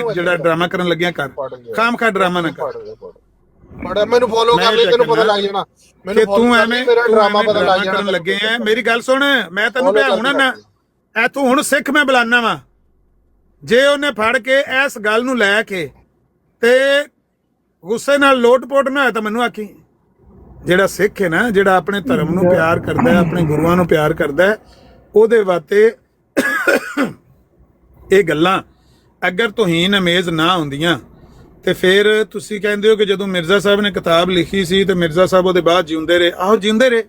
ਜਿਹੜਾ ਡਰਾਮਾ ਕਰਨ ਲੱਗਿਆ ਕਰ, ਖਾਮਖਾ ਡਰਾਮਾ ਨਾ ਕਰ। ਮੈਨੂੰ ਫੋਲੋ ਕਰ ਲਈ, ਤੈਨੂੰ ਪਤਾ ਲੱਗ ਜਾਣਾ ਕਿ ਤੂੰ ਐਵੇਂ ਡਰਾਮਾ ਕਰਨ ਲੱਗੇ ਆ। ਮੇਰੀ ਗੱਲ ਸੁਣ, ਮੈਂ ਤੈਨੂੰ ਭਿਆਉਣਾ ਨਾ, ਐ ਤੂੰ ਹੁਣ ਸਿੱਖ ਮੈਂ ਬੁਲਾਨਾ ਵਾ, ਜੇ ਉਹਨੇ ਫੜ ਕੇ ਇਸ ਗੱਲ ਨੂੰ ਲੈ ਕੇ ਤੇ ਗੁੱਸੇ ਨਾਲ ਲੋਟ-ਪੋਟ ਨਾ ਹੋਇਆ ਤਾਂ ਮੈਨੂੰ ਆਖੀ। ਜਿਹੜਾ ਸਿੱਖ ਹੈ ਨਾ, ਜਿਹੜਾ ਆਪਣੇ ਧਰਮ ਨੂੰ ਪਿਆਰ ਕਰਦਾ ਹੈ, ਆਪਣੇ ਗੁਰੂਆਂ ਨੂੰ ਪਿਆਰ ਕਰਦਾ ਹੈ, ਉਹਦੇ ਵਾਸਤੇ ਇਹ ਗੱਲਾਂ ਅਗਰ ਤੋਹੀਨ ਅਮੇਜ਼ ਨਾ ਹੁੰਦੀਆਂ ਤੇ ਫਿਰ ਤੁਸੀਂ ਕਹਿੰਦੇ ਹੋ ਕਿ ਜਦੋਂ ਮਿਰਜ਼ਾ ਸਾਹਿਬ ਨੇ ਕਿਤਾਬ ਲਿਖੀ ਸੀ ਤੇ ਮਿਰਜ਼ਾ ਸਾਹਿਬ ਉਹਦੇ ਬਾਅਦ ਜਿਉਂਦੇ ਰਹੇ। ਆਹੋ ਜਿਉਂਦੇ ਰਹੇ,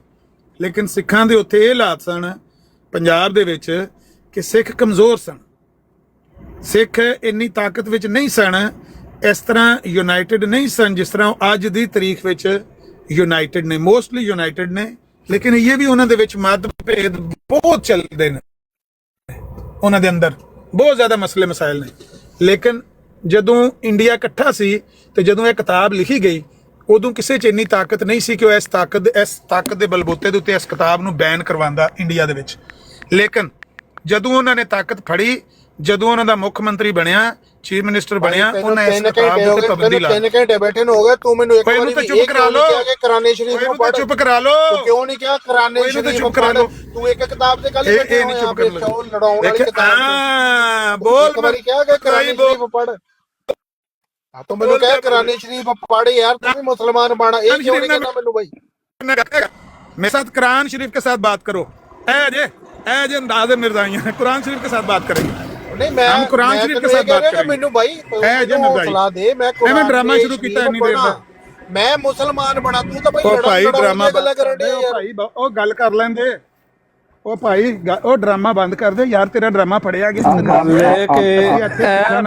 ਲੇਕਿਨ ਸਿੱਖਾਂ ਦੇ ਉੱਥੇ ਇਹ ਹਾਲਾਤ ਸਨ ਪੰਜਾਬ ਦੇ ਵਿੱਚ ਕਿ ਸਿੱਖ ਕਮਜ਼ੋਰ ਸਨ, ਸਿੱਖ ਇੰਨੀ ਤਾਕਤ ਵਿੱਚ ਨਹੀਂ ਸਨ, ਇਸ ਤਰ੍ਹਾਂ ਯੂਨਾਈਟਿਡ ਨਹੀਂ ਸਨ ਜਿਸ ਤਰ੍ਹਾਂ ਅੱਜ ਦੀ ਤਾਰੀਖ ਵਿੱਚ ਯੂਨਾਈਟਿਡ ਨੇ, ਮੋਸਟਲੀ ਯੂਨਾਈਟਿਡ ਨੇ। ਲੇਕਿਨ ਇਹ ਵੀ ਉਹਨਾਂ ਦੇ ਵਿੱਚ ਮਤਭੇਦ ਬਹੁਤ ਚੱਲਦੇ ਨੇ, ਉਹਨਾਂ ਦੇ ਅੰਦਰ ਬਹੁਤ ਜ਼ਿਆਦਾ ਮਸਲੇ ਮਸਾਇਲ ਨੇ। ਲੇਕਿਨ ਜਦੋਂ ਇੰਡੀਆ ਇਕੱਠਾ ਸੀ ਤੇ ਜਦੋਂ ਇਹ ਕਿਤਾਬ ਲਿਖੀ ਗਈ, ਉਦੋਂ ਕਿਸੇ 'ਚ ਇੰਨੀ ਤਾਕਤ ਨਹੀਂ ਸੀ ਕਿ ਉਹ ਇਸ ਤਾਕਤ ਦੇ ਬਲਬੂਤੇ ਦੇ ਉੱਤੇ ਇਸ ਕਿਤਾਬ ਨੂੰ ਬੈਨ ਕਰਵਾਉਂਦਾ ਇੰਡੀਆ ਦੇ ਵਿੱਚ। ਲੇਕਿਨ ਜਦੋਂ ਉਹਨਾਂ ਨੇ ਤਾਕਤ ਫੜੀ, ਜਦੋਂ ਉਹਨਾਂ ਦਾ ਮੁੱਖ ਮੰਤਰੀ ਬਣਿਆ, ਚੀਫ ਮਿਨਿਸਟਰ ਬਣਿਆ, ਉਹਨਾਂ ਇਸ ਕਿਤਾਬ ਦੇ ਉੱਤੇ ਪਾਬੰਦੀ ਲਾ ਦਿੱਤੀ। 3 ਘੰਟੇ ਬੈਠੇ ਹੋ ਗਏ, ਤੂੰ ਮੈਨੂੰ ਇੱਕ ਵਾਰੀ ਚੁੱਪ ਕਰਾ ਲੋ, ਕੁਰਾਨ ਸ਼ਰੀਫ ਨੂੰ ਪੜ੍ਹ, ਚੁੱਪ ਕਰਾ ਲੋ। ਕਿਉਂ ਨਹੀਂ ਕਿਹਾ ਕੁਰਾਨ ਸ਼ਰੀਫ ਨੂੰ ਪੜ੍ਹ? ਤੂੰ ਇੱਕ ਕਿਤਾਬ ਤੇ ਗੱਲ ਇਹ ਨਹੀਂ ਚੁੱਪ ਕਰ ਲੋ, ਲੜਾਉਣ ਵਾਲੀ ਕਿਤਾਬ ਬੋਲ। ਇੱਕ ਵਾਰੀ ਕਿਹਾ ਕਿ ਕੁਰਾਨ ਸ਼ਰੀਫ ਪੜ੍ਹ, ਤੂੰ ਮੈਨੂੰ ਕਹਿ ਕੁਰਾਨ ਸ਼ਰੀਫ ਪੜ੍ਹ ਯਾਰ, ਤੂੰ ਵੀ ਮੁਸਲਮਾਨ ਬਣਾ। ਇਹ ਕਿਉਂ ਨਹੀਂ ਕਹਿੰਦਾ ਮੈਨੂੰ भाई? मेरे साथ कुरान शरीफ के साथ बात करो। ऐ अंदाज़ मिर्ज़ाइयां कुरान शरीफ के साथ बात करेंगे। नहीं, मैं हम कुरान शरीफ के साथ बात करेंगे। मैनू भाई हौसला दे, मैं ड्रामा शुरू किया नहीं देर में, मैं मुसलमान बना, तू तो भाई ड्रामा ओ गल कर लेंदे। ओ भाई ओ ड्रामा बंद कर दे यार, तेरा ड्रामा फड़िया गया।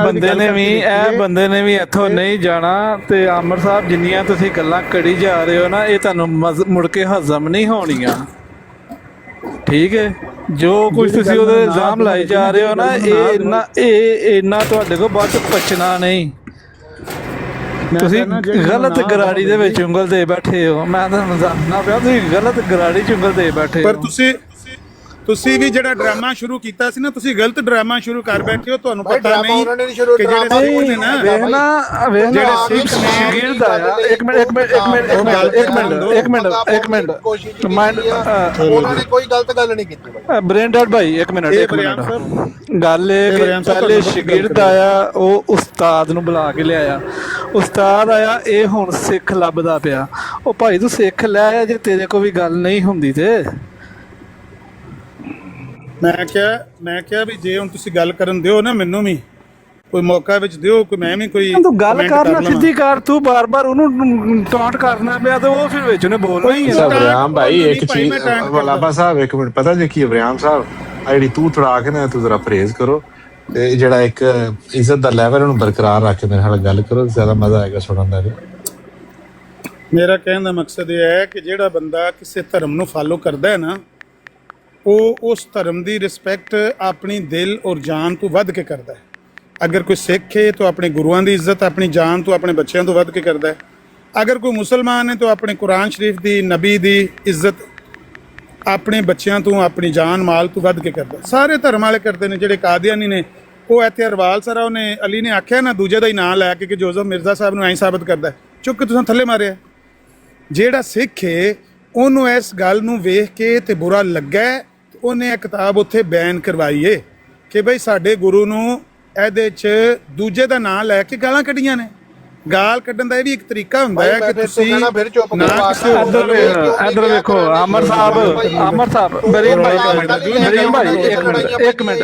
ਬੰਦੇ ਨੇ ਵੀ ਇੱਥੋਂ ਨਹੀਂ ਜਾਣਾ ਤੇ ਆਮਰ ਸਾਹਿਬ ਜਿੰਨੀਆਂ ਤੁਸੀਂ ਗੱਲਾਂ ਕਰੀ ਜਾ ਰਹੇ ਹੋ ਨਾ, ਇਹ ਤੁਹਾਨੂੰ ਮੁੜ ਕੇ ਹਜ਼ਮ ਨਹੀਂ ਹੋਣੀਆਂ, ਠੀਕ ਹੈ? ਜੋ ਕੁਝ ਤੁਸੀਂ ਉਹਦੇ ਇਲਜ਼ਾਮ ਲਾਈ ਜਾ ਰਹੇ ਹੋ ਨਾ, ਇਹ ਇੰਨਾ ਤੁਹਾਡੇ ਕੋਲ ਬਾਅਦ ਚ ਪਚਣਾ ਨਹੀਂ। ਤੁਸੀਂ ਗਲਤ ਗਰਾੜੀ ਦੇ ਵਿੱਚ ਉਂਗਲ ਦੇ ਬੈਠੇ ਹੋ। ਮੈਂ ਤੁਹਾਨੂੰ ਦੱਸਣਾ ਪਿਆ, ਤੁਸੀਂ ਗਲਤ ਗਰਾੜੀ ਚ ਉਂਗਲ ਦੇ ਬੈਠੇ ਹੋ। ਪਰ ਤੁਸੀਂ ਵੀ ਜਿਹੜਾ ਡਰਾਮਾ ਸ਼ੁਰੂ ਕੀਤਾ ਸੀ ਨਾ, ਤੁਸੀਂ ਗਲਤ ਡਰਾਮਾ ਸ਼ੁਰੂ ਕਰ ਬੈਠੇ ਹੋ। ਤੁਹਾਨੂੰ ਪਤਾ ਨਹੀਂ ਕਿ ਜਿਹੜੇ ਸਿੱਖ ਨੇ ਨਾ, ਜਿਹੜੇ ਸਿੱਖ ਸ਼ਾਗਿਰਦ ਆਇਆ, ਇੱਕ ਮਿੰਟ ਉਹਨਾਂ ਨੇ ਕੋਈ ਗਲਤ ਗੱਲ ਨਹੀਂ ਕੀਤੀ। ਬ੍ਰੈਂਡਡ ਭਾਈ ਇੱਕ ਮਿੰਟ ਗੱਲ ਇਹ ਕਿ ਪਹਿਲੇ ਸ਼ਾਗਿਰਦ ਆਇਆ, ਉਹ ਉਸਤਾਦ ਨੂੰ ਬੁਲਾ ਕੇ ਲਿਆਇਆ, ਉਸਤਾਦ ਆਇਆ, ਇਹ ਹੁਣ ਸਿੱਖ ਲੱਭਦਾ ਪਿਆ। ਉਹ ਭਾਈ ਤੂੰ ਸਿੱਖ ਲੈ ਆਇਆ, ਜੇ ਤੇਰੇ ਕੋਲ ਵੀ ਗੱਲ ਨਹੀਂ ਹੁੰਦੀ ਤੇ। ਮੈਂ ਕਿਹਾ ਵੀ ਜੇ ਹੁਣ ਤੁਸੀਂ ਗੱਲ ਕਰਨ ਦਿਓ ਨਾ, ਮੈਨੂੰ ਵੀ ਕੋਈ ਮੌਕਾ ਵਿੱਚ ਦਿਓ, ਕੋਈ ਮੈਂ ਵੀ ਕੋਈ ਤੂੰ ਗੱਲ ਕਰਨਾ ਸਿੱਧੀ ਕਰ, ਤੂੰ ਬਾਰ-ਬਾਰ ਉਹਨੂੰ ਟੌਂਟ ਕਰਨਾ ਪਿਆ ਤੇ ਉਹ ਫਿਰ ਵਿੱਚ ਉਹਨੇ ਬੋਲਣਾ ਹੀ ਹੈ। ਇਬਰਾਹਿਮ ਭਾਈ ਇੱਕ ਚੀਜ਼ ਵਲਾਬਾ ਸਾਹਿਬ, ਇੱਕ ਮਿੰਟ, ਪਤਾ ਜੇ ਕੀ ਇਬਰਾਹਿਮ ਸਾਹਿਬ, ਆ ਜਿਹੜੀ ਤੂੰ ਥੋੜਾ ਕੇ ਨਾ ਤੂੰ ਜ਼ਰਾ ਪਰਹੇਜ਼ ਕਰੋ ਤੇ ਜਿਹੜਾ ਇੱਕ ਇੱਜ਼ਤ ਦਾ ਲੈਵਲ ਉਹਨੂੰ ਬਰਕਰਾਰ ਰੱਖ ਕੇ ਮੇਰੇ ਨਾਲ ਗੱਲ ਕਰੋ, ਜ਼ਿਆਦਾ ਮਜ਼ਾ ਆਏਗਾ ਸੁਣਨ ਦਾ। ਮੇਰਾ ਕਹਿਣ ਦਾ ਮਕਸਦ ਇਹ ਹੈ ਕਿ ਜਿਹੜਾ ਬੰਦਾ ਕਿਸੇ ਧਰਮ ਨੂੰ ਫਾਲੋ ਕਰਦਾ ਹੈ ਨਾ, ਉਹ ਉਸ ਧਰਮ ਦੀ ਰਿਸਪੈਕਟ ਆਪਣੀ ਦਿਲ ਔਰ ਜਾਨ ਤੋਂ ਵੱਧ ਕੇ ਕਰਦਾ ਹੈ। ਅਗਰ ਕੋਈ ਸਿੱਖ ਹੈ ਤਾਂ ਆਪਣੇ ਗੁਰੂਆਂ ਦੀ ਇੱਜ਼ਤ ਆਪਣੀ ਜਾਨ ਤੋਂ, ਆਪਣੇ ਬੱਚਿਆਂ ਤੋਂ ਵੱਧ ਕੇ ਕਰਦਾ ਹੈ। ਅਗਰ ਕੋਈ ਮੁਸਲਮਾਨ ਹੈ ਤਾਂ ਆਪਣੇ ਕੁਰਾਨ ਸ਼ਰੀਫ ਦੀ, ਨਬੀ ਦੀ ਇੱਜ਼ਤ ਆਪਣੇ ਬੱਚਿਆਂ ਤੋਂ, ਆਪਣੀ ਜਾਨ ਮਾਲ ਤੋਂ ਵੱਧ ਕੇ ਕਰਦਾ। ਸਾਰੇ ਧਰਮ ਵਾਲੇ ਕਰਦੇ ਨੇ। ਜਿਹੜੇ ਕਾਦੀਆਨੀ ਨੇ, ਉਹ ਇੱਥੇ ਅਰਵਾਲ ਸਰਾ, ਉਹਨੇ ਅਲੀ ਨੇ ਆਖਿਆ ਨਾ ਦੂਜੇ ਦਾ ਹੀ ਨਾਂ ਲੈ ਕੇ ਕਿ ਜੋਜ਼ਫ ਮਿਰਜ਼ਾ ਸਾਹਿਬ ਨੂੰ ਐਂ ਸਾਬਤ ਕਰਦਾ, ਚੁੱਕ ਕੇ ਤੁਸੀਂ ਥੱਲੇ ਮਾਰਿਆ। ਜਿਹੜਾ ਸਿੱਖ ਹੈ ਉਹਨੂੰ ਇਸ ਗੱਲ ਨੂੰ ਵੇਖ ਕੇ ਤੇ ਬੁਰਾ ਲੱਗਾ, ਉਹਨੇ ਇਹ ਕਿਤਾਬ ਉੱਥੇ ਬੈਨ ਕਰਵਾਈਏ ਕਿ ਬਈ ਸਾਡੇ ਗੁਰੂ ਨੂੰ ਇਹਦੇ 'ਚ ਦੂਜੇ ਦਾ ਨਾਂ ਲੈ ਕੇ ਗਾਲਾਂ ਕੱਢੀਆਂ ਨੇ। ਗਾਲ ਕੱਢਣ ਦਾ ਇਹ ਵੀ ਇੱਕ ਤਰੀਕਾ ਹੁੰਦਾ ਹੈ ਕਿ ਤੁਸੀਂ ਇੱਧਰ ਵੇਖੋ ਆਮਰ ਸਾਹਿਬ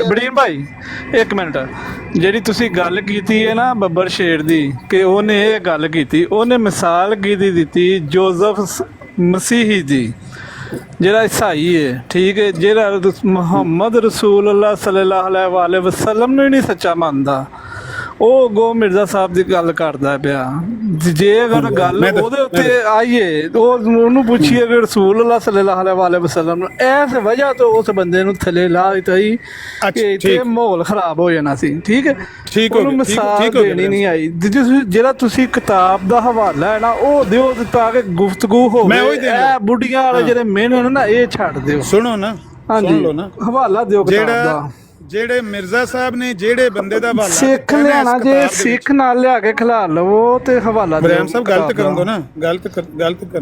ਬਰੀਨ ਭਾਈ ਇੱਕ ਮਿੰਟ ਜਿਹੜੀ ਤੁਸੀਂ ਗੱਲ ਕੀਤੀ ਹੈ ਨਾ ਬੱਬਰ ਸ਼ੇਰ ਦੀ, ਕਿ ਉਹਨੇ ਇਹ ਗੱਲ ਕੀਤੀ, ਉਹਨੇ ਮਿਸਾਲ ਕੀਤੀ ਦਿੱਤੀ ਜੋਜ਼ਫ ਮਸੀਹੀ ਦੀ, ਜਿਹੜਾ ਈਸਾਈ ਹੈ, ਠੀਕ ਹੈ, ਜਿਹੜਾ ਮੁਹੰਮਦ ਰਸੂਲullah ਸੱਲੱਲਾਹੁ ਅਲੈਹਿ ਵਸੱਲਮ ਨੂੰ ਹੀ ਨਹੀਂ ਸੱਚਾ ਮੰਨਦਾ, ਉਹ ਗੋ ਮਿਰਜ਼ਾ ਸਾਹਿਬ ਦੀ ਗੱਲ ਕਰਦਾ ਪਿਆ। ਜੇ ਅਗਰ ਗੱਲ ਉਹਦੇ ਉੱਤੇ ਆਈਏ, ਉਹਨੂੰ ਪੁੱਛੀਏ ਕਿ ਰਸੂਲullah ਸੱਲੱਲਾਹੁ ਅਲੈਹਿ ਵਸੱਲਮ ਨੂੰ ਇਸ ਵਜ੍ਹਾ ਤੋਂ ਉਸ ਬੰਦੇ ਨੂੰ ਥੱਲੇ ਲਾ ਦਿੱਤਾ ਸੀ ਕਿ ਇੱਥੇ ਮਾਹੌਲ ਖਰਾਬ ਹੋ ਜਾਣਾ ਸੀ, ਠੀਕ ਹੈ, ਉਹਨੂੰ ਮਿਸਾਲ ਦੇਣੀ ਨਹੀਂ ਆਈ। ਜਿਹੜਾ ਤੁਸੀਂ ਕਿਤਾਬ ਦਾ ਹਵਾਲਾ ਹੈ ਨਾ, ਉਹ ਦਿਓ ਤਾਂ ਕਿ ਗੁਫ਼ਤਗੂ ਹੋਵੇ। ਇਹ ਬੁੱਢੀਆਂ ਵਾਲੇ ਜਿਹੜੇ ਮਿਹਣੇ ਨੇ ਨਾ, ਇਹ ਛੱਡ ਦਿਓ। ਸੁਣੋ ਨਾ, ਹਾਂਜੀ, ਹਵਾਲਾ ਦਿਓ ਕਿਤਾਬ ਦਾ। ਜਿਹੜੇ ਮਿਰਜ਼ਾ ਸਾਹਿਬ ਨੇ ਜਿਹੜੇ ਬੰਦੇ ਦਾ ਹਵਾਲਾ ਸਿੱਖ ਦਿੱਤਾ ਨਾ ਇਸ ਲਿਆਣਾ ਜੇ ਕਿਤਾਬ ਦੇ ਵਿੱਚ। ਸਿੱਖ ਨਾਲ ਲਿਆ ਕੇ ਖਿਲਾ ਲਵੋ ਤੇ ਹਵਾਲਾ ਦਿਓ ਬਰਿਆਮ ਸਾਹਿਬ ਗਲਤ ਕਰਨ ਦੋ ਨਾ, ਗਲਤ ਕਰਨ ਦੋ।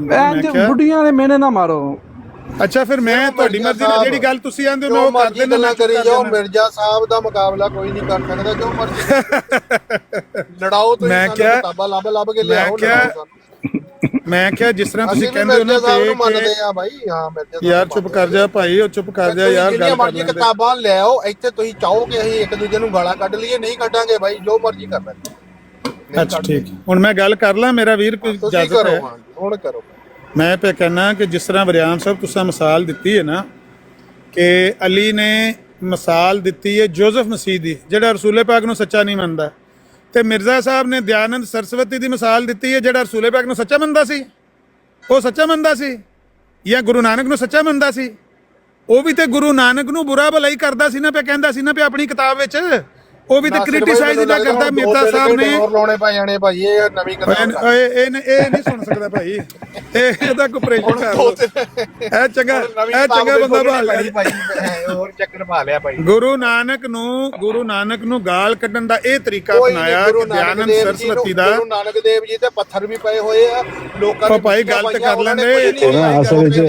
ਮੈਂ ਕਿਹਾ ਬੁੱਢੀਆਂ ਦੇ ਮਿਹਣੇ ਨਾ ਮਾਰੋ। ਅੱਛਾ ਫਿਰ ਮੈਂ ਤੁਹਾਡੀ ਮਰਜ਼ੀ ਨਾਲ ਜਿਹੜੀ ਗੱਲ ਤੁਸੀਂ ਆਂਦੇ ਹੋ ਮੈਂ ਉਹ ਕਰ ਮਰਜ਼ੀ ਦੇਣਾ ਗੱਲਾਂ ਕਰੀ ਜਾਓ। ਮਿਰਜ਼ਾ ਸਾਹਿਬ ਦਾ ਮੁਕਾਬਲਾ ਕੋਈ ਨਹੀਂ ਕਰ ਸਕਦਾ, ਜੋ ਮਰਜ਼ੀ ਲੜਾਓ। ਤੁਸੀਂ ਮੈਂ ਕਿਹਾ- ਕਿਤਾਬਾਂ ਲੱਭ ਕੇ ਲਿਆਓ। ਮੈਂ ਕਿਹਾ ਜਿਸ ਤਰ੍ਹਾਂ ਤੁਸੀਂ ਅਸੀਂ ਵੀ ਕਹਿੰਦੇ ਹੋ ਨਾ ਮਿਰਜ਼ਾ ਸਾਹਿਬ ਨੂੰ ਕਿ ਮੰਨਦੇ ਆ ਭਾਈ। ਹਾਂ ਮਿਰਜ਼ਾ ਸਾਹਿਬ ਯਾਰ ਚੁੱਪ ਕਰ ਜਾ ਭਾਈ, ਉਹ ਚੁੱਪ ਕਰ ਜਾ ਯਾਰ, ਜਿੰਨੀਆਂ ਗੱਲ ਕਰ ਮਰਜ਼ੀ ਲੈਂਦੇ। ਕਿਤਾਬਾਂ ਲੈ ਆਓ ਇੱਥੇ। ਤੁਸੀਂ ਚਾਹੋ ਕਿ ਅਸੀਂ ਇੱਕ ਦੂਜੇ ਨੂੰ ਗਾਲਾਂ ਕੱਢ ਲਈਏ, ਨਹੀਂ ਕੱਢਾਂਗੇ ਭਾਈ, ਜੋ ਮਰਜ਼ੀ ਕਰ ਲੈਂਦੇ। ਅੱਛਾ ਠੀਕ, ਹੁਣ ਮੈਂ ਗੱਲ ਕਰ ਲਾਂ, ਮੇਰਾ ਵੀਰ ਕੋਈ ਤੁਸੀਂ ਇਜਾਜ਼ਤ ਹੈ? ਕਰੋ, ਹੁਣ ਕਰੋ। ਮੈਂ ਪਿਆ ਕਹਿਣਾ ਕਿ ਜਿਸ ਤਰ੍ਹਾਂ ਵਰਿਆਮ ਸਾਹਿਬ ਤੁਸੀਂ ਮਿਸਾਲ ਦਿੱਤੀ ਹੈ ਨਾ ਕਿ ਅਲੀ ਨੇ ਮਿਸਾਲ ਦਿੱਤੀ ਹੈ ਜੋਜ਼ਫ ਮਸੀਹ ਦੀ ਜਿਹੜਾ ਰਸੂਲੇ ਪਾਕ ਨੂੰ ਸੱਚਾ ਨਹੀਂ ਮੰਨਦਾ, ਤੇ ਮਿਰਜ਼ਾ ਸਾਹਿਬ ਨੇ ਦਿਆਨੰਦ ਸਰਸਵਤੀ ਦੀ ਮਿਸਾਲ ਦਿੱਤੀ ਹੈ ਜਿਹੜਾ ਰਸੂਲੇ ਪਾਕ ਨੂੰ ਸੱਚਾ ਮੰਨਦਾ ਸੀ। ਉਹ ਸੱਚਾ ਮੰਨਦਾ ਸੀ ਜਾਂ ਗੁਰੂ ਨਾਨਕ ਨੂੰ ਸੱਚਾ ਮੰਨਦਾ ਸੀ? ਉਹ ਵੀ ਤੇ ਗੁਰੂ ਨਾਨਕ ਨੂੰ ਬੁਰਾ ਭਲਾਈ ਕਰਦਾ ਸੀ ਨਾ, ਪਿਆ ਕਹਿੰਦਾ ਸੀ ਨਾ ਪਿਆ ਆਪਣੀ ਕਿਤਾਬ ਵਿੱਚ। ਉਹ ਵੀ ਤੇ ਕ੍ਰਿਟਿਸਾਈਜ਼ ਨਾ ਕਰਦਾ ਮਿਰਜ਼ਾ ਸਾਹਿਬ ਨੇ। ਹੋਰ ਲਾਉਣੇ ਪੈ ਜਾਣੇ ਭਾਈ, ਇਹ ਨਵੀਂ ਕਿਤਾਬ ਇਹ ਨਹੀਂ ਸੁਣ ਸਕਦਾ ਭਾਈ, ਇਹਦਾ ਕੋਈ ਪ੍ਰੈਸ਼ਰ ਕਰ ਲਓ। ਇਹ ਚੰਗਾ ਬੰਦਾ ਭਾਲ ਲਿਆ ਭਾਈ, ਹੋਰ ਚੱਕਰ ਪਾ ਲਿਆ ਭਾਈ। ਗੁਰੂ ਨਾਨਕ ਨੂੰ ਗਾਲ ਕੱਢਣ ਦਾ ਇਹ ਤਰੀਕਾ ਅਪਣਾਇਆ ਕਿ ਦਿਆਨੰਦ ਸਰਸਵਤੀ ਦਾ। ਗੁਰੂ ਨਾਨਕ ਦੇਵ ਜੀ ਤੇ ਪੱਥਰ ਵੀ ਪਏ ਹੋਏ ਆ ਲੋਕਾਂ ਨੇ। ਭਾਈ ਗੱਲ ਤੇ ਕਰ ਲੈਂਦੇ ਅਸਲ ਵਿੱਚ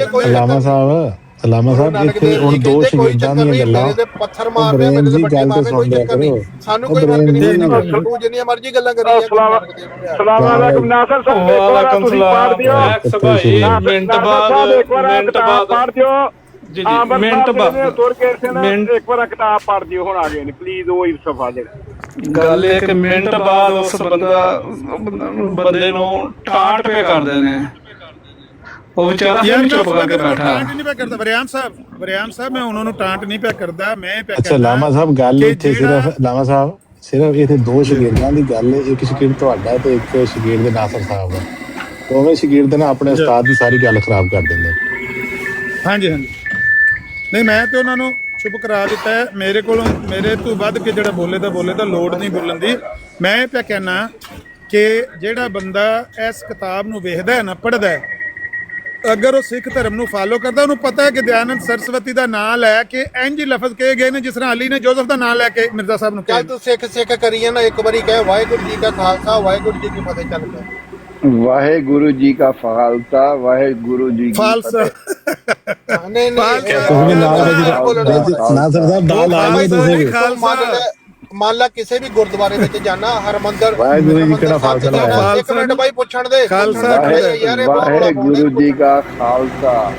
ਅਲਾਮਾ ਜਿੱਥੇ ਹੁਣ ਦੋ ਸ਼ਹੀਦਾਂ ਦੀਆਂ ਗੱਲਾਂ ਪੱਥਰ ਮਾਰਦੇ ਆ ਮੇਰੇ ਤੇ ਵੱਡੇ ਮਾਰਦੇ, ਕੋਈ ਚੱਕਰ ਨਹੀਂ, ਸਾਨੂੰ ਕੋਈ ਫਰਕ ਨਹੀਂ। ਤੂੰ ਜਿੰਨੀਆਂ ਮਰਜ਼ੀ ਗੱਲਾਂ ਕਰੀ ਸਲਾਮ ਅਲੈਕੁਮ ਨਾਸਰ ਸਾਹਿਬ, ਇੱਕ ਵਾਰ ਤੁਸੀਂ ਪੜ੍ਹ ਦਿਓ। ਮਿੰਟ ਬਾਅਦ ਪੜ੍ਹ ਦਿਓ ਜੀ। ਮਿੰਟ ਬਾਅਦ ਤੁਰ ਕੇ ਇੱਕ ਵਾਰ ਕਿਤਾਬ ਪੜ੍ਹ ਦਿਓ। ਹੁਣ ਆ ਗਏ ਨੇ ਪਲੀਜ਼, ਉਹ ਹੀ ਸਫਾ ਦੇ ਗੱਲ ਇੱਕ ਮਿੰਟ ਬਾਅਦ ਉਸ ਬੰਦੇ ਨੂੰ ਟਾਂਟ ਪੇ ਕਰਦੇ ਨੇ। ਉਹ ਵਿਚਾਰਾ ਚੁੱਪ ਕਰਕੇ ਬੈਠਾ। ਟਾਂਟ ਨਹੀਂ ਪਿਆ ਕਰਦਾ ਵਰਿਆਮ ਸਾਹਿਬ, ਮੈਂ ਉਹਨਾਂ ਨੂੰ ਟਾਂਟ ਨਹੀਂ ਪਿਆ ਕਰਦਾ, ਮੈਂ ਪਿਆ ਅੱਛਾ ਲਾਮਾ ਸਾਹਿਬ ਗੱਲ ਇੱਥੇ ਸਿਰਫ ਇੱਥੇ ਦੋ ਸ਼ਾਗਿਰਦਾਂ ਦੀ ਗੱਲ ਹੈ। ਇੱਕ ਸ਼ਾਗਿਰਦ ਤੁਹਾਡਾ ਤੇ ਇੱਕ ਸ਼ਾਗਿਰਦ ਨਾਸਰ ਸਾਹਿਬ ਦਾ। ਦੋਵੇਂ ਸ਼ਾਗਿਰਦ ਨੇ ਆਪਣੇ ਉਸਤਾਦ ਦੀ ਸਾਰੀ ਗੱਲ ਖਰਾਬ ਕਰ ਦਿੰਦੇ। ਹਾਂਜੀ ਨਹੀਂ, ਮੈਂ ਤੇ ਉਹਨਾਂ ਨੂੰ ਚੁੱਪ ਕਰਾ ਦਿੱਤਾ ਹੈ। ਮੇਰੇ ਤੋਂ ਵੱਧ ਕੇ ਜਿਹੜਾ ਬੋਲੇ ਤਾਂ ਲੋੜ ਨਹੀਂ ਬੋਲਣ ਦੀ। ਮੈਂ ਪਿਆ ਕਹਿਣਾ ਕਿ ਜਿਹੜਾ ਬੰਦਾ ਇਸ ਕਿਤਾਬ ਨੂੰ ਵੇਖਦਾ ਹੈ ਨਾ, ਪੜ੍ਹਦਾ ਹੈ, ਅਗਰ ਉਹ ਸਿੱਖ ਧਰਮ ਨੂੰ ਫਾਲੋ ਕਰਦਾ, ਉਹਨੂੰ ਪਤਾ ਹੈ ਕਿ ਦਿਆਨੰਦ ਸਰਸਵਤੀ ਦਾ ਨਾਮ ਲੈ ਕੇ ਇੰਜ ਲਫ਼ਜ਼ ਕਹੇ ਗਏ ਨੇ ਜਿਸ ਤਰ੍ਹਾਂ ਅਲੀ ਨੇ ਜੋਜ਼ਫ ਦਾ ਨਾਮ ਲੈ ਕੇ ਮਿਰਜ਼ਾ ਸਾਹਿਬ ਨੂੰ ਕਿਹਾ। ਚੱਲ ਤੂੰ ਸਿੱਖ ਕਰੀਏ ਨਾ, ਇੱਕ ਵਾਰੀ ਕਹੇ ਵਾਹਿਗੁਰੂ ਜੀ ਕਾ ਖਾਲਸਾ ਵਾਹਿਗੁਰੂ ਜੀ ਕੀ ਫਤਿਹ। ਚੱਲ ਪਿਆ ਵਾਹਿਗੁਰੂ ਜੀ ਕਾ ਖਾਲਸਾ ਵਾਹਿਗੁਰੂ ਜੀ ਕੀ ਖਾਲਸਾ। ਨਹੀਂ ਨਾਸਰ ਸਾਹਿਬ ਦਾ ਲਾ ਲਓ ਤੁਸੀਂ। ਮੰਨ ਲਾ ਕਿਸੇ ਵੀ ਗੁਰਦੁਆਰੇ ਵਿੱਚ ਜਾਣਾ, ਹਰਮੰਦਰ ਵਾਹਿਗੁਰੂ ਜੀ ਕਿਹੜਾ ਫਾਲਸਾ ਲਾਇਆ? ਇੱਕ ਮਿੰਟ ਬਾਈ ਪੁੱਛਣ ਦੇ। ਖਾਲਸਾ ਵਾਹਿਗੁਰੂ ਜੀ ਕਾ ਖਾਲਸਾ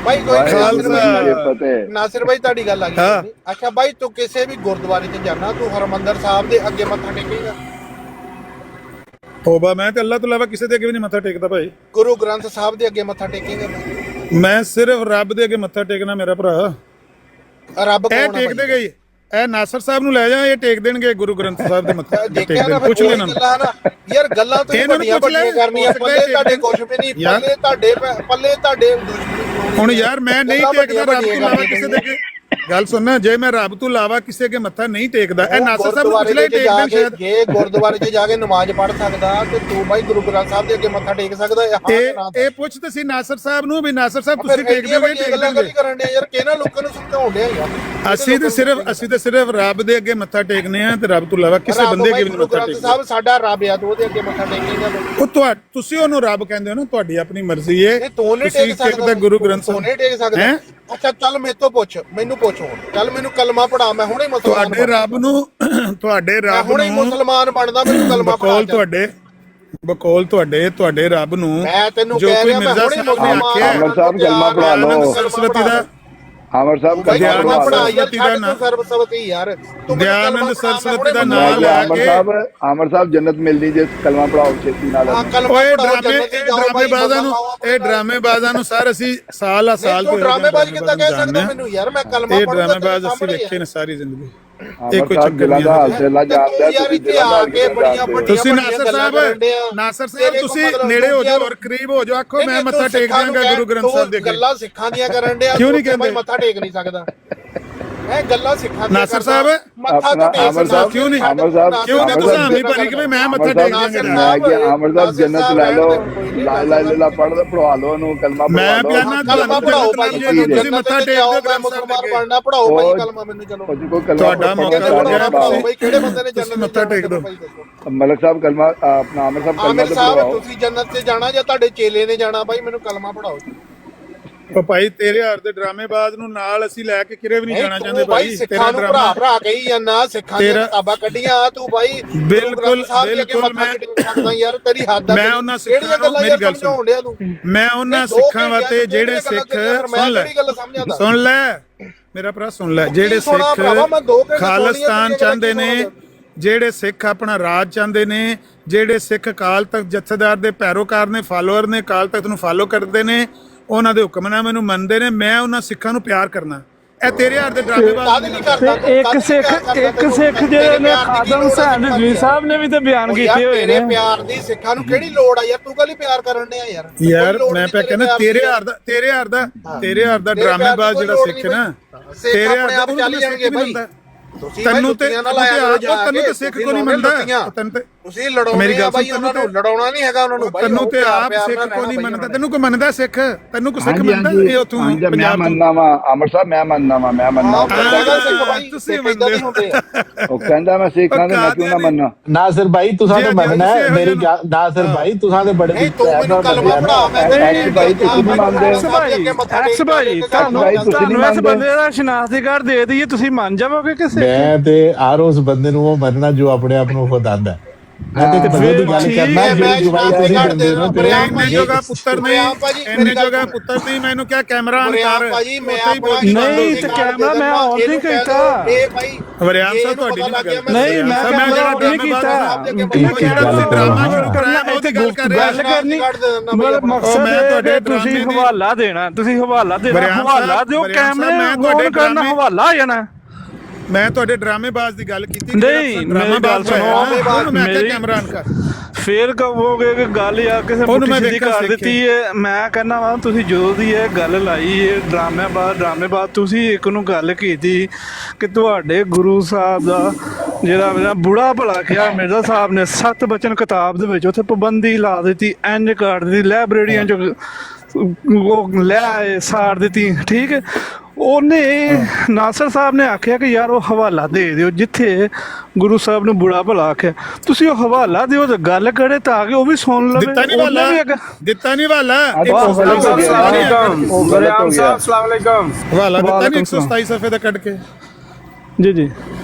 ਬਾਈ ਕੋਈ ਫਤਿਹ। ਨਾਸਿਰ ਬਾਈ ਤੁਹਾਡੀ ਗੱਲ ਆ ਗਈ। ਅੱਛਾ ਬਾਈ ਤੂੰ ਕਿਸੇ ਵੀ ਗੁਰਦੁਆਰੇ 'ਚ ਜਾਣਾ, ਤੂੰ ਹਰਮੰਦਰ ਸਾਹਿਬ ਦੇ ਅੱਗੇ ਮੱਥਾ ਟੇਕੇਗਾ? ਤੋਬਾ, ਮੈਂ ਤੇ ਅੱਲਾਹ ਤੋਂ ਇਲਾਵਾ ਕਿਸੇ ਦੇ ਅੱਗੇ ਵੀ ਨਹੀਂ ਮੱਥਾ ਟੇਕਦਾ ਭਾਈ। ਗੁਰੂ ਗ੍ਰੰਥ ਸਾਹਿਬ ਦੇ ਅੱਗੇ ਮੱਥਾ ਟੇਕੇਗਾ? ਮੈਂ ਸਿਰਫ ਰੱਬ ਦੇ ਅੱਗੇ ਮੱਥਾ ਟੇਕਣਾ ਮੇਰਾ ਭਰਾ। ਰੱਬ ਇਹ ਕੌਣ ਟੇਕਦੇ ਗਏ, ਇਹ ਨਾਸਰ ਸਾਹਿਬ ਨੂੰ ਲੈ ਜਾ, ਇਹ ਟੇਕ ਦੇਣਗੇ ਗੁਰੂ ਗ੍ਰੰਥ ਸਾਹਿਬ ਦੇ ਮੱਥੇ। ਪੁੱਛ ਲੈ ਇਹਨਾਂ ਨੂੰ ਯਾਰ, ਗੱਲਾਂ ਤੁਸੀਂ ਵੱਡੀਆਂ ਕਰਨੀਆਂ। ਪੱਲੇ ਤੁਹਾਡੇ ਕੁਝ ਵੀ ਨਹੀਂ, ਪੱਲੇ ਤੁਹਾਡੇ ਹੁਣ ਯਾਰ ਮੈਂ ਨਹੀਂ ਟੇਕਦਾ ਰੱਬ ਤੋਂ ਇਲਾਵਾ ਕਿਸੇ ਦੇ ਅੱਗੇ। ਗੱਲ ਸੁਣਨਾ, ਜੇ ਮੈਂ ਰੱਬ ਤੋਂ ਇਲਾਵਾ ਕਿਸੇ ਅੱਗੇ ਮੱਥਾ ਨਹੀਂ ਟੇਕਦਾ, ਇਹ ਨਾਸਰ ਸਾਹਿਬ ਨੂੰ ਪੁੱਛ ਲੈ ਟੇਕਦੇ ਸ਼ਾਇਦ। ਜੇ ਗੁਰਦੁਆਰੇ 'ਚ ਜਾ ਕੇ ਨਮਾਜ਼ ਪੜ੍ਹ ਸਕਦਾ ਤੇ ਤੂੰ ਬਾਈ ਗੁਰੂ ਗ੍ਰੰਥ ਸਾਹਿਬ ਦੇ ਅੱਗੇ ਮੱਥਾ ਟੇਕ ਸਕਦਾ? ਇਹ ਪੁੱਛ ਤੇ ਸੀ ਨਾਸਰ ਸਾਹਿਬ ਨੂੰ ਵੀ ਨਾਸਰ ਸਾਹਿਬ ਤੁਸੀਂ ਟੇਕਦੇ ਹੋਗੇ? ਟੇਕਦੇ ਕਰਨ ਦੇ ਯਾਰ, ਕਿਹਨਾਂ ਲੋਕਾਂ ਨੂੰ ਸਮਝਾਉਣ ਦੇ ਯਾਰ। ਅਸੀਂ ਤੇ ਸਿਰਫ ਰੱਬ ਦੇ ਅੱਗੇ ਮੱਥਾ ਟੇਕਨੇ ਆ ਤੇ ਰੱਬ ਤੋਂ ਇਲਾਵਾ ਕਿਸੇ ਬੰਦੇ ਅੱਗੇ ਵੀ ਨਹੀਂ ਮੱਥਾ ਟੇਕਦੇ। ਸਾਹਿਬ ਸਾਡਾ ਰੱਬ ਆ, ਤੂੰ ਉਹਦੇ ਅੱਗੇ ਮੱਥਾ ਟੇਕੇਗਾ? ਉਹ ਤੁਸੀਂ ਉਹਨੂੰ ਰੱਬ ਕਹਿੰਦੇ ਹੋ ਨਾ, ਤੁਹਾਡੀ ਆਪਣੀ ਮਰਜ਼ੀ ਹੈ। ਤੂੰ ਨਹੀਂ ਟੇਕ ਸਕਦਾ ਗੁਰੂ ਗ੍ਰੰਥ ਸਾਹਿਬ ਨਹੀਂ ਟੇਕ ਸਕਦਾ। ਅੱਛਾ ਚੱਲ ਮੇਰੇ ਤੋਂ ਪੁੱਛ, ਮੈਨੂੰ ਪੁੱਛ ਹੁਣ। ਚੱਲ ਮੈਨੂੰ ਕਲਮਾ ਪੜਾ, ਮੈਂ ਹੁਣੇ ਮੁਸਲਮਾਨ। ਤੁਹਾਡੇ ਰੱਬ ਨੂੰ ਹੁਣੇ ਮੁਸਲਮਾਨ ਬਣਦਾ, ਮੈਨੂੰ ਕਲਮਾ ਪੜਾ। ਬਕੌਲ ਤੁਹਾਡੇ ਰੱਬ ਨੂੰ ਮੈਂ ਤੈਨੂੰ ਜੋ ਕੋਈ ਮਿਰਜ਼ਾ ਸਾਹਿਬ ਨੇ ਆਖਿਆ ਅਮਰ ਸਾਹਿਬ ਕਲਮਾ ਪੜਾ ਲਓ। ਸਰਸਵਤੀ ਦਾ ਅਮਰ ਸਾਹਿਬ ਕਲਮਾ ਪੜਾ ਯਾਰ, ਸਰਸਵਤੀ ਯਾਰ, ਦਿਆਨੰਦ ਸਰਸਵਤੀ ਦਾ ਨਾਮ ਲੈ ਕੇ। ਅਮਰ ਸਾਹਿਬ ਜੰਨਤ ਮਿਲਦੀ ਜੇ ਕਲਮਾ ਪੜਾਓ ਛੇਤੀ ਨਾਲ। ਓਏ ਡਰਾਮੇਬਾਜ਼ਾਂ ਨੂੰ ਸਰ ਅਸੀਂ ਸਾਲ ਤੋਂ ਡਰਾਮੇਬਾਜ਼ ਕਿੱਦਾਂ ਕਹਿ ਸਕਦਾ ਮੈਨੂੰ ਯਾਰ? ਮੈਂ ਕਲਮਾ ਇਹ ਡਰਾਮੇਬਾਜ਼ ਅਸੀਂ ਵੇਖੇ ਨੇ ਸਾਰੀ ਜ਼ਿੰਦਗੀ। ਇਹ ਕੋਈ ਚੱਕਰ ਨਹੀਂ ਹੈ। ਤੁਸੀਂ ਨਾਸਰ ਸਾਹਿਬ ਤੁਸੀਂ ਨੇੜੇ ਹੋ ਜਾਓ ਔਰ ਕਰੀਬ ਹੋ ਜਾਓ, ਆਖੋ ਮੈਂ ਮੱਥਾ ਟੇਕ ਦਿਆਂਗਾ ਗੁਰੂ ਗ੍ਰੰਥ ਸਾਹਿਬ ਦੇ ਅੱਗੇ। ਗੱਲਾਂ ਸਿੱਖਾਂ ਦੀਆਂ ਕਰਨ ਡਿਆ, ਕਿਉਂ ਨਹੀਂ ਕਹਿੰਦੇ ਮੱਥਾ ਟੇਕ ਨਹੀਂ ਸਕਦਾ? ਇਹ ਗੱਲਾਂ ਸਿੱਖਾਂ ਦੀਆਂ ਨਾਸਰ ਸਾਹਿਬ ਮੱਥਾ ਆਪਣਾ ਟੇਕ ਆਮਰ ਸਾਹਿਬ ਕਿਉਂ ਨਹੀਂ? ਆਮਰ ਸਾਹਿਬ ਕਿਉਂ ਨਹੀਂ ਤੁਸੀਂ ਆਮੀ ਭਰੀ ਕਿ ਮੈਂ ਮੱਥਾ ਟੇਕ ਦਿਆਂਗਾ? ਮੈਂ ਕਿ ਆਮਰ ਸਾਹਿਬ ਜੰਨਤ ਲੈ ਲਓ, ਲਾ ਲਾ ਲਾ ਪੜਵਾ ਲਓ ਉਹਨੂੰ, ਕਲਮਾ ਮੈਂ ਪੜਵਾ ਲਓ। ਬਿਆਨਾ ਕਲਮਾ ਪੜਾਓ ਭਾਈ, ਤੁਸੀਂ ਮੱਥਾ ਟੇਕ ਦਿਓ ਮੈਂ ਮੁਸਲਮਾਨ ਬਣਨਾ, ਪੜਾਓ ਭਾਈ ਕਲਮਾ ਮੈਨੂੰ। ਚਲੋ ਤੁਹਾਡਾ ਮੌਕਾ ਪੜਾਉਣਾ ਪੜਾਓ ਭਾਈ, ਕਿਹੜੇ ਬੰਦੇ ਨੇ ਜੰਨਤ ਮੱਥਾ ਟੇਕ ਦਿਓ। ਮਲਕ ਸਾਹਿਬ ਕਲਮਾ ਆਪਣਾ ਆਮਰ ਸਾਹਿਬ ਕਲਮਾ ਆਮਿਰ ਤੇ ਸਾਹਿਬ ਪੜਵਾਓ। ਤੁਸੀਂ ਜੰਨਤ 'ਚ ਜਾਣਾ ਜਾਂ ਤੁਹਾਡੇ ਚੇਲੇ ਨੇ ਜਾਣਾ ਭਾਈ? ਮੈਨੂੰ ਕਲਮਾ ਪੜਾਓ। ਉਹ ਭਾਈ ਤੇਰੇ ਹਾਰ ਦੇ ਡਰਾਮੇਬਾਜ਼ ਨੂੰ ਨਾਲ ਅਸੀਂ ਲੈ ਕੇ ਕਿਰੇ ਵੀ ਨਹੀਂ ਜਾਣਾ ਚਾਹੁੰਦੇ ਭਾਈ ਭਾਈ। ਸਿੱਖਾਂ ਨੂੰ ਭਰਾ ਭਰਾ ਕਹੀ ਜਾਂਦਾ, ਸਿੱਖਾਂ ਦੀਆਂ ਕਿਤਾਬਾਂ ਕੱਢੀਆਂ ਤੂੰ ਭਾਈ ਬਿਲਕੁਲ ਯਾਰ ਤੇਰੀ ਹੱਦ ਆ। ਮੈਂ ਉਹਨਾਂ ਸਿੱਖਾਂ ਨੂੰ ਮੇਰੀ ਗੱਲ ਸੁਣ, ਮੈਂ ਉਹਨਾਂ ਸਿੱਖਾਂ ਵਾਸਤੇ ਜਿਹੜੇ ਸਿੱਖ ਸੁਣ ਲੈ ਮੇਰਾ ਭਰਾ ਸੁਣ ਲੈ, ਜਿਹੜੇ ਸਿੱਖ ਖਾਲਿਸਤਾਨ ਚਾਹੁੰਦੇ ਨੇ, ਜਿਹੜੇ ਸਿੱਖ ਆਪਣਾ ਰਾਜ ਚਾਹੁੰਦੇ ਨੇ, ਜਿਹੜੇ ਸਿੱਖ ਅਕਾਲ ਤਖਤ ਜਥੇਦਾਰ ਦੇ ਪੈਰੋਕਾਰ ਨੇ, ਫਾਲੋਅਰ ਨੇ, ਅਕਾਲ ਤਖਤ ਨੂੰ ਫਾਲੋ ਕਰਦੇ ਨੇ, ਉਹਨਾਂ ਦੇ ਹੁਕਮਨਾਮੇ ਮੈਨੂੰ ਮੰਨਦੇ ਨੇ, ਮੈਂ ਉਹਨਾਂ ਸਿੱਖਾਂ ਨੂੰ ਪਿਆਰ ਕਰਨਾ। ਇਹ ਤੇਰੇ ਹਾਰ ਦੇ ਡਰਾਮੇਬਾਜ਼ ਇੱਕ ਸਿੱਖ ਜਿਹੜੇ ਨੇ ਖਾਦਮ ਹੁਸੈਨ ਰਿਜ਼ਵੀ ਸਾਹਿਬ ਨੇ ਵੀ ਤੇ ਬਿਆਨ ਕੀਤੇ ਹੋਏ ਨੇ। ਪਿਆਰ ਦੀ ਸਿੱਖਾਂ ਨੂੰ ਕਿਹੜੀ ਲੋੜ ਆ ਯਾਰ? ਤੂੰ ਕਾਹਲੀ ਪਿਆਰ ਕਰਨ ਡਿਆ ਯਾਰ? ਯਾਰ ਮੈਂ ਪਿਆ ਕਹਿੰਦਾ ਤੇਰੇ ਹਾਰ ਦਾ ਡਰਾਮੇਬਾਜ਼ ਜਿਹੜਾ ਸਿੱਖ ਨਾ, ਤੇਰੇ ਹਾਰ ਦਾ ਚੱਲ ਜਾਣਗੇ ਭਾਈ। ਤੈਨੂੰ ਤੇ ਸਿੱਖ ਕੋ ਨਹੀਂ ਮੰਨਦਾ, ਤੁਸੀਂ ਲੜਾਉਣੇ ਮੇਰੀ ਗੱਲ ਸੁਣ, ਉਹਨਾਂ ਨੂੰ ਲੜਾਉਣਾ ਨਹੀਂ ਹੈਗਾ ਉਹਨਾਂ ਨੂੰ। ਤੈਨੂੰ ਤੇ ਆਪ ਸਿੱਖ ਕੋ ਨਹੀਂ ਮੰਨਦਾ, ਤੈਨੂੰ ਕੋਈ ਮੰਨਦਾ ਸਿੱਖ? ਤੈਨੂੰ ਕੋਈ ਸਿੱਖ ਮੰਨਦਾ? ਇਹ ਉਥੋਂ ਮੈਂ ਮੰਨਦਾ ਵਾ ਆਮਰ ਸਾਹਿਬ, ਮੈਂ ਮੰਨਦਾ ਵਾ ਤੁਸੀਂ ਮੰਨਦੇ ਹੋ। ਉਹ ਕਹਿੰਦਾ ਮੈਂ ਸਿੱਖਾਂ ਦੇ, ਮੈਂ ਕਿਉਂ ਨਾ ਮੰਨਾਂ? ਨਾਸਰ ਭਾਈ ਤੁਸੀਂ ਤਾਂ ਮੰਨਣਾ ਹੈ ਮੇਰੀ ਗੱਲ। ਨਾਸਰ ਭਾਈ ਤੁਸੀਂ ਤਾਂ ਬੜੇ ਕਲਮਾ ਪੜਾ। ਮੈਂ ਭਾਈ ਤੁਸੀਂ ਨਹੀਂ ਮੰਨਦੇ। ਐਕਸ ਭਾਈ ਤੁਹਾਨੂੰ ਇਸ ਬੰਦੇ ਦਾ ਸ਼ਨਾਖਤੀ ਕਾਰਡ ਦੇ ਦਈਏ, ਤੁਸੀਂ ਮੰਨ ਜਾਵੋਗੇ ਕਿਸੇ? ਮੈਂ ਤੇ ਆਰ ਉਸ ਬੰਦੇ ਨੂੰ ਉਹ ਮੰਨਣਾ ਜੋ ਆਪਣੇ ਆਪ ਨੂੰ ਖੁਦ ਆਂਦਾ। ਮੈਂ ਤੇ ਬੰਦੇ ਦੀ ਗੱਲ ਕਰਨਾ ਜਿਹੜੀ ਜਵਾਈ ਤੁਸੀਂ ਦਿੰਦੇ ਹੋ। ਇੰਨੇ ਜੋਗਾ ਪੁੱਤਰ ਨਹੀਂ, ਮੈਨੂੰ ਕਿਹਾ ਕੈਮਰਾ ਆਨ ਕਰ ਭਾਜੀ। ਮੈਂ ਨਹੀਂ ਤੇ ਕੈਮਰਾ ਮੈਂ ਆਨ ਨਹੀਂ ਕੀਤਾ। ਇਹ ਭਾਈ ਵਰਿਆਮ ਸਾਹਿਬ ਤੁਹਾਡੀ ਨਹੀਂ, ਮੈਂ ਕੈਮਰਾ ਆਨ ਨਹੀਂ ਕੀਤਾ। ਡਰਾਮਾ ਸ਼ੁਰੂ ਕਰਨਾ ਉਹਦੀ ਗੱਲ ਕਰ ਰਿਹਾ। ਗੱਲ ਕਰਨੀ ਮਕਸਦ ਹੈ ਤੁਸੀਂ ਹਵਾਲਾ ਦੇਣਾ, ਤੁਸੀਂ ਹਵਾਲਾ ਦੇਣਾ, ਹਵਾਲਾ ਦਿਓ, ਕੈਮਰੇ ਆਨ ਕਰਨਾ, ਹਵਾਲਾ ਆ ਜਾਣਾ। ਮੈਂ ਤੁਹਾਡੇ ਡਰਾਮੇਬਾਜ਼ ਦੀ ਗੱਲ ਕੀਤੀ ਨਹੀਂ, ਮੇਰੀ ਗੱਲ ਸੁਣੋ, ਮੇਰੀ ਕੈਮਰਾ ਆਨ ਕਰ। ਫੇਰ ਕਹੋਗੇ ਕਿ ਗੱਲ ਯਾਰ ਕਿਸੇ ਪੁੱਠੀ ਦੀ ਕਰ ਦਿੱਤੀ ਹੈ। ਮੈਂ ਕਹਿੰਦਾ ਵਾ ਤੁਸੀਂ ਜੋ ਦੀ ਇਹ ਗੱਲ ਲਾਈ ਹੈ ਡਰਾਮੇਬਾਜ਼ ਤੁਸੀਂ ਇੱਕ ਨੂੰ ਗੱਲ ਕੀਤੀ ਕਿ ਤੁਹਾਡੇ ਗੁਰੂ ਸਾਹਿਬ ਦਾ ਜਿਹੜਾ ਮੇਰਾ ਬੁੜਾ ਭਲਾ ਕਿਹਾ ਮਿਰਜ਼ਾ ਸਾਹਿਬ ਨੇ 7 ਬਚਨ ਕਿਤਾਬ ਦੇ ਵਿੱਚ ਉੱਥੇ ਪਾਬੰਦੀ ਲਾ ਦਿੱਤੀ, ਇੰਜ ਕਰ ਦਿੱਤੀ, ਲਾਇਬ੍ਰੇਰੀਆਂ 'ਚ ਉਹ ਲੈ ਆਏ, ਸਾੜ ਦਿੱਤੀ। ਠੀਕ ਹੈ, ਉਹਨੇ ਨਾਸਰ ਸਾਹਿਬ ਨੇ ਆਖਿਆ ਕਿ ਯਾਰ ਉਹ ਹਵਾਲਾ ਦੇ ਦਿਓ ਜਿੱਥੇ ਗੁਰੂ ਸਾਹਿਬ ਨੂੰ ਬੁੜਾ ਭਲਾ ਆਖਿਆ, ਤੁਸੀਂ ਉਹ ਹਵਾਲਾ ਦਿਓ ਤੇ ਗੱਲ ਕਰੇ ਤਾਂ ਕਿ ਉਹ ਵੀ ਸੁਣ ਲਵੇ। ਦਿੱਤਾ ਨਹੀਂ ਵਾਲਾ ਵਰਿਆਮ ਸਾਹਿਬ ਅਸਲਾਮ ਅਲੈਕਮ। ਹਵਾਲਾ ਦਿੱਤਾ ਨਹੀਂ 127 ਸਫੇ ਦਾ ਕੱਢ ਕੇ? ਜੀ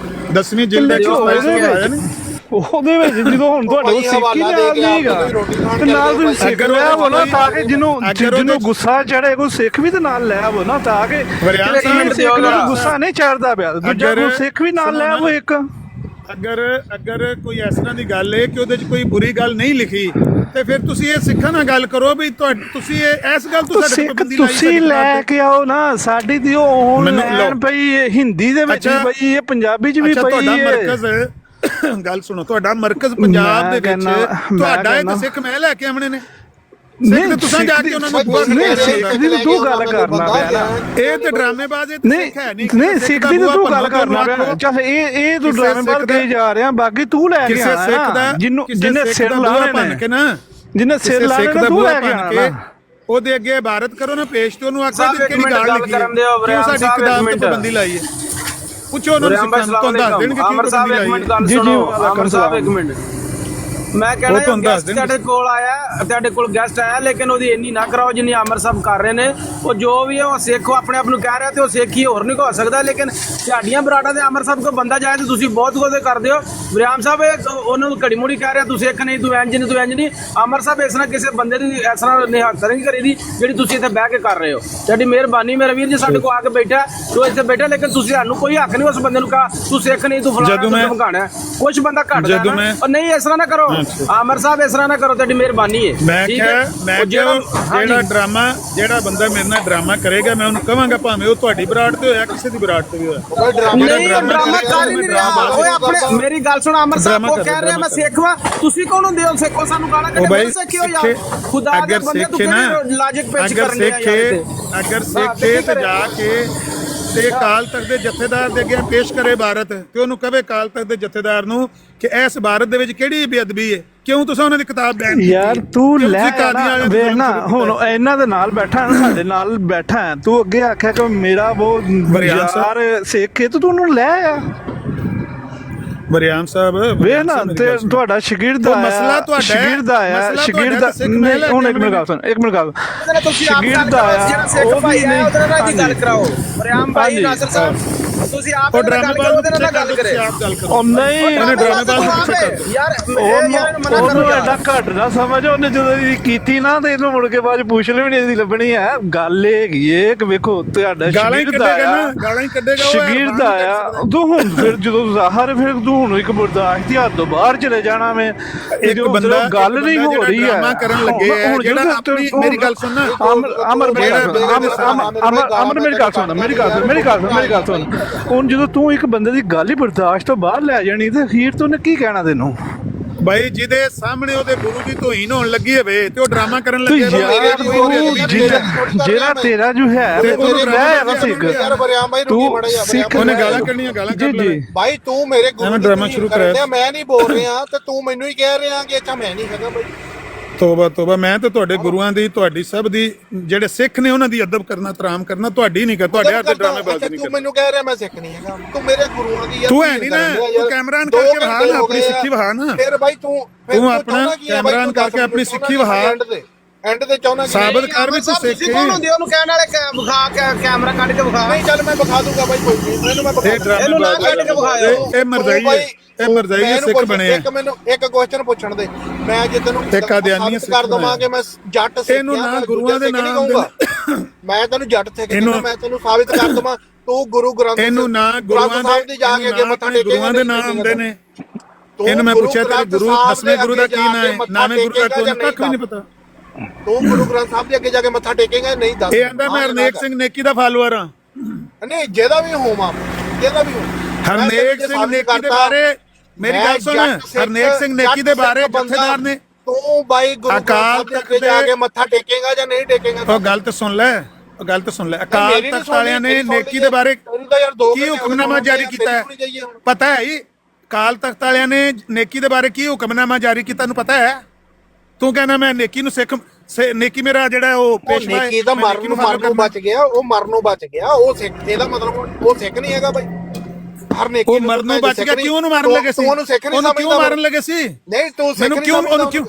10ਵੀਂ ਜਿਲਦ 127 ਸਫੇ ਆਇਆ ਨਹੀਂ ਉਹਦੇ ਵਿੱਚ। ਜਦੋਂ ਹੁਣ ਤੁਹਾਡੇ ਕੋਲ ਸਿੱਖੀ ਨਾਲ ਨਹੀਂਗਾ ਤੇ ਨਾਲ ਤੁਸੀਂ ਸਿੱਖ ਲੈ ਆਵੋ ਨਾ, ਤਾਂ ਕਿ ਜਿਹਨੂੰ ਗੁੱਸਾ ਚੜੇ ਕੋਈ ਸਿੱਖ ਵੀ ਤੇ ਨਾਲ ਲੈ ਆਵੋ ਨਾ, ਤਾਂ ਕਿ ਗੁੱਸਾ ਨਹੀਂ ਚੜਦਾ ਪਿਆ, ਦੂਜਾ ਕੋਈ ਸਿੱਖ ਵੀ ਨਾਲ ਲੈ ਆਵੋ ਇੱਕ। ਅਗਰ ਕੋਈ ਇਸ ਤਰ੍ਹਾਂ ਦੀ ਗੱਲ ਹੈ ਕਿ ਉਹਦੇ 'ਚ ਕੋਈ ਬੁਰੀ ਗੱਲ ਨਹੀਂ ਲਿਖੀ ਤੇ ਫਿਰ ਤੁਸੀਂ ਇਹ ਸਿੱਖਾਂ ਨਾਲ ਗੱਲ ਕਰੋ ਵੀ ਤੁਸੀਂ ਇਸ ਗੱਲ ਤੋਂ ਸਾਡੇ ਪਾਬੰਦੀ ਲਾਈ। ਤੁਸੀਂ ਲੈ ਕੇ ਆਓ ਨਾ, ਸਾਡੀ ਦੀ ਉਹ ਆਨਲਾਈਨ ਪਈ ਹਿੰਦੀ ਦੇ ਵਿੱਚ ਵੀ ਪਈ ਹੈ, ਪੰਜਾਬੀ 'ਚ ਵੀ ਪਈ ਹੈ। ਗੱਲ ਸੁਣੋ, ਤੁਹਾਡਾ ਮਰਕਜ਼ ਪੰਜਾਬ ਦੇ ਵਿੱਚ ਤੁਹਾਡਾ ਇੱਕ ਸਿੱਖ ਮੈਂ ਲੈ ਕੇ ਆਉਣੇ ਨੇ। ਨਹੀਂ ਤੁਸੀਂ ਜਾ ਕੇ ਉਹਨਾਂ ਨੂੰ ਸਿੱਖ ਦੀ ਤੂੰ ਗੱਲ ਕਰਨਾ ਪਿਆ ਨਾ, ਇਹ ਤੇ ਡਰਾਮੇਬਾਜ਼ ਸਿੱਖ ਹੈ ਨਹੀਂ ਸਿੱਖ ਦੀ ਤੂੰ ਗੱਲ ਕਰਨਾ ਪਿਆ। ਚੱਲ ਇਹ ਤੂੰ ਡਰਾਮੇਬਾਜ਼ ਕਹੀ ਜਾ ਰਿਹਾ, ਬਾਕੀ ਤੂੰ ਲੈ ਕੇ ਆਣਾ ਜਿਹਨੇ ਸਿਰ ਲਾਣੇ ਬਣ ਕੇ ਨਾ, ਜਿਹਨੇ ਸਿਰ ਲਾਣੇ ਨੇ ਤੂੰ ਲੈ ਕੇ ਆਣਾ। ਉਹਦੇ ਅੱਗੇ ਇਬਾਰਤ ਕਰੋ ਨਾ ਪੇਸ਼ ਤੇ ਉਹਨੂੰ ਆਖੋ ਕਿ ਕਿਹੜੀ ਗੱਲ ਲਿਖੀ ਹੈ, ਕਿਉਂ ਸਾਡੀ ਕਿਤਾਬ ਤੇ ਪਾਬੰਦੀ ਲਾਈ ਹੈ। ਪੁੱਛੋ ਉਹਨਾਂ ਨੂੰ, ਤੁਹਾਨੂੰ ਦੱਸ ਦੇਣਗੇ ਕੀ ਪਾਬੰਦੀ ਲਾਈ ਹੈ। ਜੀ ਆਮਰ ਸਾਹਿਬ ਇੱਕ ਮਿੰਟ, ਮੈਂ ਕਹਿਣਾ ਤੁਹਾਡੇ ਕੋਲ ਆਇਆ, ਤੁਹਾਡੇ ਕੋਲ ਗੈਸਟ ਆਇਆ, ਲੇਕਿਨ ਉਹਦੀ ਇੰਨੀ ਨਾ ਕਰਾਓ ਜਿੰਨੀ ਆਮਰ ਸਾਹਿਬ ਕਰ ਰਹੇ ਨੇ। ਉਹ ਜੋ ਵੀ ਹੈ ਉਹ ਸਿੱਖ ਆਪਣੇ ਆਪ ਨੂੰ ਕਹਿ ਰਿਹਾ ਤੇ ਉਹ ਸਿੱਖ ਹੀ, ਹੋਰ ਨਹੀਂ ਹੋ ਸਕਦਾ। ਲੇਕਿਨ ਸਾਡੀਆਂ ਬਰਾੜਾਂ ਦੇ ਆਮਰ ਸਾਹਿਬ ਕੋਈ ਬੰਦਾ ਜਾਏ ਤੇ ਤੁਸੀਂ ਬਹੁਤ ਕੁਝ ਕਰਦੇ ਹੋ। ਵਰਿਆਮ ਸਾਹਿਬ ਉਹਨਾਂ ਨੂੰ ਘੜੀ ਮੁੜੀ ਕਹਿ ਰਿਹਾ ਤੂੰ ਸਿੱਖ ਨਹੀਂ, ਤੂੰ ਇੰਜ ਨਹੀਂ, ਤੂੰ ਇੰਜ ਨਹੀਂ। ਆਮਰ ਸਾਹਿਬ ਇਸ ਤਰ੍ਹਾਂ ਕਿਸੇ ਬੰਦੇ ਦੀ ਇਸ ਤਰ੍ਹਾਂ ਨਿਹਾਲਤ ਨਹੀਂ ਕਰੀਦੀ ਜਿਹੜੀ ਤੁਸੀਂ ਇੱਥੇ ਬਹਿ ਕੇ ਕਰ ਰਹੇ ਹੋ। ਸਾਡੀ ਮਿਹਰਬਾਨੀ, ਮੇਰਾ ਵੀਰ ਜੀ ਸਾਡੇ ਕੋਲ ਆ ਕੇ ਬੈਠਾ ਤੂੰ ਇੱਥੇ ਬੈਠਾ, ਲੇਕਿਨ ਤੁਸੀਂ ਸਾਨੂੰ ਕੋਈ ਹੱਕ ਨਹੀਂ ਉਸ ਬੰਦੇ ਨੂੰ ਕਹਾ ਤੂੰ ਸਿੱਖ ਨਹੀਂ, ਤੂੰ ਫਲਾਣਾ ਧਮਕਾਣਾ। ਕੁਛ ਬੰਦਾ ਘੱਟ ਜਾਣਾ ਨਹੀਂ, ਇਸ ਤਰ੍ਹਾਂ ਨਾ ਕਰੋ ਆਮਰ ਸਾਹਿਬ, ਇਸ ਤਰ੍ਹਾਂ ਨਾ ਕਰੋ, ਤੁਹਾਡੀ ਮਿਹਰਬਾਨੀ ਹੈ। ਮੈਂ ਜਿਹੜਾ ਡਰਾਮਾ ਜਿਹੜਾ ਬੰਦਾ ਮੇਰੇ ਨਾਲ ਡਰਾਮਾ ਕਰੇਗਾ ਮੈਂ ਉਹਨੂੰ ਕਹਾਂਗਾ, ਭਾਵੇਂ ਉਹ ਤੁਹਾਡੀ ਬਰਾੜ ਤੇ ਹੋਇਆ ਕਿਸੇ ਦੀ ਬਰਾੜ ਤੇ ਵੀ ਹੋਇਆ। ਮੇਰੀ ਗੱਲ ਸੁਣ ਆਮਰ ਸਾਹਿਬ, ਉਹ ਕਹਿ ਰਿਹਾ ਮੈਂ ਸਿੱਖ ਵਾ, ਤੁਸੀਂ ਕੌਣ ਹੁੰਦੇ ਹੋ ਸਿੱਖੋ ਸਾਨੂੰ ਗਾਲਾਂ ਕੱਢੋ? ਸਿੱਖਿਓ ਯਾਰ, ਖੁਦਾ ਦੇ ਬੰਦੇ ਤੂੰ ਕਿਹੜੀ ਲਾਜਿਕ ਪੇਸ਼ ਕਰਨ ਦੇ ਆ ਯਾਰ। ਅਗਰ ਸਿੱਖੇ ਤੇ ਜਾ ਕੇ ਤੇ ਅਕਾਲ ਤਖਤ ਦੇ ਜਥੇਦਾਰ ਦੇ ਅੱਗੇ ਪੇਸ਼ ਕਰੇ ਭਾਰਤ ਤੇ ਉਹਨੂੰ ਕਹੇ ਅਕਾਲ ਤਖਤ ਦੇ ਜਥੇਦਾਰ ਨੂੰ ਕਿ ਇਸ ਭਾਰਤ ਦੇ ਵਿੱਚ ਕਿਹੜੀ ਬੇਅਦਬੀ ਹੈ, ਕਿਉਂ ਤੁਸੀਂ ਉਹਨਾਂ ਦੀ ਕਿਤਾਬ ਬੈਨ ਕੀਤੀ? ਯਾਰ ਤੂੰ ਕਿਉਂ ਲੈ ਤੁਸੀਂ ਕਾਦੀਆਂ ਵਾਲਿਆਂ ਦੇ ਵੇਖ ਨਾ ਖਿਲਾਫ਼ ਹੁਣ ਇਹਨਾਂ ਦੇ ਨਾਲ ਬੈਠਾ ਨਾ, ਸਾਡੇ ਨਾਲ ਬੈਠਾ ਹੈ, ਤੂੰ ਅੱਗੇ ਆਖਿਆ ਕਿ ਮੇਰਾ ਉਹ ਬਰਿਆਮ ਸਾਹਿਬ। ਯਾਰ ਸਿੱਖ ਹੈ, ਤੂੰ ਉਹਨੂੰ ਲੈ ਆ ਬਰਿਆਮ ਸਾਹਿਬ ਵੇਖ ਨਾ ਤੇ ਤੁਹਾਡਾ ਸ਼ਾਗਿਰਦ ਉਹ ਆਇਆ, ਮਸਲਾ ਤੁਹਾਡਾ ਹੈ, ਸ਼ਾਗਿਰਦ ਆਇਆ, ਮਸਲਾ ਸ਼ਾਗਿਰਦ ਤੁਹਾਡਾ ਸਿੱਖ ਨਹੀਂ ਲੈ ਹੁਣ ਕੇ ਇੱਕ ਮਿੰਟ ਗੱਲ ਸੁਣ, ਇੱਕ ਮਿੰਟ ਗੱਲ ਤੁਸੀਂ ਆਪ ਗੱਲ ਸ਼ਾਗਿਰਦ ਕਰੋ, ਆਇਆ, ਜਿਹੜਾ ਸਿੱਖ ਉਹ ਭਾਈ ਵੀ ਹੈ ਉਹਦੇ ਨਾਲ ਦੀ ਗੱਲ ਨਹੀਂ। ਕਰਾਓ। ਬਰਿਆਮ ਭਾਈ ਹਾਂਜੀ। ਨਾਸਰ ਸਾਹਿਬ ਤੁਸੀਂ ਆਪ ਉਹ ਉਹਦੇ ਨਾਲ ਗੱਲ ਕਰੋ, ਉਹਦੇ ਨਾਲ ਗੱਲ ਕਰੇ। ਆਪ ਗੱਲ ਕਰੋ। ਉਹ ਨਹੀਂ ਉਹਨੇ ਡਰਾਮੇਬਾਜ਼ ਨੂੰ ਪਿੱਛੇ ਕਰ ਦਿਓ। ਯਾਰ ਮਨਾ ਉਹਨੂੰ ਕਰੋ ਐਡਾ ਘੱਟ ਨਾ ਸਮਝ, ਉਹਨੇ ਜਦੋਂ ਇਹ ਕੀਤੀ ਨਾ ਤੇ ਇਹਨੂੰ ਮੁੜ ਕੇ ਬਾਅਦ ਪੁੱਛ ਲੈ ਵੀ ਨਹੀਂ ਇਹਦੀ ਲੱਭਣੀ ਹੈ। ਗੱਲ ਇਹ ਹੈਗੀ ਏ ਕਿ ਵੇਖੋ ਤੁਹਾਡਾ ਗਾਲਾਂ ਹੀ ਸ਼ਾਗਿਰਦ ਕੱਢੇਗਾ ਆਇਆ, ਨਾ, ਗਾਲਾਂ ਹੀ ਕੱਢੇਗਾ ਉਹ, ਸ਼ਾਗਿਰਦ ਆਇਆ, ਤੂੰ ਹੁਣ ਫਿਰ ਜਦੋਂ ਜ਼ਾਹਰ ਫਿਰ ਤੂੰ ਹੁਣ ਇੱਕ ਬਰਦਾਸ਼ਤ ਦੀ ਹੱਦ ਤੋਂ ਬਾਹਰ ਚਲੇ ਜਾਣਾ ਮੈਂ ਇੱਕ ਬੰਦਾ ਗੱਲ ਨਹੀਂ ਹੋ ਰਹੀ ਹੈ ਡਰਾਮਾ ਕਰਨ ਲੱਗੇ ਹੈ ਜਿਹੜਾ ਆਪਣੀ ਮੇਰੀ ਗੱਲ ਸੁਣਨਾ ਅਮਰ ਮੇਰੀ ਗੱਲ ਸੁਣ, ਮੇਰੀ ਗੱਲ ਸੁਣ। ਹੁਣ ਜਦੋਂ ਤੂੰ ਇੱਕ ਬੰਦੇ ਦੀ ਗੱਲ ਹੀ ਬਰਦਾਸ਼ਤ ਤੋਂ ਬਾਹਰ ਲੈ ਜਾਣੀ ਤੇ ਅਖੀਰ ਤੋਂ ਉਹਨੇ ਕੀ ਕਹਿਣਾ ਤੈਨੂੰ? ਬਾਈ ਜਿਹਦੇ ਸਾਹਮਣੇ ਉਹਦੇ ਗੁਰੂ ਦੀ ਤੋਹੀਨ ਹੋਣ ਲੱਗੀ ਹੋਵੇ ਤੇ ਉਹ ਡਰਾਮਾ ਕਰਨ ਤੂੰ ਲੱਗੇ ਯਾਰ ਤੂੰ ਜਿਹੜਾ ਤੇਰਾ ਜੋ ਹੈ ਉਹਨੂੰ ਰਹਿ ਨਾ ਸਿੱਖ ਯਾਰ ਬਰਿਆਮ ਭਾਈ ਤੂੰ ਰੁਕੀ ਮੜਾ ਸਿੱਖ ਉਹਨੇ ਗਾਲਾਂ ਕੱਢਣੀਆਂ, ਗਾਲਾਂ ਕੱਢ ਲੈ। ਭਾਈ ਤੂੰ ਮੇਰੇ ਗੁਰੂ ਐਵੇਂ ਦੀ ਡਰਾਮਾ ਤਾਰੀਫ਼ ਸ਼ੁਰੂ ਕਰਨ ਕਰਿਆ। ਡਿਆ, ਮੈਂ ਨਹੀਂ ਬੋਲ ਰਿਹਾ ਤੇ ਤੂੰ ਮੈਨੂੰ ਹੀ ਕਹਿ ਰਿਹਾ ਕਿ ਅੱਛਾ ਮੈਂ ਨਹੀਂ ਹੈਗਾ ਭਾਈ। ਤੋਬਾ ਤੋਬਾ, ਮੈਂ ਤੇ ਤੁਹਾਡੇ ਗੁਰੂਆਂ ਦੀ, ਤੁਹਾਡੀ ਸਭ ਦੀ, ਜਿਹੜੇ ਸਿੱਖ ਨੇ ਉਹਨਾਂ ਦੀ ਅਦਬ ਕਰਨਾ, ਤਰਾਮ ਕਰਨਾ, ਤੁਹਾਡੀ ਨਹੀਂ ਕਰ, ਤੁਹਾਡੇ ਹੱਥ ਡਰਾਮੇਬਾਜ਼ੀ ਨਹੀਂ ਤੂੰ ਕਰਨੀ। ਮੈਨੂੰ ਕਹਿ ਰਿਹਾ ਮੈਂ ਸਿੱਖ ਨਹੀਂ ਹੈਗਾ, ਤੂੰ ਮੇਰੇ ਗੁਰੂਆਂ ਦੀ ਯਾਰ ਤੂੰ ਹੈ ਨਹੀਂ ਨਾ, ਤੂੰ ਕੈਮਰਾ ਆਨ ਕਰਕੇ ਵਹਾ ਨਾ, ਆਪਣੀ ਸਿੱਖੀ ਵਹਾ ਨਾ। ਫਿਰ ਭਾਈ ਤੂੰ ਆਪਣਾ ਕੈਮਰਾ ਆਨ ਕਰਕੇ ਆਪਣੀ ਸਿੱਖੀ ਵਹਾ। ਐਂਡ ਤੇ ਚਾਹੁੰਦਾ ਸਾਬਤ ਕਰ ਵੀ ਤੂੰ ਸਿੱਖ ਤੁਸੀਂ ਕੌਣ ਹੁੰਦੇ ਹੋ ਉਹਨੂੰ ਕਹਿਣ ਵਾਲੇ ਵਿਖਾ ਕੈਮਰਾ ਕੱਢ ਕੇ ਵਿਖਾ। ਨਹੀਂ ਚੱਲ ਮੈਂ ਵਿਖਾ ਦੂੰਗਾ ਭਾਈ, ਕੋਈ ਨਹੀਂ ਮੈਨੂੰ ਮੈਂ ਇਹ ਇਹਨੂੰ ਨਾ ਕੱਢ ਕੇ ਵਿਖਾਇਓ। ਇਹ ਮਰਜ਼ਾਈ ਹੈ, ਇਹ ਮਰਜ਼ਾਈ ਹੈ, ਸਿੱਖ ਬਣੇ ਆ। ਇੱਕ ਮੈਨੂੰ ਇੱਕ ਕੁਐਸਚਨ ਪੁੱਛਣ ਦੇ, ਮੈਂ ਜੇ ਤੈਨੂੰ ਤੇ ਕਾਦੀਆਨੀ ਸਿੱਖ ਕਰ ਦਵਾਂਗੇ ਮੈਂ ਜੱਟ ਸਿੱਖ ਇਹਨੂੰ ਨਾ ਗੁਰੂਆਂ ਦੇ ਨਾਮ ਕਹੂੰਗਾ, ਮੈਂ ਤੈਨੂੰ ਜੱਟ ਸਿੱਖ ਕਹਿੰਦਾ, ਮੈਂ ਤੈਨੂੰ ਸਾਬਿਤ ਕਰ ਦਵਾਂ ਤੂੰ ਗੁਰੂ ਗ੍ਰੰਥ ਇਹਨੂੰ ਨਾ ਗੁਰੂਆਂ ਦੇ ਜਾ ਕੇ ਅੱਗੇ ਮੱਥਾ ਟੇਕੇਗਾ, ਗੁਰੂਆਂ ਦੇ ਨਾਮ ਆਉਂਦੇ ਨੇ। ਇਹਨੂੰ ਮੈਂ ਪੁੱਛਿਆ ਤੇਰੇ ਗੁਰੂ, 10ਵੇਂ ਗੁਰੂ ਦਾ ਕੀ ਨਾਮ ਹੈ? ਨਾਵੇਂ ਗੁਰੂ ਦਾ ਕੋਈ ਕੱਖ ਵੀ ਨਹੀਂ ਪਤਾ। ਤੂੰ ਗੁਰੂ ਗ੍ਰੰਥ ਸਾਹਿਬ ਦੇ ਅੱਗੇ ਜਾ ਕੇ ਮੱਥਾ ਟੇਕੇਗਾ ਨਹੀਂ? ਦੱਸ। ਇਹ ਆਂਦਾ ਮੈਂ ਹਰਨੇਕ ਸਿੰਘ ਨੇਕੀ ਦਾ ਫਾਲੋਅਰ ਹਾਂ। ਨਹੀਂ ਜਿਹਦਾ ਵੀ ਹੋਵਾਂ, ਜਿਹਦਾ ਵੀ ਹੋ। ਹਰਨੇਕ ਸਿੰਘ ਨੇਕੀ ਦੇ ਬਾਰੇ ਮੇਰੀ ਗੱਲ ਸੁਣ, ਹਰਨੇਕ ਸਿੰਘ ਨੇਕੀ ਦੇ ਬਾਰੇ ਜਥੇਦਾਰ ਨੇ ਤੂੰ ਬਾਈ ਗੁਰੂ ਅਕਾਲ ਤਖਤ ਤੇ ਜਾ ਕੇ ਮੱਥਾ ਟੇਕੇਗਾ ਜਾਂ ਨਹੀਂ ਟੇਕੇਗਾ? ਉਹ ਗੱਲ ਤਾਂ ਸੁਣ ਲੈ, ਉਹ ਗੱਲ ਤਾਂ ਸੁਣ ਲੈ। ਅਕਾਲ ਤਖਤ ਵਾਲਿਆਂ ਨੇ ਨੇਕੀ ਦੇ ਬਾਰੇ ਕੀ ਹੁਕਮਨਾਮਾ ਜਾਰੀ ਕੀਤਾ ਹੈ? ਪਤਾ ਹੈ? ਅਕਾਲ ਤਖਤ ਵਾਲਿਆਂ ਨੇ ਨੇਕੀ ਦੇ ਬਾਰੇ ਕੀ ਹੁਕਮਨਾਮਾ ਜਾਰੀ ਕੀਤਾ ਨੂੰ ਪਤਾ ਹੈ? ਤੂੰ ਕਹਿੰਦਾ ਮੈਂ ਨੇਕੀ ਨੂੰ ਸਿੱਖ, ਨੇਕੀ ਮੇਰਾ ਜਿਹੜਾ ਉਹ ਪੇਸ਼ਵਾ ਹੈ, ਨੇਕੀ ਦਾ ਮਰਨ ਬਚ ਗਿਆ, ਉਹ ਮਰਨੋਂ ਬਚ ਗਿਆ, ਉਹ ਸਿੱਖ। ਇਹਦਾ ਮਤਲਬ ਉਹ ਸਿੱਖ ਨਹੀਂ ਹੈਗਾ ਬਾਈ। ਹਰ ਨੇਕੀ ਉਹ ਮਰਨੋਂ ਬਚ ਗਿਆ, ਕਿਉਂ ਉਹਨੂੰ ਮਾਰਨ ਲੱਗੇ ਸੀ? ਉਹਨੂੰ ਸਿੱਖ ਨਹੀਂ ਉਹਨੂੰ ਕਿਉਂ ਮਾਰਨ ਲੱਗੇ ਸੀ? ਨਹੀਂ ਤੂੰ ਸਿੱਖ ਨਹੀਂ ਕਿਉਂ, ਉਹਨੂੰ ਕਿਉਂ,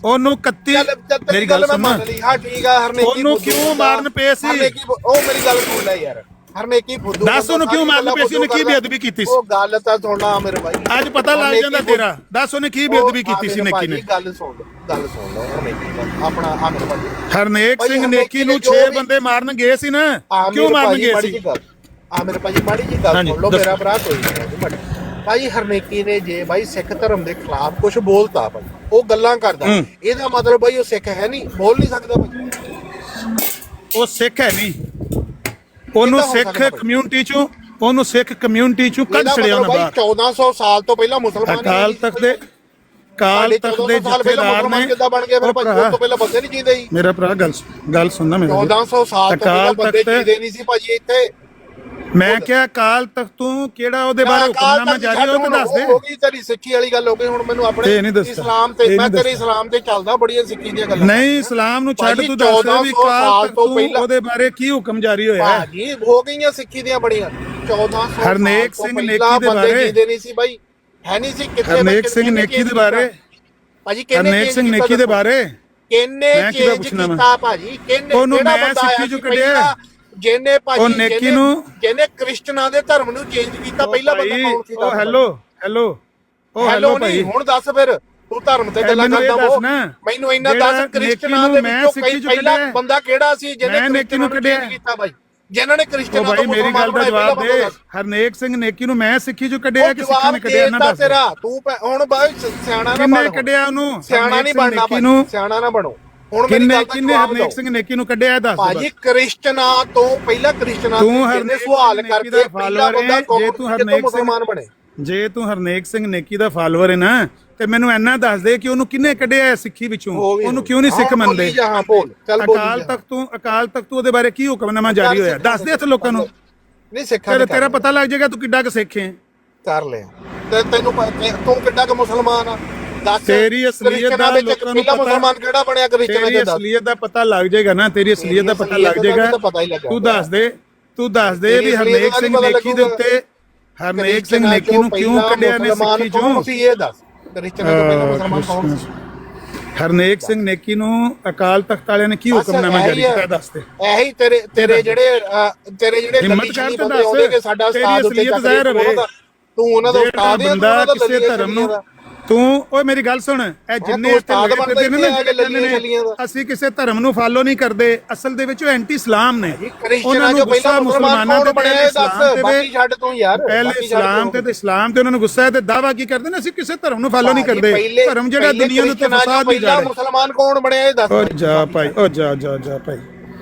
ਉਹਨੂੰ 31 ਮੇਰੀ ਗੱਲ ਸੁਣ, ਹਾਂ ਠੀਕ ਆ, ਹਰ ਨੇਕੀ ਉਹਨੂੰ ਕਿਉਂ ਮਾਰਨ ਪਏ ਸੀ? ਉਹ ਮੇਰੀ ਗੱਲ ਸੁਣ ਲੈ ਯਾਰ, ਹਰ ਨੇਕੀ ਫੁੱਦੂ। ਦੱਸ ਉਹਨੂੰ ਕਿਉਂ ਮਾਰਨ ਪਏ ਸੀ? ਉਹਨੇ ਕੀ ਬੇਅਦਬੀ ਕੀਤੀ ਸੀ? ਉਹ ਗੱਲ ਤਾਂ ਸੁਣਨਾ ਮੇਰੇ ਭਾਈ, ਅੱਜ ਪਤਾ ਲੱਗ ਜਾਂਦਾ ਤੇਰਾ। ਦੱਸ ਉਹਨੇ ਕੀ ਬੇਅਦਬੀ ਕੀਤੀ ਸੀ ਨੇਕੀ ਨੇ? ਗੱਲ ਸੁਣ ਲਓ ਹਰਨੇਕੀ ਦਾ ਆਪਣਾ ਆ ਮੇਰੇ ਭਾਈ। ਹਰਨੇਕ ਸਿੰਘ ਨੇਕੀ ਨੂੰ 6 ਬੰਦੇ ਮਾਰਨ ਗਏ ਸੀ ਨਾ, ਕਿਉਂ ਮਾਰਨ ਗਏ ਸੀ? ਆ ਮੇਰੇ ਭਾਜੀ ਮਾੜੀ ਜੀ ਗੱਲ ਸੁਣ ਲਓ, ਮੇਰਾ ਭਰਾ ਕੋਈ ਨਹੀਂ ਭਾਈ। ਹਰਨੇਕੀ ਨੇ ਜੇ ਭਾਈ ਸਿੱਖ ਧਰਮ ਦੇ ਖਿਲਾਫ ਕੁਝ ਬੋਲਤਾ ਭਾਈ, ਉਹ ਗੱਲਾਂ ਕਰਦਾ, ਇਹਦਾ ਮਤਲਬ ਭਾਈ ਉਹ ਸਿੱਖ ਹੈ ਨਹੀਂ, ਬੋਲ ਨਹੀਂ ਸਕਦਾ ਭਾਈ। ਉਹ ਸਿੱਖ ਹੈ ਨਹੀਂ, ਉਹਨੂੰ ਸਿੱਖ ਕਮਿਊਨਿਟੀ ਚੋਂ, ਉਹਨੂੰ ਸਿੱਖ ਕਮਿਊਨਿਟੀ ਚੋਂ ਕੱਢ ਛੜਿਆ ਉਹਨਾਂ ਬਾਹਰ। 1400 ਸਾਲ ਤੋਂ ਪਹਿਲਾਂ ਮੁਸਲਮਾਨ ਅਕਾਲ ਤਖਤ ਦੇ ਜਥੇਦਾਰ ਨੇ ਕਿੱਦਾਂ ਬਣ ਗਏ ਫਿਰ ਭਾਈ? ਉਸ ਤੋਂ ਪਹਿਲਾਂ ਬੰਦੇ ਨਹੀਂ ਜੀਂਦੇ ਸੀ। ਮੇਰਾ ਭਰਾ ਗੱਲ ਸੁਣਨਾ ਮੇਰੀ। 1400 ਸਾਲ ਤੋਂ ਪਹਿਲਾਂ ਬੰਦੇ ਜੀਂਦੇ ਨਹੀਂ ਸੀ ਭਾਜੀ ਇੱਥੇ। ਮੈਂ ਕਿਹਾ ਅਕਾਲ ਤਖਤ ਤੋਂ ਕਿਹੜਾ ਉਹਦੇ ਬਾਰੇ ਹੁਕਮਨਾਮਾ ਜਾਰੀ ਹੋਇਆ, ਦੱਸ ਦੇ। ਹੋ ਗਈ ਤੇਰੀ ਸਿੱਖੀ ਵਾਲੀ ਗੱਲ ਹੋ ਗਈ, ਹੁਣ ਮੈਨੂੰ ਆਪਣੇ ਇਸਲਾਮ ਤੇ, ਮੈਂ ਤੇਰੇ ਇਸਲਾਮ ਤੇ ਚੱਲਦਾ, ਬੜੀਆਂ ਸਿੱਖੀ ਦੀਆਂ ਗੱਲਾਂ। ਨਹੀਂ ਇਸਲਾਮ ਨੂੰ ਛੱਡ, ਤੂੰ ਦੱਸ ਵੀ ਅਕਾਲ ਤਖਤ ਤੋਂ ਉਹਦੇ ਬਾਰੇ ਕੀ ਹੁਕਮ ਜਾਰੀ ਹੋਇਆ ਹੈ? ਭਾਜੀ ਹੋ ਗਈਆਂ ਸਿੱਖੀ ਦੀਆਂ ਬੜੀਆਂ। 1400 ਹਰਨੇਕ ਸਿੰਘ ਨੇਕੀ ਦੇ ਬਾਰੇ ਜੀਂਦੇ ਨਹੀਂ ਸੀ ਭਾਈ, ਹੈ ਨਹੀਂ ਸੀ ਕਿਤੇ। ਹਰਨੇਕ ਸਿੰਘ ਨੇਕੀ ਦੇ ਬਾਰੇ, ਭਾਜੀ ਹਰਨੇਕ ਸਿੰਘ ਨੇਕੀ ਦੇ ਬਾਰੇ ਕਿੰਨੇ ਚੇਂਜ ਕੀਤਾ ਭਾਜੀ? ਕਿੰਨੇ? ਉਹਨੂੰ ਮੈਂ ਸਿੱਖੀ ਚੋਂ ਕੱਢਿਆ, ਜਿਹਨੇ ਭਾਜੀ ਉਹ ਨੇਕੀ ਨੂੰ, ਜਿਹਨੇ ਕ੍ਰਿਸਚਨਾਂ ਦੇ ਧਰਮ ਨੂੰ ਚੇਂਜ ਕੀਤਾ ਪਹਿਲਾ ਬੰਦਾ ਕੌਣ ਸੀ? ਉਹ ਹੈਲੋ ਭਾਈ, ਹੁਣ ਦੱਸ ਫਿਰ ਤੂੰ ਧਰਮ ਤੇ ਗੱਲਾਂ ਕਰਦਾ ਹੋ, ਮੈਨੂੰ ਇੰਨਾ ਦੱਸ ਕ੍ਰਿਸਚਨਾਂ ਦੇ ਵਿੱਚੋਂ ਪਹਿਲਾ ਬੰਦਾ ਕਿਹੜਾ ਸੀ ਜਿਹਨੇ ਨੇਕੀ ਨੂੰ ਚੇਂਜ ਕੀਤਾ ਭਾਈ? ਜਿਨ੍ਹਾਂ ਨੇ ਕ੍ਰਿਸਚਨਾਂ ਤੋਂ ਮੇਰੀ ਗੱਲ ਦਾ ਜਵਾਬ ਦੇ। ਹਰਨੇਕ ਸਿੰਘ ਨੇਕੀ ਨੂੰ ਮੈਂ ਸਿੱਖੀ ਚੋਂ ਕੱਢਿਆ ਕਿ ਸਿੱਖਾਂ ਨੇ ਕੱਢਿਆ? ਨਾ ਦੱਸ ਤੇਰਾ ਤੂੰ ਹੁਣ ਬਾਈ ਸਿਆਣਾ ਨਾ ਕਿੰਨੇ ਕੱਢਿਆ ਉਹਨੂੰ? ਸਿਆਣਾ ਨਹੀਂ ਬਣਨਾ ਭਾਈ, ਸਿਆਣਾ ਨਾ ਬਣੋ। ਹੁਣ ਕਿੰਨੇ ਹਰਨੇਕ ਸਿੰਘ ਨੇਕੀ ਨੂੰ ਕੱਢਿਆ ਦੱਸ। ਭਾਜੀ ਕ੍ਰਿਸਚਨਾਂ ਤੋਂ ਪਹਿਲਾਂ ਕ੍ਰਿਸਚਨਾਂ ਦੇ ਸਵਾਲ ਕਰਕੇ ਪਹਿਲਾ ਬੰਦਾ ਮੁਸਲਮਾਨ ਬਣੇ। ਜੇ ਤੂੰ ਹਰਨੇਕ ਸਿੰਘ ਨੇਕੀ ਦਾ ਫਾਲੋਅਰ ਹੈ ਨਾ, ਤੇ ਮੈਨੂੰ ਇੰਨਾ ਦੱਸ ਦੇ ਕਿ ਉਹਨੂੰ ਕਿੰਨੇ ਕੱਢਿਆ ਸਿੱਖੀ ਵਿੱਚੋਂ? ਉਹਨੂੰ ਕਿਉਂ ਨਹੀਂ ਸਿੱਖ ਮੰਨਦੇ? ਅਕਾਲ ਤਖਤ ਤੋਂ ਉਹਦੇ ਬਾਰੇ ਕੀ ਹੁਕਮਨਾਮਾ ਜਾਰੀ ਹੋਇਆ? ਦੱਸ ਦੇ ਇੱਥੇ ਲੋਕਾਂ ਨੂੰ। ਨਹੀਂ ਸਿੱਖਾਂ ਨੇ ਤੇਰਾ ਪਤਾ ਲੱਗ ਜਾਏਗਾ ਤੂੰ ਕਿੱਡਾ ਕੁ ਸਿੱਖ ਹੈ। ਕਰ ਲਿਆ ਤੇ ਤੈਨੂੰ ਤੂੰ ਕਿੱਡਾ ਕੁ ਮੁਸਲਮਾਨ ਆ ਦੱਸ। ਤੇਰੀ ਅਸਲੀਅਤ ਦਾ ਲੋਕਾਂ ਨੂੰ ਪਹਿਲਾ ਮੁਸਲਮਾਨ ਕਿਹੜਾ ਬਣਿਆ ਕ੍ਰਿਸਚਨ ਤੇਰੀ ਦੇ ਦੱਸ। ਅਸਲੀਅਤ ਦਾ ਪਤਾ ਲੱਗ ਜਾਏਗਾ ਨਾ, ਤੇਰੀ ਅਸਲੀਅਤ ਦਾ ਪਤਾ ਲੱਗ ਜਾਏਗਾ। ਤੂੰ ਦੱਸ ਦੇ ਵੀ ਹਰਨੇਕ ਸਿੰਘ ਨੇਕੀ ਦੇ ਉੱਤੇ ਹਰਨੇਕ ਸਿੰਘ ਨੇਕੀ ਨੂੰ ਕਿਉਂ ਕੱਢਿਆ ਨੇ ਸਿੱਖੀ ਚੋਂ? ਤੁਸੀਂ ਇਹ ਦੱਸ ਕ੍ਰਿਸਚਨਾਂ ਤੋਂ ਪਹਿਲਾਂ ਮੁਸਲਮਾਨ ਕੌਣ ਸੀ? ਹਰਨੇਕ ਸਿੰਘ ਨੇਕੀ ਨੂੰ ਅਕਾਲ ਤਖਤ ਵਾਲਿਆਂ ਨੇ ਕੀ ਹੁਕਮਨਾਮਾ ਜਾਰੀ ਕੀਤਾ ਦੱਸ ਦੇ। ਇਹੀ ਤੇਰੇ ਜਿਹੜੇ ਹਿੰਮਤ ਕਰ ਤੇ ਦੱਸ ਕਿ ਸਾਡਾ ਤੇਰੀ ਉਸਤਾਦ ਅਸਲੀਅਤ ਜ਼ਾਹਿਰ ਹੋਵੇ। ਤੂੰ ਉਹਨਾਂ ਦਾ ਉਸਤਾਦ ਹੈ, ਬੰਦਾ ਕਿਸੇ ਧਰਮ ਨੂੰ ਤੂੰ ਓਏ ਮੇਰੀ ਗੱਲ ਸੁਣ, ਇਹ ਜਿੰਨੇ ਇੱਥੇ ਲੱਗੇ ਨੇ ਅਸੀਂ ਕਿਸੇ ਧਰਮ ਨੂੰ ਫਾਲੋ ਨਹੀਂ ਕਰਦੇ, ਅਸਲ ਦੇ ਵਿੱਚ ਉਹ ਐਂਟੀ ਇਸਲਾਮ ਨੇ। ਉਹਨਾਂ ਨੂੰ ਗੁੱਸਾ ਮੁਸਲਮਾਨਾਂ ਤੇ ਪਹਿਲੇ ਇਸਲਾਮ ਤੇ ਬਾਕੀ ਛੱਡ ਤੂੰ ਯਾਰ, ਪਹਿਲੇ ਇਸਲਾਮ ਤੇ ਇਸਲਾਮ ਤੇ ਉਹਨਾਂ ਨੂੰ ਗੁੱਸਾ ਹੈ ਤੇ ਦਾਵਾ ਕੀ ਕਰਦੇ ਨੇ ਅਸੀਂ ਕਿਸੇ ਧਰਮ ਨੂੰ ਫਾਲੋ ਨਹੀਂ ਕਰਦੇ। ਧਰਮ ਜਿਹੜਾ ਦੁਨੀਆ ਨੂੰ ਫਸਾਦ ਨਹੀਂ ਜਾ ਰਿਹਾ। ਮੁਸਲਮਾਨ ਕੌਣ ਬਣਿਆ ਇਹ ਦੱਸ। ਓ ਜਾ ਭਾਈ, ਓ ਜਾ ਭਾਈ,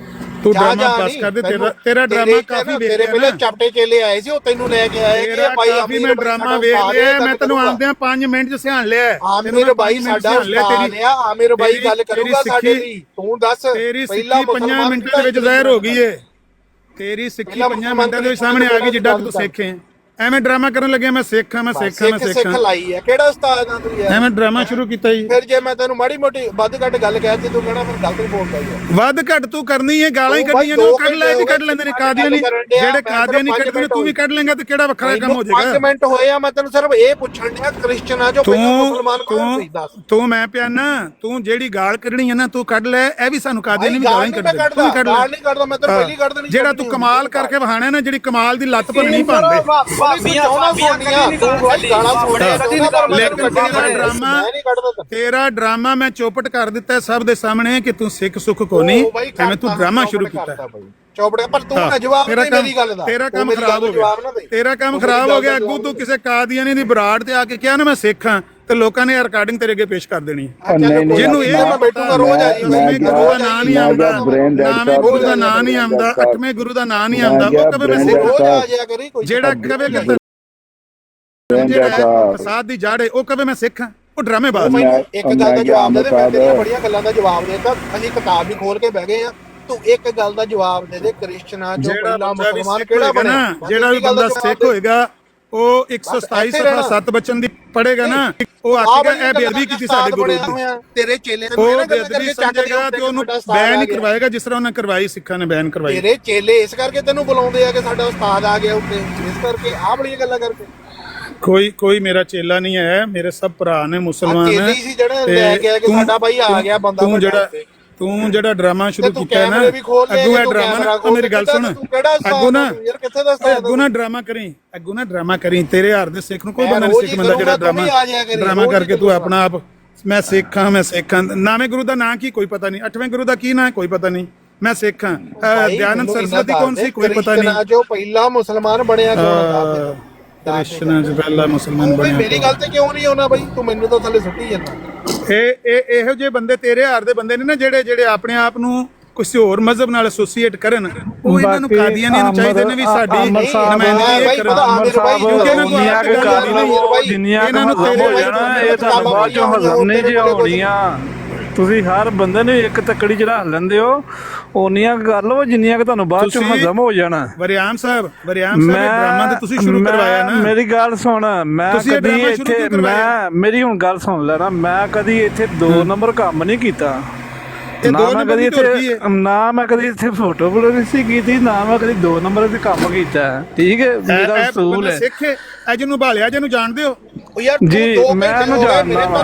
ਤੂੰ ਡਰਾਮਾ ਪਾਸ ਕਰ ਦੇ। ਤੇਰਾ ਡਰਾਮਾ ਕਾਫੀ ਵੇਖ ਤੇਰੇ ਪਹਿਲੇ ਚਾਪਟੇ ਚੇਲੇ ਆਏ ਸੀ, ਉਹ ਤੈਨੂੰ ਲੈ ਕੇ ਆਏ ਕਿ ਭਾਈ ਕਾਫੀ ਮੈਂ ਡਰਾਮਾ ਵੇਖ ਲਿਆ। ਮੈਂ ਤੈਨੂੰ ਆਉਂਦਿਆਂ 5 ਮਿੰਟ ਚ ਸਿਆਣ ਲਿਆ। ਆਮਿਰ ਬਾਈ ਸਾਡਾ ਉਸਤਾਦ ਆ, ਆਮਿਰ ਬਾਈ ਗੱਲ ਕਰੂਗਾ ਸਾਡੇ ਲਈ। ਤੂੰ ਦੱਸ ਤੇਰੀ ਸਿੱਖੀ 5 ਮਿੰਟਾਂ ਦੇ ਵਿੱਚ ਜ਼ਾਹਿਰ ਹੋ ਗਈ ਏ। ਤੇਰੀ ਸਿੱਖੀ 5 ਮਿੰਟਾਂ ਦੇ ਵਿੱਚ ਸਾਹਮਣੇ ਆ ਗਈ ਜਿੱਡਾ ਤੂੰ ਸਿੱਖ ਹੈ। ਐਵੇਂ ਡਰਾਮਾ ਕਰਨ ਲੱਗਿਆ ਮੈਂ ਸਿੱਖ ਹਾਂ, ਮੈਂ ਸਿੱਖ ਹਾਂ, ਮੈਂ ਸਿੱਖ ਹਾਂ। ਲਾਈ ਹੈ ਕਿਹੜਾ ਉਸਤਾਦ ਆ ਤੂੰ ਯਾਰ? ਐਵੇਂ ਡਰਾਮਾ ਸ਼ੁਰੂ ਕੀਤਾ ਜੀ। ਫਿਰ ਜੇ ਮੈਂ ਤੈਨੂੰ ਮਾੜੀ ਮੋਟੀ ਵੱਧ ਘੱਟ ਗੱਲ ਕਹਿਤੀ ਤੂੰ ਕਹਿਣਾ ਫਿਰ ਗਲਤ ਬੋਲਦਾ ਯਾਰ। ਵੱਧ ਘੱਟ ਤੂੰ ਕਰਨੀ ਹੈ, ਗਾਲਾਂ ਹੀ ਕੱਢੀਆਂ ਨੇ। ਉਹ ਕੱਢ ਲੈ ਵੀ ਕੱਢ ਲੈਂਦੇ ਨੇ ਕਾਦੀਆਂ ਨਹੀਂ, ਜਿਹੜੇ ਕਾਦੀਆਂ ਨਹੀਂ ਕੱਢਦੇ ਤੂੰ ਵੀ ਕੱਢ ਲੇਗਾ ਤੇ ਕਿਹੜਾ ਵੱਖਰਾ ਕੰਮ ਹੋ ਜਾਏਗਾ। 5 ਮਿੰਟ ਹੋਏ ਆ, ਮੈਂ ਤੈਨੂੰ ਸਿਰਫ ਇਹ ਪੁੱਛਣ ਡਿਆ ਕ੍ਰਿਸਚਨਾਂ ਚੋਂ ਪਹਿਲਾਂ ਮੁਸਲਮਾਨ ਕੌਣ ਸੀ ਦੱਸ। ਤੂੰ ਮੈਂ ਪਿਆਨਾ, ਤੂੰ ਜਿਹੜੀ ਗਾਲ ਕੱਢਣੀ ਹੈ ਨਾ ਤੂੰ ਕੱਢ ਲੈ। ਇਹ ਵੀ ਸਾਨੂੰ ਕਾਦੀਆਂ ਨਹੀਂ ਗਾਲਾਂ ਹੀ ਕੱਢਦੇ, ਤੂੰ ਵੀ ਕੱਢ ਲੈ। ਗਾਲ ਨਹੀਂ ਕੱਢਦਾ ਮੈਂ ਤੈਨੂੰ ਪਹਿਲੀ ਕੱਢ ਦੇਣੀ। ਜਿਹੜਾ ਤੂੰ ਕਮਾਲ ਕਰਕੇ ਵਹਾਣਾ ਨਾ, ਜਿਹੜੀ ਕਮਾਲ ਦੀ ਲੱਤ ਪਰ ਨਹੀਂ ਪਾਉਂਦੇ। ਤੇਰਾ ਡਰਾਮਾ ਮੈਂ ਚੌਪਟ ਕਰ ਦਿੱਤਾ ਸਭ ਦੇ ਸਾਹਮਣੇ ਕਿ ਤੂੰ ਸਿੱਖ ਸੁੱਖ ਕੋ ਨਹੀਂ, ਐਵੇਂ ਤੂੰ ਡਰਾਮਾ ਸ਼ੁਰੂ ਕੀਤਾ। ਚੌਪੜੇ ਪਰ ਤੂੰ ਨਾ ਜਵਾਬ ਦੇ ਮੇਰੀ ਗੱਲ ਦਾ। ਤੇਰਾ ਕੰਮ ਖਰਾਬ ਹੋ ਗਿਆ, ਤੇਰਾ ਕੰਮ ਖਰਾਬ ਹੋ ਗਿਆ। ਅੱਗੂ ਤੂੰ ਕਿਸੇ ਕਾਦੀਆਨੀ ਦੀ ਬਰਾੜ ਤੇ ਆ ਕੇ ਕਿਹਾ ਨਾ ਮੈਂ ਸਿੱਖ ਹਾਂ ਤੇ ਲੋਕਾਂ ਨੇ ਇਹ ਰਿਕਾਰਡਿੰਗ ਤੇਰੇ ਅੱਗੇ ਪੇਸ਼ ਕਰ ਦੇਣੀ। ਜਿਹਨੂੰ ਇਹ ਮੈਂ ਬੈਠੂਗਾ ਰੋਜ਼ ਆ ਜੀ, ਗੁਰੂ ਦਾ ਨਾਂ ਨਹੀਂ ਆਉਂਦਾ, ਨਾਵੇਂ ਗੁਰੂ ਦਾ ਨਾਂ ਨਹੀਂ ਆਉਂਦਾ, 8ਵੇਂ ਗੁਰੂ ਦਾ ਨਾਂ ਨਹੀਂ ਆਉਂਦਾ, ਉਹ ਕਦੇ ਮੈਂ ਸਿੱਖ ਰੋਜ਼ ਆ ਜਾਇਆ ਕਰੀ। ਜਿਹੜਾ ਕਵੇ ਕਿ ਫਸਾਦ ਦੀ ਜੜ ਹੈ ਉਹ ਕਵੇ ਮੈਂ ਸਿੱਖ ਹਾਂ, ਉਹ ਡਰਾਮੇਬਾਜ਼। ਇੱਕ ਗੱਲ ਦਾ ਜਵਾਬ ਦੇ ਦੇ, ਮੈਂ ਤੇਰੀਆਂ ਬੜੀਆਂ ਗੱਲਾਂ ਦਾ ਜਵਾਬ ਦੇਤਾ। ਅਸੀਂ ਕਿਤਾਬ ਵੀ ਖੋਲ ਕੇ ਬਹਿ ਗਏ ਆ। ਤੂੰ ਇੱਕ ਗੱਲ ਦਾ ਜਵਾਬ ਦੇ ਦੇ, ਕ੍ਰਿਸਚਨਾਂ ਚੋਂ ਪਹਿਲਾ ਮੁਸਲਮਾਨ ਕਿਹੜਾ ਬਣਿਆ? ਜਿਹੜਾ ਵੀ ਬੰਦਾ ਸਿੱਖ ਹੋਏਗਾ ਉਹ 127 ਸਫਾ 7 ਬਚਨ ਦੀ ਪੜੇਗਾ ਨਾ, ਉਹ ਆਖੇਗਾ ਇਹ ਬੇਅਦਬੀ ਕੀਤੀ ਸਾਡੇ ਗੁਰੂ ਦੀ। ਤੇਰੇ ਚੇਲੇ ਉਹ ਬੇਅਦਬੀ ਸਮਝੇਗਾ ਤੇ ਉਹਨੂੰ ਬੈਨ ਨਹੀਂ ਕਰਵਾਏਗਾ ਜਿਸ ਤਰ੍ਹਾਂ ਉਹਨਾਂ ਕਰਵਾਈ, ਸਿੱਖਾਂ ਨੇ ਬੈਨ ਕਰਵਾਈ। ਤੇਰੇ ਚੇਲੇ ਇਸ ਕਰਕੇ ਤੈਨੂੰ ਬੁਲਾਉਂਦੇ ਆ ਕਿ ਸਾਡਾ ਉਸਤਾਦ ਆ ਗਿਆ ਉੱਤੇ, ਇਸ ਕਰਕੇ ਆਹ ਬੜੀਆਂ ਗੱਲਾਂ ਕਰਕੇ। ਕੋਈ ਮੇਰਾ ਚੇਲਾ ਨਹੀਂ ਹੈ, ਮੇਰੇ ਸਭ ਭਰਾ ਨੇ ਮੁਸਲਮਾਨ ਹੈ। ਚੇਲੇ ਸੀ ਜਿਹੜਾ ਲੈ ਕੇ ਆ ਕਿ ਸਾਡਾ ਭਾਈ ਆ ਗਿਆ ਬੰਦਾ। ਤੂੰ ਜਿਹੜਾ ਡਰਾਮਾ ਸ਼ੁਰੂ ਕੀਤਾ ਹੈ ਨਾ, ਅੱਗੂ ਇਹ ਡਰਾਮਾ, ਮੇਰੀ ਗੱਲ ਸੁਣ, ਅੱਗੂ ਨਾ ਡਰਾਮਾ ਕਰੀ। ਤੇਰੇ ਹਾਰ ਦੇ ਸਿੱਖ ਨੂੰ ਕੋਈ ਬੰਦਾ ਨਹੀਂ ਸਿੱਖ ਬੰਦਾ ਜਿਹੜਾ ਡਰਾਮਾ ਕਰਕੇ ਤੂੰ ਆਪਣਾ ਆਪ ਮੈਂ ਸਿੱਖ ਹਾਂ, ਮੈਂ ਸਿੱਖ ਹਾਂ। ਨਾਵੇਂ ਗੁਰੂ ਦਾ ਨਾਂ ਕੀ ਕੋਈ ਪਤਾ ਨਹੀਂ, 8ਵੇਂ ਗੁਰੂ ਦਾ ਕੀ ਨਾਂ ਕੋਈ ਪਤਾ ਨਹੀਂ, ਮੈਂ ਸਿੱਖ ਹਾਂ। ਦਿਆਨੰਦ ਸਰਸਵਤੀ ਕੌਣ ਸੀ ਕੋਈ ਪਤਾ ਨਹੀਂ। ਜੋ ਪਹਿਲਾ ਮੁਸਲਮਾਨ ਬਣਿਆ ਕ੍ਰਿਸ਼ਨਾ ਚ ਪਹਿਲਾ ਮੁਸਲਮਾਨ ਬਣਿਆ। ਮੇਰੀ ਗੱਲ ਤੇ ਕਿਉਂ ਨਹੀਂ ਆਉਣਾ ਬਾਈ, ਤੂੰ ਮੈਨੂੰ ਤਾਂ ਥੱਲੇ ਸੁੱਟੀ ਜਾਂਦਾ। ਇਹੋ ਜਿਹੇ ਬੰਦੇ ਤੇਰੇ ਹਾਰ ਦੇ ਬੰਦੇ ਨੇ ਨਾ, ਜਿਹੜੇ ਆਪਣੇ ਆਪ ਨੂੰ ਕਿਸੇ ਹੋਰ ਮਜ਼ਹਬ ਨਾਲ ਐਸੋਸੀਏਟ ਕਰਨ, ਉਹ ਇਹਨਾਂ ਨੂੰ ਕਾਦੀਆਨੀ ਨੂੰ ਚਾਹੀਦੇ ਨੇ ਵੀ ਸਾਡੀ ਨੁਮਾਇੰਦਗੀ ਇਹ ਕਰਨ। ਕਿਉਂਕਿ ਇਹਨਾਂ ਨੂੰ ਦੁਨੀਆ ਕੁ ਹਜ਼ਮ ਹੋ ਜਾਣਾ, ਇਹ ਤੁਹਾਨੂੰ ਬਾਅਦ ਚੋਂ ਹਜ਼ਮ ਨਹੀਂ ਜੀ ਹੋਣੀਆਂ। ਤੁਸੀਂ ਹਰ ਬੰਦੇ ਨੂੰ ਇੱਕ ਤੱਕੜੀ ਚੜਾ ਲੈਂਦੇ ਹੋ, ਓਨੀਆਂ ਕਰ ਲਓ ਜਿੰਨੀਆਂ ਕਿ ਤੁਹਾਨੂੰ ਬਾਅਦ ਚੋਂ ਹਜ਼ਮ ਹੋ ਜਾਣਾ। ਵਰਿਆਮ ਸਾਹਿਬ ਡਰਾਮਾ ਤੇ ਤੁਸੀਂ ਸ਼ੁਰੂ ਕਰਵਾਇਆ ਨਾ। ਮੇਰੀ ਗੱਲ ਸੁਣ, ਮੈਂ ਕਦੀ ਇੱਥੇ ਮੇਰੀ ਹੁਣ ਗੱਲ ਸੁਣ ਲੈ ਨਾ, ਮੈਂ ਕਦੀ ਇੱਥੇ 2 ਨੰਬਰ ਕੰਮ ਨਹੀਂ ਕੀਤਾ। ਨਾ ਮੈਂ ਕਦੀ ਇੱਥੇ ਫੋਟੋਗ੍ਰਾਫੀ ਕੀਤੀ, ਨਾ ਮੈਂ ਕਦੀ 2 ਨੰਬਰ ਦੇ ਕੰਮ ਕੀਤਾ। ਠੀਕ ਹੈ, ਮੇਰਾ ਅਸੂਲ ਹੈ। ਸਿੱਖ ਜਿਹਨੂੰ ਭਾਲਿਆ ਜਿਹਨੂੰ ਜਾਣਦੇ ਹੋ ਜੀ, ਮੈਂ ਇਹਨੂੰ ਜਾਣਦਾ ਵਾ।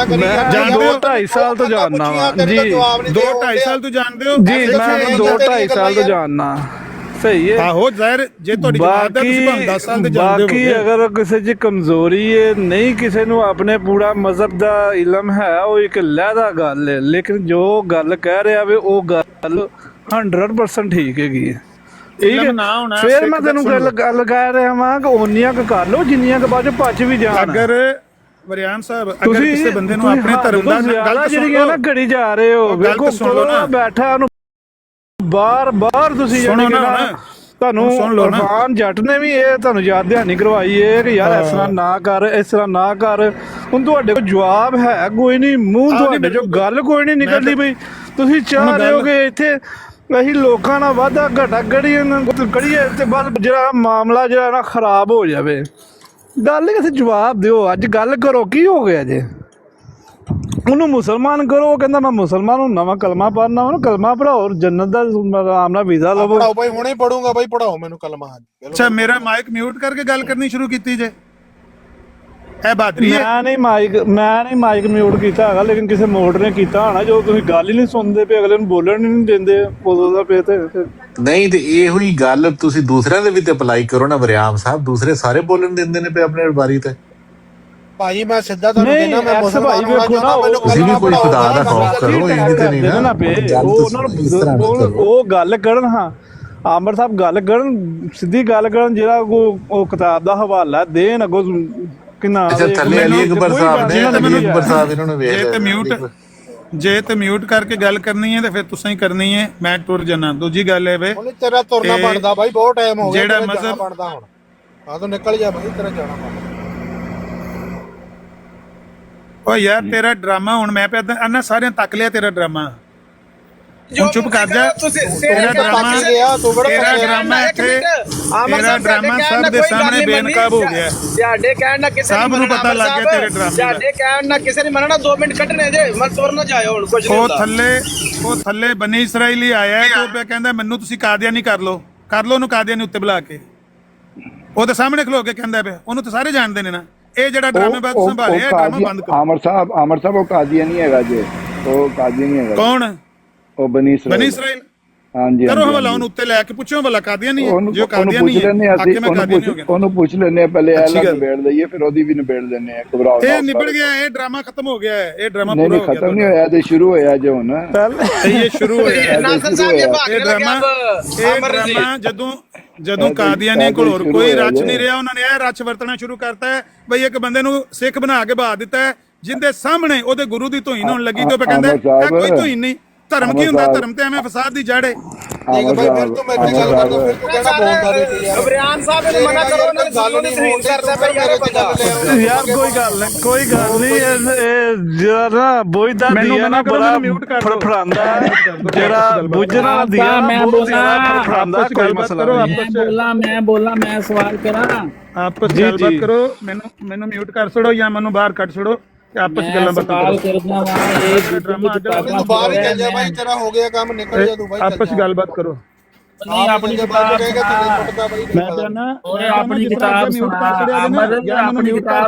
ਮੈਂ 2-2.5 ਸਾਲ ਤੋਂ ਜਾਣਦਾ ਵਾ ਜੀ। 2-2.5 ਸਾਲ ਤੋਂ ਜਾਣਦੇ ਹੋ ਜੀ, ਮੈਂ 2-2.5 ਸਾਲ ਤੋਂ ਜਾਣਦਾ। ਸਹੀ ਹੈ, ਆਹੋ ਜ਼ਾਹਿਰ ਜੇ ਤੁਹਾਡੀ ਜਵਾਬ ਦਾ ਤੁਸੀਂ 10 ਸਾਲ ਤੇ ਜਾਣਦੇ ਹੋ। ਬਾਕੀ ਅਗਰ ਕਿਸੇ 'ਚ ਕਮਜ਼ੋਰੀ ਹੈ, ਨਹੀਂ ਕਿਸੇ ਨੂੰ ਆਪਣੇ ਪੂਰਾ ਮਜ਼ਹਬ ਦਾ ਇਲਮ ਹੈ, ਉਹ ਇੱਕ ਲਹਿਦਾ ਗੱਲ ਹੈ। ਲੇਕਿਨ ਜੋ ਗੱਲ ਕਹਿ ਰਿਹਾ ਵੇ ਉਹ ਗੱਲ 100% ਠੀਕ ਹੈਗੀ ਹੈ। ਫਿਰ ਮੈਂ ਤੈਨੂੰ ਗੱਲ ਕਹਿ ਰਿਹਾ ਵਾਂ ਕਿ ਓਨੀਆਂ ਕੁ ਕਰ ਲਓ ਜਿੰਨੀਆਂ ਕੁ ਬਾਅਦ ਚ ਪਚ ਵੀ ਜਾਣ। ਅਗਰ ਵਰਿਆਮ ਸਾਹਿਬ ਅਗਰ ਕਿਸੇ ਬੰਦੇ ਨੂੰ ਆਪਣੇ ਧਰਮ ਦਾ ਗਲਤ ਜਿਹੜੀਆਂ ਨਾ ਘੜੀ ਜਾ ਰਹੇ ਹੋ, ਵੇਖੋ ਕੋਲ ਬੈਠਾ ਉਹਨੂੰ ਬਾਰ ਤੁਸੀਂ ਤੁਹਾਨੂੰ ਇਰਫਾਨ ਜੱਟ ਨੇ ਵੀ ਇਹ ਤੁਹਾਨੂੰ ਯਾਦ ਦਹਾਨੀ ਕਰਵਾਈ ਹੈ ਕਿ ਯਾਰ ਇਸ ਤਰ੍ਹਾਂ ਨਾ ਕਰ, ਇਸ ਤਰ੍ਹਾਂ ਨਾ ਕਰ। ਹੁਣ ਤੁਹਾਡੇ ਕੋਲ ਜਵਾਬ ਹੈ ਕੋਈ ਨਹੀਂ, ਮੂੰਹ ਤੁਹਾਡੇ ਚੋਂ ਗੱਲ ਕੋਈ ਨਹੀਂ ਨਿਕਲਦੀ ਬਈ। ਤੁਸੀਂ ਚਾਹ ਰਹੇ ਹੋ ਕਿ ਇੱਥੇ ਅਸੀਂ ਲੋਕਾਂ ਨਾਲ ਵਾਧਾ ਘਾਟਾ ਕਰੀਏ ਤੇ ਬਸ ਜਿਹੜਾ ਮਾਮਲਾ ਜਿਹੜਾ ਨਾ ਖਰਾਬ ਹੋ ਜਾਵੇ। ਗੱਲ ਕਿਸੇ ਜਵਾਬ ਦਿਓ, ਅੱਜ ਗੱਲ ਕਰੋ ਕੀ ਹੋ ਗਿਆ ਜੇ। ਉਹਨੂੰ ਮੁਸਲਮਾਨ ਕਰੋ, ਉਹ ਕਹਿੰਦਾ ਮੈਂ ਮੁਸਲਮਾਨ ਹੁੰਨਾ ਵਾ, ਕਲਮਾ ਪੜ੍ਹਨਾ, ਉਹਨੂੰ ਕਲਮਾ ਪੜਾਓ, ਜੰਨਤ ਦਾ ਆਰਾਮ ਨਾਲ ਵੀਜ਼ਾ ਲਵੋ। ਪੜਾਓ ਬਾਈ, ਹੁਣੇ ਪੜੂੰਗਾ ਬਾਈ, ਪੜਾਓ ਮੈਨੂੰ ਕਲਮਾ। ਅੱਛਾ, ਮੇਰਾ ਮਾਈਕ ਮਿਊਟ ਕਰਕੇ ਗੱਲ ਕਰਨੀ ਸ਼ੁਰੂ ਕੀਤੀ ਜੇ, ਇਹ ਬਾਦਰੀ ਹੈ। ਮੈਂ ਨਹੀਂ ਮਾਈਕ ਮਿਊਟ ਕੀਤਾ ਹੈਗਾ, ਲੇਕਿਨ ਕਿਸੇ ਮੋਡ ਨੇ ਕੀਤਾ ਹੋਣਾ। ਜੋ ਤੁਸੀਂ ਗੱਲ ਹੀ ਨਹੀਂ ਸੁਣਦੇ ਪਏ, ਅਗਲੇ ਨੂੰ ਬੋਲਣ ਹੀ ਨਹੀਂ ਦਿੰਦੇ, ਉਦੋਂ ਦਾ ਪਏ ਤੇ ਨਹੀਂ ਤੇ ਇਹੋ ਹੀ ਗੱਲ ਤੁਸੀਂ ਦੂਸਰਿਆਂ ਦੇ ਵੀ ਤੇ ਅਪਲਾਈ ਕਰੋ ਨਾ ਵਰਿਆਮ ਸਾਹਿਬ। ਦੂਸਰੇ ਸਾਰੇ ਬੋਲਣ ਦਿੰਦੇ ਨੇ ਪਏ ਆਪਣੇ ਬਾਰੀ ਤੇ। ਭਾਈ ਮੈਂ ਸਿੱਧਾ ਤੁਹਾਨੂੰ ਕਹਿੰਦਾ, ਮੈਂ ਮੁਸਲਮਾਨ ਹੋਣਾ ਚਾਹੁੰਦਾ, ਮੈਨੂੰ ਤੁਸੀਂ ਵੀ ਕੋਈ ਖੁਦਾ ਦਾ ਖੌਫ ਕਰੋ, ਇਹ ਤੇ ਨਹੀਂ ਨਾ ਉਹ ਗੱਲ ਕਰਨ। ਹਾਂ, ਆਮਰ ਸਾਹਿਬ ਗੱਲ ਕਰਨ, ਸਿੱਧੀ ਗੱਲ ਕਰਨ, ਜਿਹੜਾ ਉਹ ਕਿਤਾਬ ਦਾ ਹਵਾਲਾ ਦੇਣ ਅੱਗੋਂ ਕਿੰਨਾ। ਅੱਛਾ, ਥੱਲੇ ਅਲੀ ਅਕਬਰ ਸਾਹਿਬ ਨੇ, ਅਲੀ ਅਕਬਰ ਸਾਹਿਬ ਇਹਨਾਂ ਨੂੰ ਵੇਖ ਜੇ ਤੇ ਮਿਊਟ ਕਰਕੇ ਗੱਲ ਕਰਨੀ ਹੈ ਤੇ ਫਿਰ ਤੁਸੀਂ ਹੀ ਕਰਨੀ ਹੈ, ਮੈਂ ਟੁਰ ਜਾਣਾ। ਦੂਜੀ ਗੱਲ ਹੈ ਵੇ, ਤੇਰਾ ਤੁਰਨਾ ਬਣਦਾ ਬਾਈ, ਬਹੁਤ ਟਾਈਮ ਹੋ ਗਿਆ ਜਿਹੜਾ ਮਜ਼ਹਬ ਬਣਦਾ ਹੁਣ। ਆ ਤੂੰ ਨਿਕਲ ਜਾ ਬਾਈ, ਤੇਰਾ ਜਾਣਾ ਬਣਦਾ। ਓ ਯਾਰ ਤੇਰਾ ਡਰਾਮਾ ਹੁਣ ਮੈਂ ਪਿਆ ਅੰਨਾ ਸਾਰਿਆਂ ਤੱਕ ਲਿਆ ਤੇਰਾ ਡਰਾਮਾ। ਹੁਣ ਚੁੱਪ ਕਰ ਜਾ। ਤੇਰਾ ਡਰਾਮਾ ਇੱਥੇ, ਤੇਰਾ ਡਰਾਮਾ ਸਭ ਦੇ ਸਾਹਮਣੇ ਬੇਨਕਾਬ ਹੋ ਗਿਆ। ਤੁਹਾਡੇ ਕਹਿਣ ਨਾਲ ਕਿਸੇ ਸਭ ਨੂੰ ਪਤਾ ਲੱਗ ਗਿਆ ਤੇਰੇ ਡਰਾਮੇ ਦਾ। ਤੁਹਾਡੇ ਕਹਿਣ ਨਾਲ ਕਿਸੇ ਨੇ ਮੰਨਣਾ 2 ਮਿੰਟ ਕੱਢਣੇ ਜੇ, ਮਤ ਤੁਰ ਨਾ ਜਾਇਓ ਹੁਣ ਕੁਝ ਨਹੀਂ ਹੁੰਦਾ। ਉਹ ਥੱਲੇ ਬਨੀ ਇਸਰਾਈਲੀ ਆਇਆ ਤੇ ਉਹ ਕਹਿੰਦਾ ਮੈਨੂੰ ਤੁਸੀਂ ਕਾਦੀਆਨੀ ਕਰ ਲਓ ਉਹਨੂੰ ਕਾਦੀਆਨੀ ਉੱਤੇ ਬੁਲਾ ਕੇ। ਉਹਦੇ ਸਾਹਮਣੇ ਖਲੋ ਕੇ ਕਹਿੰਦਾ ਪਿਆ, ਉਹਨੂੰ ਤਾਂ ਸਾਰੇ ਜਾਣਦੇ ਨੇ ਨਾ। ਇਹ ਜਿਹੜਾ ਡਰਾਮੇ ਬਾਤ ਸੰਭਾਲਿਆ, ਡਰਾਮਾ ਬੰਦ ਕਰੋ। ਆਮਰ ਸਾਹਿਬ ਉਹ ਕਾਦੀਆਨੀ ਹੈਗਾ ਜੇ, ਉਹ ਕਾਦੀਆਨੀ ਹੈਗਾ। ਕੌਣ? ਉਹ ਬਨੀ ਇਸਰਾਈਲ। ਹਾਂਜੀ, ਕਰੋ ਹਵਾਲਾ ਉਹਨੂੰ ਉੱਤੇ ਲੈ ਕੇ, ਪੁੱਛੋ ਭਲਾ ਕਾਦੀਆਨੀ ਹੈ? ਜੋ ਉਹਨੂੰ ਪੁੱਛ ਲੈਣੇ ਅਸੀਂ, ਉਹਨੂੰ ਪੁੱਛ ਲੈਣੇ ਪਹਿਲੇ, ਇਹ ਨਿਬੇੜ ਲਈਏ ਫਿਰ ਉਹਦੀ ਵੀ ਨਿਬੇੜ ਲੈਣੇ ਆ। ਘਬਰਾਓ, ਇਹ ਨਿਬੜ ਗਿਆ, ਇਹ ਡਰਾਮਾ ਖਤਮ ਹੋ ਗਿਆ ਹੈ। ਇਹ ਡਰਾਮਾ ਪੂਰਾ ਹੋ ਗਿਆ, ਖਤਮ ਨਹੀਂ ਹੋਇਆ, ਤੇ ਸ਼ੁਰੂ ਹੋਇਆ ਜੇ ਹੁਣ। ਇਹ ਸ਼ੁਰੂ ਹੋਇਆ ਨਾਸਰ ਸਾਹਿਬ ਇਹ ਭਾਗ ਇਹ ਡਰਾਮਾ ਜਦੋਂ ਕਾਦੀਆਨੀ ਕੋਲ ਹੋਰ ਕੋਈ ਰਚ ਨਹੀਂ ਰਿਹਾ, ਉਹਨਾਂ ਨੇ ਇਹ ਰਚ ਵਰਤਣਾ ਸ਼ੁਰੂ ਕਰਤਾ ਹੈ ਬਈ ਇੱਕ ਬੰਦੇ ਨੂੰ ਸਿੱਖ ਬਣਾ ਕੇ ਬਹਾ ਦਿੱਤਾ ਹੈ, ਜਿੰਦੇ ਸਾਹਮਣੇ ਉਹਦੇ ਗੁਰੂ ਦੀ ਧੂਈ ਹੋਣ ਲੱਗੀ ਤੇ ਉਹ ਕਹਿੰਦਾ ਇਹ ਕੋਈ ਧੂਈ ਨਹੀਂ। ਧਰਮ ਕੀ ਹੁੰਦਾ? ਧਰਮ ਤੇ ਐਵੇਂ ਫਸਾਦ ਦੀ ਜੜ ਹੈ। ਫਿਰ ਤੂੰ ਮੇਰੇ ਨਾਲ ਗੱਲ ਕਰਦਾ, ਫਿਰ ਤੂੰ ਕਿਹੜਾ ਬੋਲਦਾ ਵੇ ਯਾਰ? ਇਬਰਾਹਿਮ ਸਾਹਿਬ ਨੇ ਮਨਾ ਕਰੋ, ਉਹਨਾਂ ਦੀ ਗੱਲ ਨਹੀਂ ਤਰੀਕ ਕਰਦਾ ਪਿਆ ਯਾਰ ਇਹ ਬੰਦਾ। ਯਾਰ ਕੋਈ ਗੱਲ ਨਹੀਂ। ਇਹ ਜਿਹੜਾ ਨਾ ਬੁੱਝਦਾ ਦੀਆ ਨਾ ਬੜਾ ਫੜਫੜਾਉਂਦਾ, ਜਿਹੜਾ ਬੁੱਝਣਾ ਦੀਆ ਮੈਂ ਫੜਫੜਾਉਂਦਾ, ਕੋਈ ਮਸਲਾ ਨਹੀਂ। ਮੈਂ ਬੋਲਾਂ ਮੈਂ ਸਵਾਲ ਕਰਾਂ। ਆਪਸ ਵਿੱਚ ਗੱਲਬਾਤ ਕਰੋ। ਮੈਨੂੰ ਮਿਊਟ ਕਰ ਛੜੋ ਜਾਂ ਮੈਨੂੰ ਬਾਹਰ ਕੱਢ ਛੜੋ। ਆਪਸ ਵਿੱਚ ਗੱਲਾਂ ਕਰਦਾ ਵਾਂ। ਇਹ ਡਰਾਮਾ ਤੂੰ ਬਾਹਰ ਹੀ ਚੱਲ ਜਾ ਬਾਈ, ਤੇਰਾ ਹੋ ਗਿਆ ਕੰਮ, ਨਿਕਲ ਜਾ ਤੂੰ ਬਾਈ। ਆਪਸ ਵਿੱਚ ਗੱਲਬਾਤ ਕਰੋ। ਨਹੀਂ ਆਪਣੀ ਕਿਤਾਬ ਮੈਂ ਕਹਿੰਦਾ ਆਪਣੀ ਕਿਤਾਬ ਸੁਣਾ, ਆਪਣੀ ਕਿਤਾਬ ਸੁਣਾ। ਜਾਂ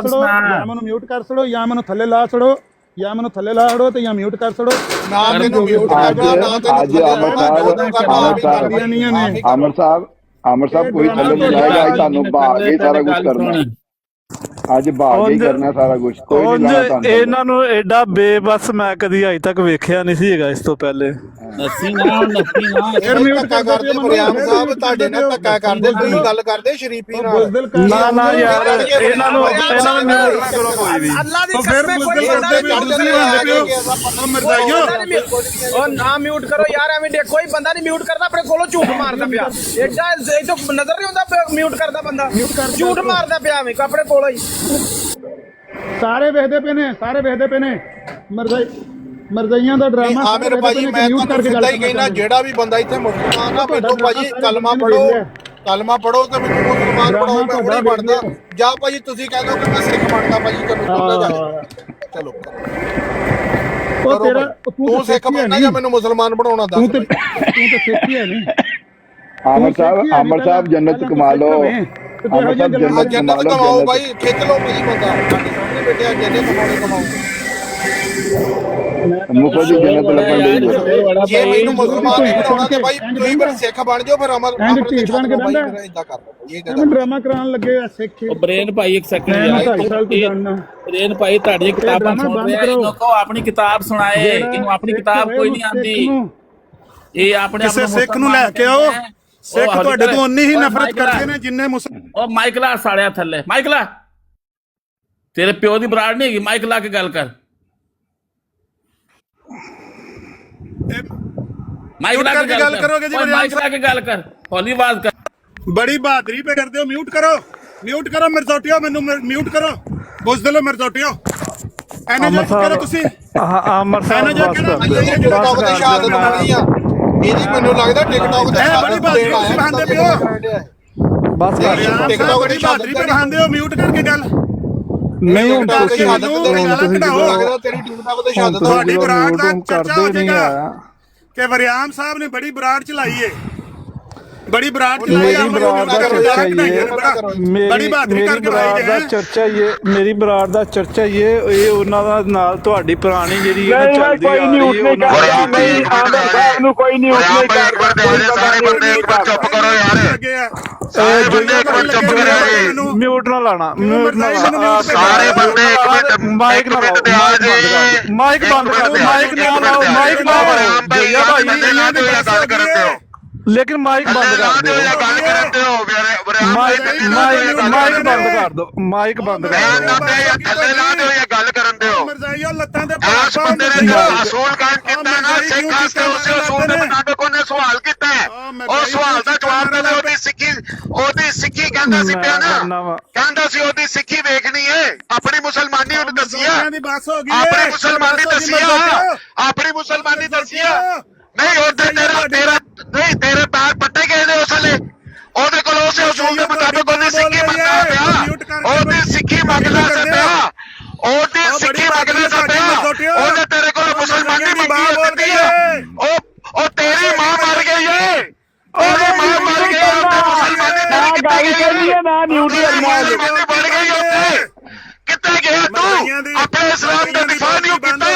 ਮੈਨੂੰ ਮਿਊਟ ਕਰ ਛੜੋ ਜਾਂ ਮੈਨੂੰ ਥੱਲੇ ਲਾ ਛੜੋ, ਜਾਂ ਮੈਨੂੰ ਥੱਲੇ ਲਾ ਛੜੋ ਤੇ ਜਾਂ ਮਿਊਟ ਕਰ ਛੜੋ। ਨਾ ਤੈਨੂੰ ਮਿਊਟ ਕਰਨਾ, ਨਾ ਤੈਨੂੰ ਆਮਰ ਸਾਹਿਬ ਕੋਈ ਥੱਲੇ ਨਹੀਂ ਜਾਏਗਾ, ਤੁਹਾਨੂੰ ਭਾਗ ਕੇ ਸਾਰਾ ਕੁਝ ਕਰਨਾ। ਅੱਜ ਭਾਗ ਹੀ ਕਰਨਾ ਸਾਰਾ ਕੁਝ, ਕੋਈ ਨਹੀਂ ਲਾਣਾ ਤੁਹਾਨੂੰ। ਇਹਨਾਂ ਨੂੰ ਐਡਾ ਬੇਬਸ ਮੈਂ ਕਦੀ ਅਜੇ ਤੱਕ ਵੇਖਿਆ ਨਹੀਂ ਸੀ ਹੈਗਾ ਇਸ ਤੋਂ ਪਹਿਲੇ। ਨੱਸੀ ਨਾ ਫਿਰ ਮਿਊਟ ਕਰਦੇ ਇਬਰਾਹਿਮ ਸਾਹਿਬ, ਤੁਹਾਡੇ ਨਾਲ ਧੱਕਾ ਕਰਦੇ, ਤੁਸੀਂ ਗੱਲ ਕਰਦੇ ਸ਼ਰੀਫੀ ਨਾਲ। ਨਾ ਯਾਰ ਇਹਨਾਂ ਨੂੰ ਮਿਊਟ ਕਰੋ ਕੋਈ ਵੀ। ਅੱਲਾ ਦੀ ਕਸਮ ਕੋਈ ਉਹ ਨਾ ਮਿਊਟ ਕਰੋ ਯਾਰ, ਐਵੇਂ ਦੇਖੋ ਕੋਈ ਬੰਦਾ ਨਹੀਂ ਮਿਊਟ ਕਰਦਾ, ਆਪਣੇ ਕੋਲੋਂ ਝੂਠ ਮਾਰਦਾ ਪਿਆ। ਐਡਾ ਇਹ ਤਾਂ ਨਜ਼ਰ ਨਹੀਂ ਹੁੰਦਾ ਮਿਊਟ ਕਰਦਾ ਬੰਦਾ, ਝੂਠ ਮਾਰਦਾ ਪਿਆ ਐਵੇਂ ਆਪਣੇ ਕੋਲੋਂ ਹੀ। ਸਾਰੇ ਵੇਖਦੇ ਪਏ ਨੇ ਮਰਜ਼ਾਈਆਂ ਦਾ ਡਰਾਮਾ। ਆਮਿਰ ਭਾਜੀ ਮੈਂ ਤੁਹਾਨੂੰ ਸਿੱਧਾ ਹੀ ਕਹਿਣਾ, ਜਿਹੜਾ ਵੀ ਬੰਦਾ ਇੱਥੇ ਮੁਸਲਮਾਨ ਆ, ਮੈਨੂੰ ਭਾਜੀ ਕਲਮਾ ਪੜੋ ਤੇ ਮੈਨੂੰ ਮੁਸਲਮਾਨ ਬਣਾਓ, ਮੈਂ ਹੁਣੇ ਬਣਦਾ। ਜਾਂ ਭਾਜੀ ਤੁਸੀਂ ਕਹਿ ਦੋ ਕਿ ਮੈਂ ਸਿੱਖ ਬਣਦਾ, ਭਾਜੀ ਚਲੋ ਉਹ ਤੇਰਾ ਤੂੰ ਸਿੱਖ ਬਣਨਾ ਜਾਂ ਮੈਨੂੰ ਮੁਸਲਮਾਨ ਬਣਾਉਣਾ ਦੱਸ। ਤੂੰ ਤੇ ਸਿੱਖ ਹੀ ਹੈ ਨਹੀਂ। ਆਮਰ ਸਾਹਿਬ ਜੰਨਤ ਕਮਾ ਲਓ, ਜੰਨਤ ਕਮਾਓ ਭਾਈ, ਖਿੱਚ ਲਓ ਭਾਜੀ ਬੰਦਾ। ਸਾਡੇ ਸਾਹਮਣੇ ਬੈਠਿਆ, ਜੰਨਤ ਕਮਾਓ। ਮੁਫਤ ਦੀ ਜੰਨਤ ਲੱਭਣ ਲਈ ਜੇ ਮੈਨੂੰ ਮੁਸਲਮਾਨ ਨਹੀਂ ਬਣਾਉਣਾ ਤੇ ਭਾਈ ਤੁਸੀਂ ਫਿਰ ਸਿੱਖ ਬਣ ਜਾਓ, ਫਿਰ ਅਮਰ ਬਣ ਕੇ ਬੰਦਾ ਇਦਾਂ ਕਰ ਲਓ। ਇਹ ਡਰਾਮਾ ਕਰਾਉਣ ਲੱਗੇ ਆ ਸਿੱਖ। ਬ੍ਰੇਨ ਭਾਈ ਇੱਕ ਸੈਕਿੰਡ ਬ੍ਰੇਨ ਭਾਈ ਤੁਹਾਡੀਆਂ ਕਿਤਾਬਾਂ ਸੁਣ ਰਿਹਾ, ਇਹਨੂੰ ਕਹੋ ਆਪਣੀ ਕਿਤਾਬ ਸੁਣਾਏ। ਇਹਨੂੰ ਆਪਣੀ ਕਿਤਾਬ ਕੋਈ ਨਹੀਂ ਆਉਂਦੀ। ਇਹ ਆਪਣੇ ਕਿਸੇ ਸਿੱਖ ਨੂੰ ਲੈ ਕੇ ਆਓ। ਸਿੱਖ ਤੁਹਾਡੇ ਤੋਂ ਉਨੀ ਹੀ ਨਫ਼ਰਤ ਕਰਦੇ ਨੇ ਜਿੰਨੇ ਉਹ ਮਾਈਕ ਲਾ ਸਾਲਿਆ ਥੱਲੇ, ਮਾਈਕ ਲਾ। ਤੇਰੇ ਪਿਓ ਦੀ ਬਰਾੜ ਨਹੀਂ ਹੈਗੀ, ਮਾਈਕ ਲਾ ਕੇ ਗੱਲ ਕਰ। ਮਾਈਕ ਲਾ ਕੇ ਗੱਲ ਕਰੋਗੇ ਜੀ, ਮਾਈਕ ਲਾ ਕੇ ਗੱਲ ਕਰ, ਹੌਲੀ ਆਵਾਜ਼ ਕਰ। ਬੜੀ ਬਹਾਦਰੀ ਪੇ ਕਰਦੇ ਹੋ। ਮਿਊਟ ਕਰੋ ਮਿਰਜ਼ੋਟਿਓ, ਮੈਨੂੰ ਮਿਊਟ ਕਰੋ। ਬੁਜ਼ਦਿਲੋ ਮਿਰਜ਼ੋਟਿਓ, ਐਨੇ ਜੋ ਕਰੋ ਤੁਸੀਂ। ਆਮਰ ਸਾਹਿਬ ਸ਼ਹਾਦਤ ਬਣਾਉਣੀ ਆ। ਇਹਦੀ ਮੈਨੂੰ ਲੱਗਦਾ ਟਿਕਟੌਕ ਤੇ ਇਹ ਬੜੀ ਬਹਾਦਰੀ ਤੁਸੀਂ ਬਹਾਂਦੇ ਪਿਓ ਬਸ ਕਰ ਟਿਕਟੌਕ ਬੜੀ ਦੀ ਬਹਾਦਰੀ ਤੇ ਬਹਾਂਦੇ ਹੋ ਮਿਊਟ ਕਰਕੇ ਗੱਲ ਨਹੀਂ ਹੁਣ ਤੁਸੀਂ ਲੱਗਦਾ ਤੇਰੀ ਟਿਕਟੌਕ ਤੇ ਸ਼ਹਾਦਤ ਤੁਹਾਡੀ ਬਰਾੜ ਦਾ ਕਰਦੇ ਚਰਚਾ ਹੋ ਨਹੀਂ ਜਾਏਗਾ ਆ ਕਿ ਵਰਿਆਮ ਸਾਹਿਬ ਨੇ ਬੜੀ ਬਰਾੜ ਚਲਾਈ ਏ ਬੜੀ ਬਰਾੜ ਚਲਾਈ ਮੇਰੀ ਬਰਾੜ ਦਾ ਚਰਚਾ ਬੜੀ ਬਹਾਦਰੀ ਕਰਕੇ ਲਾਈ ਦਾ ਚਰਚਾ ਮੇਰੀ ਬਰਾੜ ਦਾ ਚਰਚਾ ਇਹ ਉਹਨਾਂ ਦਾ ਨਾਲ ਤੁਹਾਡੀ ਪੁਰਾਣੀ ਜਿਹੜੀ ਚੱਲਦੀ ਆ ਰਹੀ ਹੈ ਨਹੀਂ ਆਮਰ ਸਾਹਿਬ ਨੂੰ ਕੋਈ ਨਹੀਂ ਨਹੀਂ ਕਰਦਾ ਸਾਰੇ ਬੰਦੇ ਇੱਕ ਵਾਰ ਚੁੱਪ ਕਰੋ ਯਾਰ ਸਾਰੇ ਬੰਦੇ ਇੱਕ ਵਾਰ ਚੁੱਪ ਕਰੋ ਮਿਊਟ ਨਾ ਲਾਣਾ ਮਿਊਟ ਨਾ ਲਾਣਾ ਸਾਰੇ ਬੰਦੇ ਇੱਕ ਮਿੰਟ ਮਾਈਕ ਨਾ ਲਾਓ ਮਾਈਕ ਬੰਦ ਕਰ ਦਿਓ ਮਾਈਕ ਨਾ ਲਾਓ ਮਾਈਕ ਨਾ ਲਾਓ ਜਈਆ ਭਾਈ ਇਹਨਾਂ ਦੀ ਗੱਲ ਕਰਦੇ ਹੋ ਲੇਕਿਨ ਮਾਈਕ ਬੰਦ ਕਰ ਦਿਓ ਗੱਲ ਕਰਦੇ ਹੋ ਮਾਈਕ ਬੰਦ ਕਰ ਦਿਓ ਮਾਈਕ ਬੰਦ ਕਰ ਦਿਓ ਥੱਲੇ ਲਾ ਦਿਓ ਜਾਂ ਗੱਲ ਕਰਨ ਦਿਓ ਮਰਜ਼ਾਈਓ ਲੱਤਾਂ ਦੇ ਉਸ ਬੰਦੇ ਨੇ ਜੋ ਅਸੂਲ ਕਾਇਮ ਕੀਤਾ ਨਾ ਸਿੱਖ ਵਾਸਤੇ ਉਸੇ ਅਸੂਲ ਦੇ ਮੁਤਾਬਕ ਉਹਨੇ ਸਵਾਲ ਕੀਤਾ ਉਹ ਸਵਾਲ ਦਾ ਜਵਾਬ ਦੇ ਉਹਦੀ ਸਿੱਖੀ ਕਹਿੰਦਾ ਸੀ ਪਿਆ ਨਾ ਕਹਿੰਦਾ ਸੀ ਉਹਦੀ ਸਿੱਖੀ ਵੇਖਣੀ ਹੈ ਆਪਣੀ ਮੁਸਲਮਾਨੀ ਉਹਨੇ ਦੱਸੀ ਆ ਆਪਣੀ ਮੁਸਲਮਾਨੀ ਦੱਸੀ ਆ ਆਪਣੀ ਮੁਸਲਮਾਨੀ ਦੱਸੀ ਆ ਨਹੀਂ ਉਹਦੇ ਤੇਰਾ ਨਹੀਂ ਤੇਰੇ ਪੈਰ ਪੱਟੇ ਗਏ ਨੇ ਉਸ ਵੇਲੇ ਉਹਦੇ ਕੋਲ ਉਸੇ ਅਸੂਲ ਦੇ ਮੁਤਾਬਕ ਉਹਦੀ ਸਿੱਖੀ ਮੰਗਦਾ ਪਿਆ ਉਹਦੀ ਸਿੱਖੀ ਮੰਗਦਾ ਪਿਆ ਉਹਦੀ ਸਿੱਖੀ ਮੰਗਦਾ ਪਿਆ ਉਹਨੇ ਤੇਰੇ ਕੋਲ ਮੁਸਲਮਾਨੀ ਮੰਗੀ ਹੈ ਉਹ ਤੇਰੀ ਮਾਂ ਮਰ ਗਈ ਏ ਉਹਦੀ ਮਾਂ ਮਰ ਗਈ ਤੇ ਮੁਸਲਮਾਨੀ ਤੇਰੀ ਕਿੱਥੇ ਗਈ ਹੈ ਨਾ ਨਿਊਟੀ ਮੁਸਲਮਾਨੀ ਮਰ ਗਈ ਉੱਥੇ ਕਿੱਥੇ ਗਿਆ ਤੂੰ ਆਪਣੇ ਇਸਲਾਮ ਦਾ ਦਿਫਾ ਨਹੀਂ ਕੀਤਾ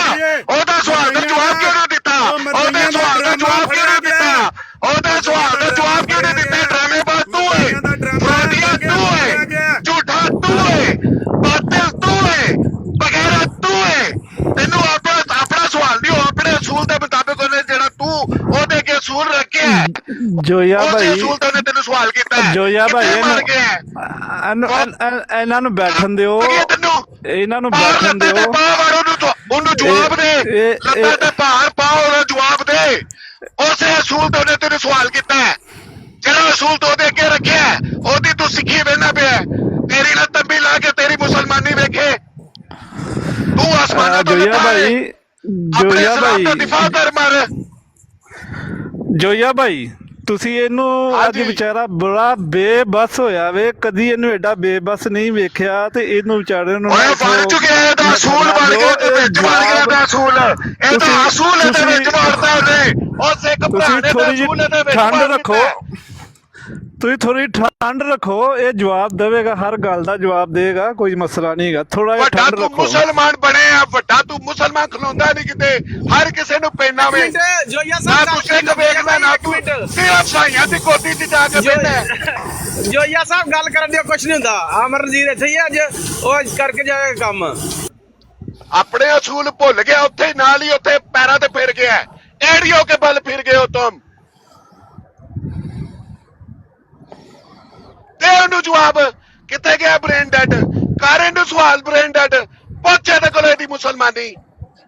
ਉਹਦਾ ਸਵਾਲ ਦਾ ਜਵਾਬ ਕਿਉਂ ਨਹੀਂ ਦਿੱਤਾ ਉਹਦੇ ਸਵਾਲ ਦਾ ਜਵਾਬ ਕਿਉਂ ਨਹੀਂ ਦਿੱਤਾ ਉਹਦੇ ਸਵਾਲ ਦਾ ਜਵਾਬ ਕਿਉਂ ਨਹੀਂ ਦਿੱਤਾ ਡਰਾਮੇਬਾਜ਼ ਤੂੰ ਹੈ ਫਰਾਡੀਆ ਤੂੰ ਹੈ ਝੂਠਾ ਤੂੰ ਹੈ ਬਾਤਿਲ ਤੂੰ ਹੈ ਬਗੈਰਾ ਤੂੰ ਹੈ ਤੈਨੂੰ ਆਪਣਾ ਸਵਾਲ ਨਹੀਂ ਆਪਣੇ ਅਸੂਲ ਦੇ ਮੁਤਾਬਕ ਉਹਨੇ ਜਿਹੜਾ ਤੂੰ ਉਹਦੇ ਅੱਗੇ ਅਸੂਲ ਰੱਖਿਆ ਜੋਇਆ ਭਾਈ ਅਸੂਲ ਤੋਂ ਤੈਨੂੰ ਸਵਾਲ ਕੀਤਾ ਜੋਇਆ ਭਾਈ ਇਹਨਾਂ ਨੂੰ ਬੈਠਣ ਦਿਓ ਇਹਨਾਂ ਨੂੰ ਬੈਠਣ ਦਿਓ ਉਹਨੂੰ ਜਵਾਬ ਦੇ ਲੱਤਾਂ ਤੇ ਭਾਰ ਪਾਓ ਉਹਦਾ ਜਵਾਬ ਦੇ ਉਸੇ ਅਸੂਲ ਤੋਂ ਉਹਨੇ ਤੈਨੂੰ ਸਵਾਲ ਕੀਤਾ ਜਿਹੜਾ ਅਸੂਲ ਤੋਂ ਉਹਦੇ ਅੱਗੇ ਰੱਖਿਆ ਉਹਦੀ ਤੂੰ ਸਿੱਖੀ ਵੇਖਣਾ ਪਿਆ ਤੇਰੀ ਨਾ ਤੰਬੀ ਲਾ ਕੇ ਤੇਰੀ ਮੁਸਲਮਾਨੀ ਵੇਖੇ ਤੂੰ ਆਸਮਾਨਾਂ ਤੋਂ ਜੋਇਆ ਭਾਈ ਜੋਇਆ ਭਾਈ ਦਿਫਾ ਕਰ ਮਾਰ ਜੋਇਆ ਭਾਈ ਤੁਸੀਂ ਇਹਨੂੰ ਅੱਜ ਵਿਚਾਰਾ ਬੜਾ ਬੇਬਸ ਹੋਇਆ ਵੇ ਕਦੀ ਇਹਨੂੰ ਐਡਾ ਬੇਬਸ ਨਹੀਂ ਵੇਖਿਆ ਤੇ ਇਹਨੂੰ ਵਿਚਾਰੇ ਨੂੰ ਓਏ ਬਣ ਚੁੱਕਿਆ ਇਹਦਾ ਅਸੂਲ ਬਣ ਗਿਆ ਤੇ ਵਿੱਚ ਬਣ ਗਿਆ ਇਹਦਾ ਅਸੂਲ ਇਹਦਾ ਅਸੂਲ ਇਹਦੇ ਵਿੱਚ ਵੜਦਾ ਉਹਨੇ ਉਹ ਸਿੱਖ ਭਰਾ ਨੇ ਤਾਂ ਅਸੂਲ ਇਹਦੇ ਵਿੱਚ ਠੰਡ ਰੱਖੋ ਤੁਸੀਂ ਥੋੜੀ ਠੰਡ ਰੱਖੋ ਇਹ ਜਵਾਬ ਦੇਵੇਗਾ ਹਰ ਗੱਲ ਦਾ ਜਵਾਬ ਦੇਗਾ ਕੋਈ ਮਸਲਾ ਨਹੀਂ ਹੈਗਾ ਥੋੜਾ ਜਿਹਾ ਠੰਡ ਰੱਖੋ ਮੁਸਲਮਾਨ ਬਣੇ ਆ ਵੱਡਾ ਤੂੰ ਮੁਸਲਮਾਨ ਖਲੋਂਦਾ ਨਹੀਂ ਕਿਤੇ ਹਰ ਕਿਸੇ ਨੂੰ ਪੈਣਾ ਵੇ ਜੋਇਆ ਨਾ ਤੂੰ ਸਿੱਖ ਵੇਖਦਾ ਨਾ ਤੂੰ ਸਿਰਫ ਸਾਈਆਂ ਦੀ ਕੋਠੀ 'ਚ ਜਾ ਕੇ ਬੈਠਾ ਜੋਇਆ ਸਾਹਿਬ ਗੱਲ ਕਰਨ ਦਿਓ ਕੁਛ ਨਹੀਂ ਹੁੰਦਾ ਅਮਰਜੀਤ ਇੱਥੇ ਹੀ ਅੱਜ ਉਹ ਕਰਕੇ ਜਾਏਗਾ ਕੰਮ ਆਪਣੇ ਅਸੂਲ ਭੁੱਲ ਗਿਆ ਉੱਥੇ ਨਾਲ ਹੀ ਉੱਥੇ ਪੈਰਾਂ ਤੇ ਫਿਰ ਗਿਆ ਏੜੀਓ ਕੇ ਬਲ ਫਿਰ ਗਏ ਹੋ ਤੁਮ ਦੇ ਉਹਨੂੰ ਜਵਾਬ ਕਿੱਥੇ ਗਿਆ ਬ੍ਰੇਨ ਡੈਡ ਕਰ ਇਹਨੂੰ ਸਵਾਲ ਬ੍ਰੇਨ ਡੈਡ ਪੁੱਛੇ ਤੇ ਕੋਲੇ ਦੀ ਮੁਸਲਮਾਨੀ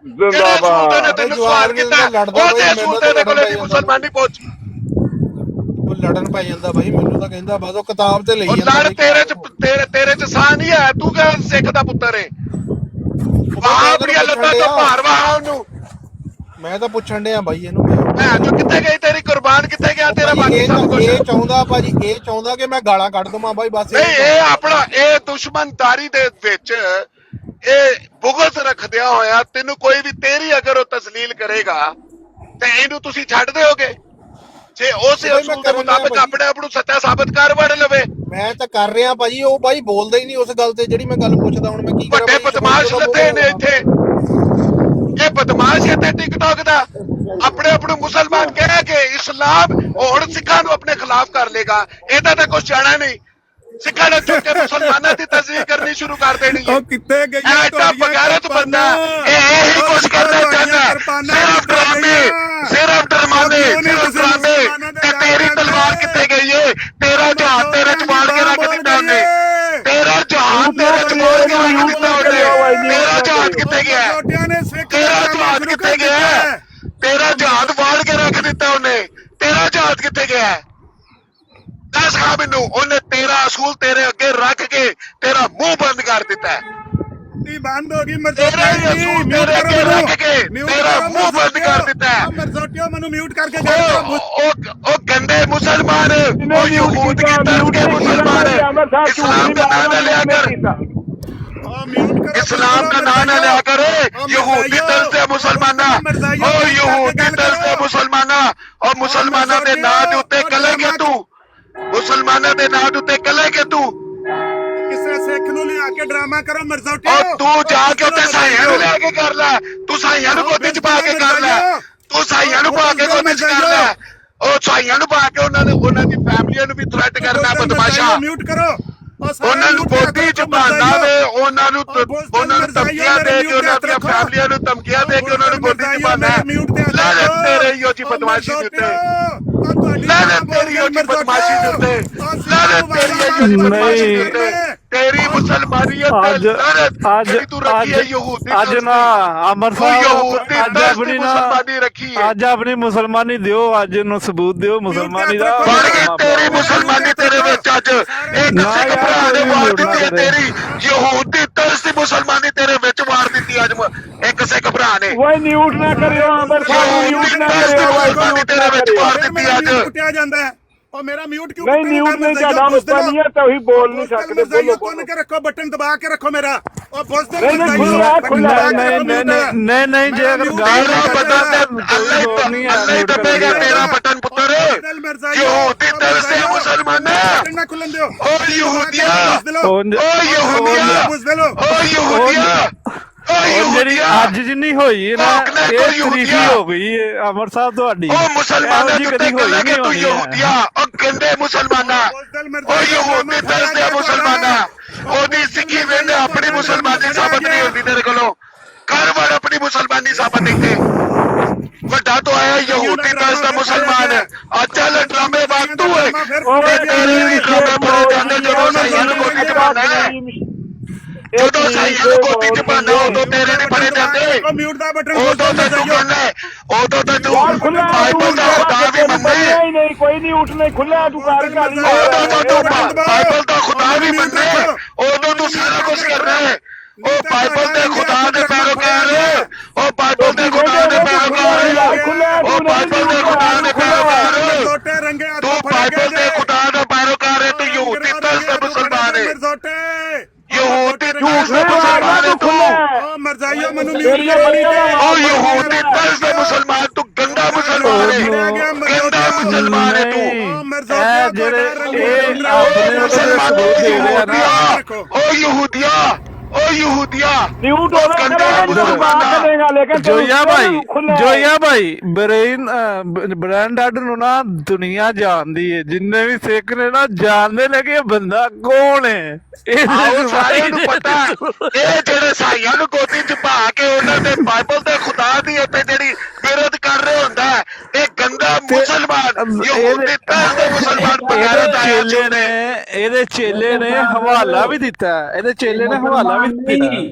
ਜ਼ਿੰਦਾਬਾਦ ਤੈਨੂੰ ਸਵਾਲ ਕੀਤਾ ਉਹਦੇ ਅਸੂਲ ਦੇ ਕੋਲੇ ਦੀ ਮੁਸਲਮਾਨੀ ਪੁੱਛ ਉਹ ਲੜਨ ਪੈ ਜਾਂਦਾ ਬਾਈ ਮੈਨੂੰ ਤਾਂ ਕਹਿੰਦਾ ਬਸ ਉਹ ਕਿਤਾਬ ਤੇ ਲਈ ਜਾਂਦਾ ਲੜ ਤੇਰੇ ਚ ਸਾਹ ਨਹੀਂ ਹੈ ਤੂੰ ਕਿਹੜਾ ਸਿੱਖ ਦਾ ਪੁੱਤਰ ਏ ਵਾਹ ਆਪਣੀਆਂ ਲੱਤਾਂ ਤੋਂ ਭਾਰ ਵਾਹ ਉਹਨੂੰ ਮੈਂ ਤਾਂ ਪੁੱਛਣ ਡਿਆ ਬਾਈ ਇਹਨੂੰ ਭੈਣ ਚੋ ਕਿੱਥੇ ਗਈ ਤੇਰੀ ਕੁਰਬਾਨ ਕਿੱਥੇ ਗਿਆ ਤੇਰਾ ਬਾਕੀ ਸਭ ਕੁਝ ਇਹ ਚਾਹੁੰਦਾ ਭਾਜੀ ਇਹ ਚਾਹੁੰਦਾ ਕਿ ਮੈਂ ਗਾਲਾਂ ਕੱਢ ਦਵਾਂ ਬਾਈ ਬਸ ਨਹੀਂ ਇਹ ਆਪਣਾ ਇਹ ਦੁਸ਼ਮਣਦਾਰੀ ਦੇ ਵਿੱਚ ਇਹ ਬੁਗਜ਼ ਰੱਖਦਿਆ ਹੋਇਆ ਤੈਨੂੰ ਕੋਈ ਵੀ ਤੇਰੀ ਅਗਰ ਉਹ ਤਸਲੀਲ ਕਰੇਗਾ ਤੇ ਇਹਨੂੰ ਤੁਸੀਂ ਛੱਡ ਦਿਓਗੇ ਜੇ ਉਸੇ ਅਸੂਲ ਦੇ ਮੁਤਾਬਕ ਆਪਣੇ ਆਪ ਨੂੰ ਸੱਚਾ ਸਾਬਤ ਕਰ ਵੜ ਲਵੇ ਮੈਂ ਤਾਂ ਕਰ ਰਿਹਾ ਭਾਜੀ ਉਹ ਬਾਈ ਬੋਲਦਾ ਹੀ ਨਹੀਂ ਉਸ ਗੱਲ ਤੇ ਜਿਹੜੀ ਮੈਂ ਗੱਲ ਪੁੱਛਦਾ ਹੁਣ ਮੈਂ ਕੀ ਕਰਾਂ ਵੱਡੇ ਬਦਮਾਸ਼ ਲੱਥੇ ਨੇ ਇੱਥੇ ਇਹ ਬਦਮਾਸ਼ ਇੱਥੇ ਟਿਕਟੌਕ ਦਾ ਆਪਣੇ ਆਪ ਨੂੰ ਮੁਸਲਮਾਨ ਕਹਿ ਕੇ ਇਸਲਾਮ ਹੁਣ ਸਿੱਖਾਂ ਨੂੰ ਆਪਣੇ ਖਿਲਾਫ ਕਰ ਲੇਗਾ ਇਹਦਾ ਤਾਂ ਕੁਝ ਜਾਣਾ ਨਹੀਂ ਸਿੱਖਾਂ ਨੇ ਚੁੱਕ ਕੇ ਮੁਸਲਮਾਨਾਂ ਦੀ ਤਸਦੀਕ ਕਰਨੀ ਸ਼ੁਰੂ ਕਰ ਦੇਣੀ ਹੈ ਉਹ ਕਿੱਥੇ ਗਈਆਂ ਐਡਾ ਬਗੈਰਤ ਬੰਦਾ ਇਹ ਇਹੀ ਕੁਝ ਕਰਨਾ ਚਾਹੁੰਦਾ ਸਿਰਫ ਡਰਮਾਨੇ ਤੇ ਤੇਰੀ ਤਲਵਾਰ ਕਿੱਥੇ ਗਈ ਏ ਤੇਰਾ ਜਹਾਜ਼ ਤੇਰੇ ਚ ਮਾਰ ਕੇ ਰੱਖ ਦਿੱਤਾ ਉਹਨੇ ਤੇਰਾ ਜਹਾਜ਼ ਤੇਰੇ ਚ ਮਾਰ ਕੇ ਰੱਖ ਦਿੱਤਾ ਉਹਨੇ ਤੇਰਾ ਜਹਾਜ਼ ਕਿੱਥੇ ਗਿਆ ਤੇਰਾ ਜਹਾਜ਼ ਕਿੱਥੇ ਗਿਆ ਤੇਰਾ ਜਹਾਜ਼ ਵਾੜ ਕੇ ਰੱਖ ਦਿੱਤਾ ਉਹਨੇ ਤੇਰਾ ਜਹਾਜ਼ ਕਿੱਥੇ ਗਿਆ ਦੱਸ ਹਾਂ ਮੈਨੂੰ ਉਹਨੇ ਤੇਰਾ ਅਸੂਲ ਤੇਰੇ ਅੱਗੇ ਰੱਖ ਕੇ ਤੇਰਾ ਮੂੰਹ ਬੰਦ ਕਰ ਦਿੱਤਾ ਬੰਦ ਹੋ ਗਈ ਤੇਰਾ ਅਸੂਲ ਤੇਰੇ ਅੱਗੇ ਰੱਖ ਕੇ ਤੇਰਾ ਮੂੰਹ ਬੰਦ ਕਰ ਦਿੱਤਾ ਮਰਜ਼ੋਟਿਓ ਮੈਨੂੰ ਇਹਨੂੰ ਮਿਊਟ ਕਰਕੇ ਗੱਲ ਕਰੋ। ਉਹ ਗੰਦੇ ਮੁਸਲਮਾਨ, ਉਹ ਯਹੂਦ ਕੀ ਤਰਸ ਕੇ ਮੁਸਲमान इस्लाम का नाम न लिया कर, इस्लाम का नाम न लिया कर। यहूदी तरस के मुसलमाना, ओ यहूदी तरस के मुसलमाना, और मुसलमाना दे नां दे उत्ते कलेगे तू, मुसलमाना दे नां दे उत्ते कलेगे तू। ਕਿਸੇ ਸਿੱਖ ਨੂੰ ਲਿਆ ਕੇ ਡਰਾਮਾ ਕਰੋ ਮਰਜ਼ੋਟੇ। और तू जाके उत्ते साइयां नूं लेके कर ले, तू साइयां नूं गोदी च पा के कर ले, तू साइयां नूं पा के गोदी च कर ले। ਉਹ ਸਾਈਆਂ ਨੂੰ ਪਾ ਕੇ ਉਹਨਾਂ ਦੀ ਫੈਮਲੀਆਂ ਨੂੰ ਵੀ ਥ੍ਰੈਟ ਕਰਨਾ ਬਦਮਾਸ਼ਾ। ਮਿਊਟ ਕਰੋ। ਉਹਨਾਂ ਨੂੰ ਗੋਦੀ ਚ ਪਾਉਂਦਾ ਵੇ, ਉਹਨਾਂ ਨੂੰ ਧਮਕੀਆਂ ਦੇ ਕੇ, ਉਹਨਾਂ ਦੀਆਂ ਫੈਮਲੀਆਂ ਨੂੰ ਧਮਕੀਆਂ ਦੇ ਕੇ ਉਹਨਾਂ ਨੂੰ ਗੋਦੀ ਚ ਪਾਉਂਦਾ। ਲਾਨਤ ਤੇਰੇ ਹੀ ਜੀ ਬਦਮਾਸ਼ੀ ਦੇ ਉੱਤੇ, ਲਾਨਤ ਤੇਰੀ ਹੀ ਬਦਮਾਸ਼ੀ ਦੇ ਉੱਤੇ, ਲਾਨਤ ਤੇਰੀ ਹੀ ਬਦਮਾਸ਼ੀ ਦੇ ਉੱਤੇ, ਤੇਰੀ ਮੁਸਲਮਾਨੀਅਤ ਤੇ ਲਾਨਤ ਜਿਹੜੀ ਤੂੰ ਰੱਖੀ ਹੈ ਯਹੂਦੀ। ਅੱਜ ਨਾ ਅਮਰ ਸਾਹਿਬ ਅੱਜ ਆਪਣੀ ਮੁਸਲਮਾਨੀ ਦਿਓ, ਅੱਜ ਨੂੰ ਸਬੂਤ ਦਿਓ ਮੁਸਲਮਾਨੀ ਦਾ। ਬਣ ਗਈ ਤੇਰੀ ਮੁਸਲਮਾਨੀ ਤੇਰੇ ਵਿੱਚ ਅੱਜ। ਇੱਕ ਸਿੱਖ ਭਰਾ ਨੇ ਵਾਰ ਦਿੱਤੀ ਹੈ ਤੇਰੀ ਯਹੂਦੀ ਤਰਸ ਦੀ ਮੁਸਲਮਾਨੀ ਤੇਰੇ ਵਿੱਚ ਵਾਰ ਦਿੱਤੀ ਅੱਜ ਇੱਕ ਸਿੱਖ ਭਰਾ ਨੇ। ਓਏ ਨਿਊਟ ਨਾ ਕਰਿਓ ਅਮਰ ਸਾਹਿਬ, ਨਿਊਟ ਨਾ ਕਰਿਓ। ਮੁਸਲਮਾਨੀ ਤੇਰੇ ਵਿੱਚ ਵਾਰ ਦਿੱਤੀ ਅੱਜ। ਕੁੱਟਿਆ ਜਾਂਦਾ ਹੈ और मेरा म्यूट क्यों नहीं न्यूट नहीं ज्यादा मुस्लिम है तो ही बोल नहीं सकते। बोलो कौन के रखो, बटन दबा के रखो मेरा और बोल दे। नहीं जे अगर गाल पता अल्लाह ही दबेगा तेरा बटन पुत्र। यहूदी तरस से मुसलमान ना खुलन दियो। ओ यहूदिया, ओ यहूदिया, ओ यहूदिया, ਜਿਹੜੀ ਅੱਜ ਜਿੰਨੀ ਹੋਈ ਨਾ ਇਹ ਤਰੀਫੀ ਹੋ ਗਈ ਅਮਰ ਸਾਹਿਬ ਤੁਹਾਡੀ। ਉਹ ਮੁਸਲਮਾਨਾਂ ਜੀ ਕਦੀ ਹੋਈ ਨਹੀਂ ਤੂੰ ਯਹੂਦੀਆ, ਉਹ ਗੰਦੇ ਮੁਸਲਮਾਨਾਂ, ਉਹ ਯਹੂਦੀ ਤਰਸ ਦੇ ਮੁਸਲਮਾਨਾਂ। ਉਹਦੀ ਸਿੱਖੀ ਵੇਲੇ ਆਪਣੀ ਮੁਸਲਮਾਨੀ ਸਾਬਤ ਨਹੀਂ ਹੁੰਦੀ ਤੇਰੇ ਕੋਲੋਂ। ਕਰ ਵੜ ਆਪਣੀ ਮੁਸਲਮਾਨੀ ਸਾਬਤ ਇੱਥੇ। ਵੱਡਾ ਤੋਂ ਆਇਆ ਯਹੂਦੀ ਤਰਸ ਦਾ ਮੁਸਲਮਾਨ। ਅੱਜ ਚੱਲ ਡਰਾਮੇ ਬਾਗ ਤੂੰ ਹੈ, ਤੇਰੇ ਵੀ ਡਰਾਮੇ ਬਣੇ ਜਾਂਦੇ ਜਦੋਂ ਸਾਈਆਂ ਨੂੰ ਗੋਦੀ ਚ ਪਾਉਂਦਾ ਹੈ। ਜਦੋਂ ਸਾਈਆਂ ਨੂੰ ਗੋਦੀ ਚ ਪਾਉਂਦਾ ਉਦੋਂ ਤੇਰੇ ਨਹੀਂ ਬਣੇ ਜਾਂਦੇ। म्यूट दा बटन ਉਦੋਂ ਤਾਂ ਤੂੰ ਕਹਿੰਦਾ, ਉਦੋਂ ਤਾਂ ਤੂੰ ਬਾਈਬਲ ਦਾ ਖੁਦਾ ਵੀ ਮੰਨੇ। नहीं कोई नहीं उठने खुला तू कार का ਉਦੋਂ ਤਾਂ ਤੂੰ ਬਾਈਬਲ ਦਾ ਖੁਦਾ ਵੀ ਮੰਨੇ। ਉਦੋਂ ਤੂੰ ਸਾਰਾ ਕੁਝ ਕਰਨਾ ਹੈ। ਉਹ ਬਾਈਬਲ ਦੇ ਖੁਦਾ ਦੇ ਪੈਰੋਕਾਰ, ਉਹ ਬਾਈਬਲ ਦੇ ਖੁਦਾ ਦੇ ਪੈਰੋਕਾਰ, ਉਹ ਬਾਈਬਲ ਦੇ ਖੁਦਾ ਦੇ ਪੈਰੋਕਾਰ। ਤੂੰ ਬਾਈਬਲ ਦੇ ਖੁਦਾ ਦਾ ਪੈਰੋਕਾਰ ਹੈ। ਤੂੰ ਯਹੂਦੀ ਤਰਸ ਦਾ ਮੁਸਲਮਾਨ ਹੈ, ਯਹੂਦੀ ਤਰਸ ਦਾ ਮੁਸਲਮਾਨ ਹੈ ਤੂੰ। मरजाइयो मनु ਉਹ ਯਹੂਦੀ ਤਰਸ ਦਾ ਮੁਸਲਮਾਨ, ਤੂੰ ਗੰਦਾ ਮੁਸਲਮਾਨ ਹੈ, ਗੰਦਾ ਮੁਸਲਮਾਨ ਹੈ ਤੂੰ। ਉਹ ਯਹੂਦੀਆ, ਉਹ ਯਹੂਦੀਆ, न्यूट ਜੋਇਆ ਭਾਈ ਬ੍ਰਾਂਡ ਆਰਡਰ ਨੂੰ ਨਾ ਦੁਨੀਆ ਜਾਣਦੀ ਹੈ। ਜਿੰਨੇ ਵੀ ਸਿੱਖ ਨੇ ਨਾ ਜਾਣਦੇ ਨੇ ਕਿ ਇਹ ਬੰਦਾ ਕੌਣ ਹੈ। ਆਓ ਸਾਰਿਆਂ ਨੂੰ ਪਤਾ ਇਹ ਜਿਹੜੇ ਸਾਈਆਂ ਨੂੰ ਗੋਦੀ ਚ ਪਾ ਕੇ ਉਹਨਾਂ ਦੇ ਬਾਈਬਲ ਦੇ ਖੁਦਾ ਦੀ ਉੱਤੇ ਜਿਹੜੀ ਵਿਰੋਧ ਕਰ ਰਹੇ ਹੁੰਦਾ ਇਹ ਗੰਦਾ ਮੁਸਲਮਾਨ ਯਹੂਦੀ ਤਰਸ ਦੇ ਮੁਸਲਮਾਨ ਬਗੈਰ ਚੇਲੇ ਨੇ, ਇਹਦੇ ਚੇਲੇ ਨੇ ਹਵਾਲਾ ਵੀ ਦਿੱਤਾ, ਇਹਦੇ ਚੇਲੇ ਨੇ ਹਵਾਲਾ ਵੀ ਦਿੱਤਾ।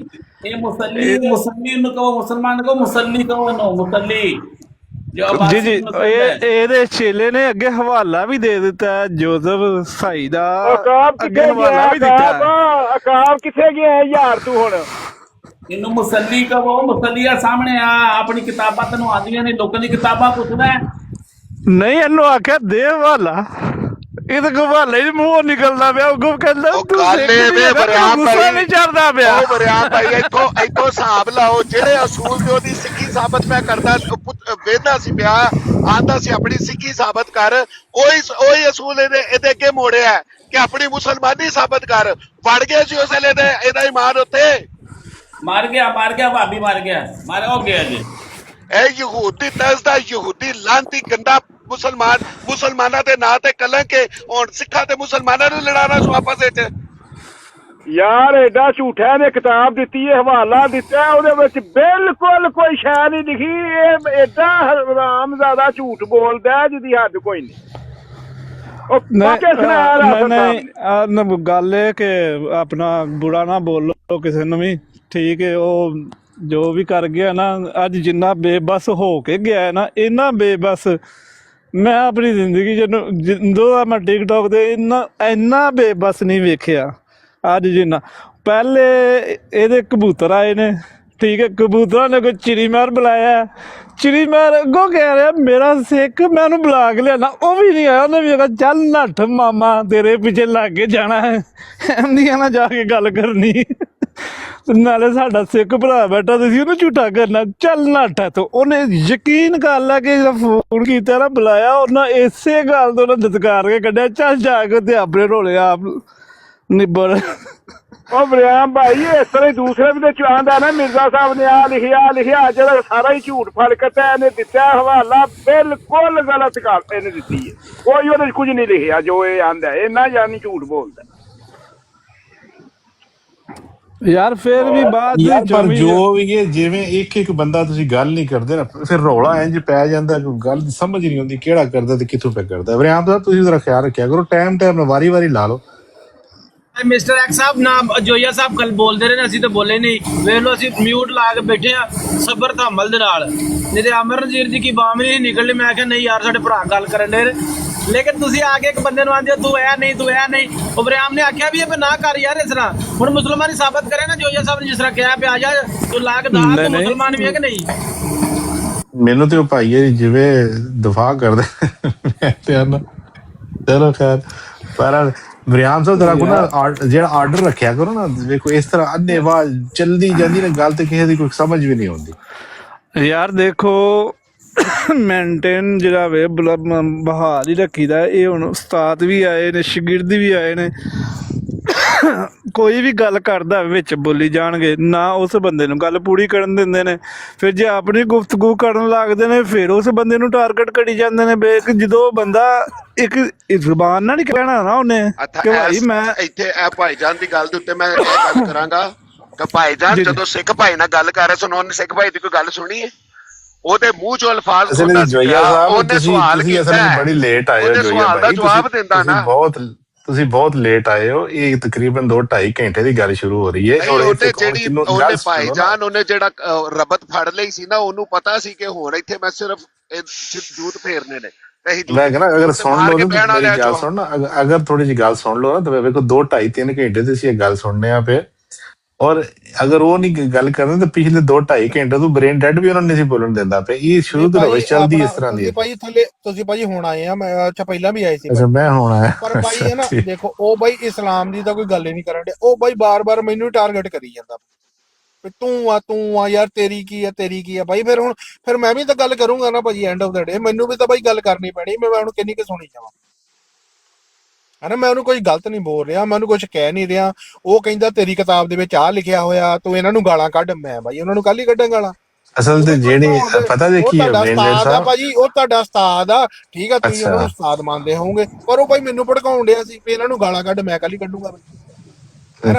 ये मुसल्ली कहो, मुसलमान को मुसल्ली कहो, नो मुसल्ली ਜੀ ਜੀ ਇਹਦੇ ਚੇਲੇ ਨੇ ਅੱਗੇ ਹਵਾਲਾ ਵੀ ਦੇ ਦਿੱਤਾ, ਜੋਜ਼ਫ ਸਾਈ ਦਾ ਅੱਗੇ ਹਵਾਲਾ ਵੀ ਦਿੱਤਾ। ਅਕਾਬ ਕਿੱਥੇ ਗਿਆ ਯਾਰ ਤੂੰ ਹੁਣ? ਇਹਨੂੰ ਮੁਸੱਲੀ ਕਹੋ, ਮੁਸੱਲੀ ਆ ਸਾਹਮਣੇ ਆ, ਆਪਣੀ ਕਿਤਾਬਾਂ ਤੈਨੂੰ ਆਉਂਦੀਆਂ ਨੇ, ਲੋਕਾਂ ਦੀ ਕਿਤਾਬਾਂ ਪੁੱਛਦਾ ਨਹੀਂ। ਇਹਨੂੰ ਆਖਿਆ ਦੇ ਹਵਾਲਾ, ਇਹ ਤਾਂ ਹਵਾਲੇ ਹੀ ਮੂੰਹੋਂ ਨਿਕਲਦਾ ਪਿਆ। ਉਹ ਕਹਿੰਦਾ ਗੁੱਸਾ ਨਹੀਂ ਚੜਦਾ ਪਿਆ। ਉਹ ਬਰਿਆਮ ਭਾਈ ਇੱਥੋਂ ਹਿਸਾਬ ਲਾਓ ਜਿਹੜੇ ਅਸੂਲ ਤੇ ਉਹਦੀ ਸਿੱਖੀ ਸਾਬਤ ਮੈਂ ਕਰਦਾ ਵੇਖਦਾ ਸੀ ਪਿਆ, ਆਂਦਾ ਸੀ ਆਪਣੀ ਸਿੱਖੀ ਸਾਬਤ ਕਰ। ਉਹੀ ਅਸੂਲ ਇਹਦੇ ਅੱਗੇ ਮੋੜਿਆ ਕਿ ਆਪਣੀ ਮੁਸਲਮਾਨੀ ਸਾਬਤ ਕਰ। ਵੜ ਗਿਆ ਸੀ ਉਸ ਵੇਲੇ ਇਹਦਾ ਇਮਾਨ ਉੱਥੇ। ਮਾਰ ਗਿਆ ਭਾਬੀ ਮਾਰ ਗਿਆ, ਮਾਰ ਹੋ ਗਿਆ ਜੀ। ਇਹ ਯਹੂਦੀ ਤਰਸ ਦਾ ਯਹੂਦੀ ਲਾਂਤੀ ਗੰਦਾ ਮੁਸਲਮਾਨਾਂ ਦੇ ਨਾਂ ਤੇ ਕਲੰਕ ਹੈ। ਹੁਣ ਸਿੱਖਾਂ ਤੇ ਮੁਸਲਮਾਨਾਂ ਨੂੰ ਲੜਾਣਾ ਸੋ ਆਪਸ ਵਿੱਚ। ਯਾਰ ਐਡਾ ਝੂਠਾ ਨੇ ਕਿਤਾਬ ਦਿੱਤੀ ਹੈ, ਹਵਾਲਾ ਦਿੱਤਾ, ਉਹਦੇ ਵਿੱਚ ਬਿਲਕੁਲ ਕੋਈ ਸ਼ੈ ਨਹੀਂ ਲਿਖੀ। ਇਹ ਐਡਾ ਹਰਾਮਜ਼ਾਦਾ ਝੂਠ ਬੋਲਦਾ ਜਿਹਦੀ ਹੱਦ ਕੋਈ ਨਹੀਂ। ਨਹੀਂ ਗੱਲ ਇਹ ਕਿ ਆਪਣਾ ਬੁਰਾ ਨਾ ਬੋਲੋ ਕਿਸੇ ਨੂੰ ਵੀ, ਠੀਕ ਹੈ। ਉਹ ਜੋ ਵੀ ਕਰ ਗਿਆ ਨਾ ਅੱਜ, ਜਿੰਨਾ ਬੇਬਸ ਹੋ ਕੇ ਗਿਆ ਨਾ, ਇੰਨਾ ਬੇਬਸ ਮੈਂ ਆਪਣੀ ਜ਼ਿੰਦਗੀ ਜਦੋਂ ਦਾ ਮੈਂ ਟਿਕਟੋਕ ਤੇ ਇੰਨਾ ਬੇਬਸ ਨਹੀਂ ਵੇਖਿਆ ਅੱਜ ਜਿੰਨਾ। ਪਹਿਲੇ ਇਹਦੇ ਕਬੂਤਰ ਆਏ ਨੇ, ਠੀਕ ਹੈ, ਕਬੂਤਰਾਂ ਨੇ ਕੋਈ ਚਿੜੀ ਮਾਰ ਬੁਲਾਇਆ, ਚਿੜੀ ਮਾਰ ਅੱਗੋਂ ਕਹਿ ਰਿਹਾ ਮੇਰਾ ਸਿੱਖ, ਮੈਂ ਉਹਨੂੰ ਬੁਲਾ ਕੇ ਲਿਆਣਾ, ਉਹ ਵੀ ਨਹੀਂ ਆਇਆ। ਉਹਨੇ ਵੀ ਕਿਹਾ ਚੱਲ ਨੱਠ ਮਾਮਾ, ਤੇਰੇ ਪਿੱਛੇ ਲੱਗ ਕੇ ਜਾਣਾ ਹੈ, ਐਂਦੀਆਂ ਨਾਲ ਜਾ ਕੇ ਗੱਲ ਕਰਨੀ, ਨਾਲੇ ਸਾਡਾ ਸਿੱਖ ਭਰਾ ਬੈਠਾ ਤੁਸੀਂ ਉਹਨੂੰ ਝੂਠਾ ਕਰਨਾ, ਚੱਲ ਨੱਠ ਹੈ। ਤੋ ਉਹਨੇ ਯਕੀਨ ਕਰ ਲਿਆ ਕਿ ਜਿਹੜਾ ਫੋਨ ਕੀਤਾ ਨਾ, ਬੁਲਾਇਆ ਉਹਨਾਂ, ਇਸੇ ਗੱਲ ਤੋਂ ਉਹਨੇ ਦਤਕਾਰ ਕੇ ਕੱਢਿਆ, ਚੱਲ ਜਾ ਕੇ ਤੇ ਆਪਣੇ ਰੋਲੇ ਆਪ ਨਿਬੜ। ਉਹ ਵਰਿਆਮ ਭਾਈ ਇਸ ਤਰ੍ਹਾਂ ਹੀ ਦੂਸਰੇ ਵੀ ਤੇ ਚਾਹੁੰਦਾ ਨਾ, ਮਿਰਜ਼ਾ ਸਾਹਿਬ ਨੇ ਆ ਲਿਖਿਆ ਜਿਹੜਾ ਸਾਰਾ ਹੀ ਝੂਠ ਫੜ ਕੇ ਤੇ ਇਹਨੇ ਦਿੱਤਾ ਹਵਾਲਾ, ਬਿਲਕੁਲ ਗਲਤ ਗੱਲ ਇਹਨੇ ਦਿੱਤੀ ਹੈ, ਕੋਈ ਉਹਦੇ 'ਚ ਕੁਝ ਨਹੀਂ ਲਿਖਿਆ ਜੋ ਇਹ ਆਂਦਾ, ਇਹ ਨਾ ਜਾਣੀ ਝੂਠ ਬੋਲਦਾ ਯਾਰ। ਫਿਰ ਵੀ ਬਾਅਦ ਪਰ ਜੋ ਵੀ ਇਹ ਜਿਵੇਂ ਇੱਕ ਬੰਦਾ ਤੁਸੀਂ ਗੱਲ ਨਹੀਂ ਕਰਦੇ ਨਾ, ਫਿਰ ਰੌਲਾ ਇੰਜ ਪੈ ਜਾਂਦਾ, ਗੱਲ ਦੀ ਸਮਝ ਨਹੀਂ ਆਉਂਦੀ ਕਿਹੜਾ ਕਰਦਾ ਤੇ ਕਿੱਥੋਂ ਪੈ ਕਰਦਾ। ਵਰਿਆਮ ਸਾਹਿਬ ਤੁਸੀਂ ਉਹਦਾ ਖਿਆਲ ਰੱਖਿਆ ਕਰੋ, ਟਾਈਮ ਨਾਲ ਵਾਰੀ ਲਾ ਲਓ। ਮਿਸਟਰ ਐਕਸ ਸਾਹਿਬ ਨਾ ਜੋਈਆ ਸਾਹਿਬ ਕੱਲ ਬੋਲਦੇ ਰਹੇ ਨੇ, ਅਸੀਂ ਤਾਂ ਬੋਲੇ ਨਹੀਂ, ਵੇਖ ਲਓ ਅਸੀਂ ਮਿਊਟ ਲਾ ਕੇ ਬੈਠੇ ਆ ਸਬਰ ਧਾਮਲ ਦੇ ਨਾਲ, ਨਹੀਂ ਤੇ ਅਮਰਨਜੀਤ ਜੀ ਕੀ ਬਾਮ ਨਹੀਂ ਨਿਕਲਣੀ। ਮੈਂ ਕਿਹਾ ਨਹੀਂ ਯਾਰ ਸਾਡੇ ਭਰਾ ਗੱਲ ਕਰਨ ਦੇ, ਲੇਕਿਨ ਤੁਸੀਂ ਆ ਕੇ ਇੱਕ ਬੰਦੇ ਨੂੰ ਆਂਦੇ ਤੂੰ ਐ ਨਹੀਂ ਤੂੰ ਐ ਨਹੀਂ। ਉਹ ਵਰਿਆਮ ਨੇ ਆਖਿਆ ਵੀ ਇਹ ਨਾ ਕਰ ਯਾਰ ਇਸ ਤਰ੍ਹਾਂ, ਹੁਣ ਮੁਸਲਮਾਨ ਹੀ ਸਾਬਤ ਕਰੇ ਨਾ ਜੋਈਆ ਸਾਹਿਬ ਨੇ ਜਿਸ ਤਰ੍ਹਾਂ ਕਿਹਾ ਪਿਆ ਜਾ ਤੂੰ ਲਾ ਕੇ ਦੱਸ ਤੂੰ ਮੁਸਲਮਾਨ ਵੀ ਹੈ ਕਿ ਨਹੀਂ। ਮੈਨੂੰ ਤੇ ਉਹ ਭਾਈ ਹੈ ਜਿਵੇਂ ਦਫਾ ਕਰਦੇ ਚਲੋ ਖੈਰ, ਪਰ ਵਰਿਆਮ ਸਾਹਿਬ ਤੇਰਾ ਕੋ ਨਾ ਜਿਹੜਾ ਆਰਡਰ ਰੱਖਿਆ ਕਰੋ ਨਾ, ਵੇਖੋ ਇਸ ਤਰ੍ਹਾਂ ਅੰਨੇਵਾਹ ਚਲਦੀ ਜਾਂਦੀ ਨਾ ਗੱਲ, ਤੇ ਕਿਸੇ ਦੀ ਕੋਈ ਸਮਝ ਵੀ ਨਹੀਂ ਆਉਂਦੀ ਯਾਰ। ਦੇਖੋ ਮੇਨਟੇਨ ਜਿਹੜਾ ਵੇ ਬਹਾਲ ਹੀ ਰੱਖੀਦਾ। ਇਹ ਹੁਣ ਉਸਤਾਦ ਵੀ ਆਏ ਨੇ, ਸ਼ਾਗਿਰਦ ਵੀ ਆਏ ਨੇ, ਕੋਈ ਵੀ ਗੱਲ ਕਰਦਾ ਵਿੱਚ ਬੋਲੀ ਜਾਣਗੇ ਨਾ, ਉਸ ਬੰਦੇ ਨੂੰ ਗੱਲ ਪੂਰੀ ਕਰਨ ਦਿੰਦੇ ਨੇ। ਫਿਰ ਜੇ ਆਪਣੀ ਗੁਫ਼ਤਗੂ ਕਰਨ ਲੱਗਦੇ ਨੇ, ਫਿਰ ਉਸ ਬੰਦੇ ਨੂੰ ਟਾਰਗੇਟ ਕਰੀ ਜਾਂਦੇ ਨੇ। ਬੇਕ ਜਦੋਂ ਬੰਦਾ ਇੱਕ ਜ਼ੁਬਾਨ ਨਾਲ ਨਹੀਂ ਕਹਿਣਾ ਨਾ ਉਹਨੇ ਕਿ ਭਾਈ ਮੈਂ ਇੱਥੇ ਇਹ ਭਾਈਜਾਨ ਦੀ ਗੱਲ ਦੇ ਉੱਤੇ ਮੈਂ ਗੱਲ ਕਰਾਂਗਾ ਕਿ ਭਾਈਜਾਨ ਜਦੋਂ ਸਿੱਖ ਭਾਈ ਨਾਲ ਗੱਲ ਕਰ ਰਹੇ ਸੁਣੋ, ਉਹਨੇ ਸਿੱਖ ਭਾਈ ਦੀ ਕੋਈ ਗੱਲ ਸੁਣੀ ਹੈ? ਉਹਦੇ ਮੂੰਹ ਚੋਂ ਅਲਫਾਜ਼ ਜੋਈਆ ਸਾਹਿਬ ਤੁਸੀਂ ਅਸਲ ਵਿੱਚ ਬੜੀ ਲੇਟ ਆਏ ਹੋ। ਜੋਈਆ ਭਾਈ ਜਵਾਬ ਦਿੰਦਾ ਨਾ, ਤੁਸੀਂ ਬਹੁਤ ਲੇਟ ਆਏ ਹੋ। ਇਹ ਤਕਰੀਬਨ 2-2.5 ਘੰਟੇ ਦੀ ਗੱਲ ਸ਼ੁਰੂ ਹੋ ਰਹੀ ਹੈ। ਉਹਨੇ ਭਾਈਜਾਨ ਉਹਨੇ ਜਿਹੜਾ ਰਬਤ ਫੜ ਲਈ ਸੀ ਨਾ, ਉਹਨੂੰ ਪਤਾ ਸੀ ਕਿ ਹੁਣ ਇੱਥੇ ਮੈਂ ਸਿਰਫ ਜੂਤ ਫੇਰਨੇ ਨੇ। ਮੈਂ ਕਹਿੰਦਾ ਅਗਰ ਸੁਣ ਲਓ ਮੇਰੀ ਗੱਲ ਸੁਣ, ਅਗਰ ਥੋੜੀ ਜਿਹੀ ਗੱਲ ਸੁਣ ਲਓ ਨਾ, ਤਾਂ ਵੇਖੋ 2-2.5-3 ਘੰਟੇ ਤੇ ਅਸੀਂ ਇਹ ਗੱਲ ਸੁਣਨੇ ਆ ਪਏ। ਔਰ ਅਗਰ ਉਹ ਨਹੀਂ ਗੱਲ ਕਰਦੇ ਤਾਂ ਪਿਛਲੇ 2-2.5 ਘੰਟੇ ਤੋਂ ਬ੍ਰੇਨ ਡੈਡ ਵੀ ਉਹਨਾਂ ਨੇ ਨਹੀਂ ਸੀ ਬੋਲਣ ਦਿੰਦਾ ਪਿਆ। ਇਹ ਸ਼ੁਰੂ ਤੋਂ ਰਵਿਸ਼ ਚੱਲਦੀ ਇਸ ਤਰ੍ਹਾਂ ਦੀ। ਭਾਈ ਥੱਲੇ ਤੁਸੀਂ ਭਾਜੀ ਹੁਣ ਆਏ ਆ, ਮੈਂ ਅੱਛਾ ਪਹਿਲਾਂ ਵੀ ਆਏ ਸੀ। ਅੱਛਾ ਮੈਂ ਹੁਣ ਆਇਆ। ਪਰ ਭਾਈ ਹੈ ਨਾ ਦੇਖੋ, ਉਹ ਭਾਈ ਇਸਲਾਮ ਦੀ ਤਾਂ ਕੋਈ ਗੱਲ ਹੀ ਨਹੀਂ ਕਰਨ ਡਿਆ, ਉਹ ਭਾਈ ਬਾਰ-ਬਾਰ ਮੈਨੂੰ ਟਾਰਗੇਟ ਕਰੀ ਜਾਂਦਾ ਵੀ ਤੂੰ ਆ ਯਾਰ, ਤੇਰੀ ਕੀ ਆ ਭਾਈ। ਫਿਰ ਮੈਂ ਵੀ ਤਾਂ ਗੱਲ ਕਰੂੰਗਾ ਨਾ ਭਾਜੀ, ਐਂਡ ਆਫ ਦਾ ਡੇ ਮੈਨੂੰ ਵੀ ਤਾਂ ਭਾਈ ਗੱਲ ਕਰਨੀ ਪੈਣੀ। ਮੈਂ ਉਹਨੂੰ ਕਿੰਨੀ ਕੁ ਸੁਣੀ ਜਾਵਾਂ, ਹਨਾ। ਮੈਂ ਉਹਨੂੰ ਕੋਈ ਗਲਤ ਨਹੀਂ ਬੋਲ ਰਿਹਾ, ਮੈਂ ਉਹਨੂੰ ਕੁਝ ਕਹਿ ਨਹੀਂ ਰਿਹਾ। ਉਹ ਕਹਿੰਦਾ ਤੇਰੀ ਕਿਤਾਬ ਦੇ ਵਿੱਚ ਆਹ ਲਿਖਿਆ ਹੋਇਆ, ਤੂੰ ਇਹਨਾਂ ਨੂੰ ਗਾਲਾਂ ਕੱਢ। ਮੈਂ ਭਾਈ ਉਹਨਾਂ ਨੂੰ ਕੱਲ ਹੀ ਕੱਢਾਂ ਗਾਲਾਂ। ਅਸਲ ਤੇ ਜਿਹੜੀ ਪਤਾ ਜੇ ਕੀ ਹੈ ਭਾਜੀ, ਉਹ ਤੁਹਾਡਾ ਉਸਤਾਦ ਆ, ਠੀਕ ਆ, ਤੁਸੀਂ ਉਹਨਾਂ ਨੂੰ ਉਸਤਾਦ ਮੰਨਦੇ ਹੋਵੋਗੇ, ਪਰ ਉਹ ਭਾਈ ਮੈਨੂੰ ਭੜਕਾਉਣ ਡਿਆ ਸੀ ਵੀ ਇਹਨਾਂ ਨੂੰ ਗਾਲਾਂ ਕੱਢ, ਮੈਂ ਕੱਲ ਹੀ ਕੱਢੂੰਗਾ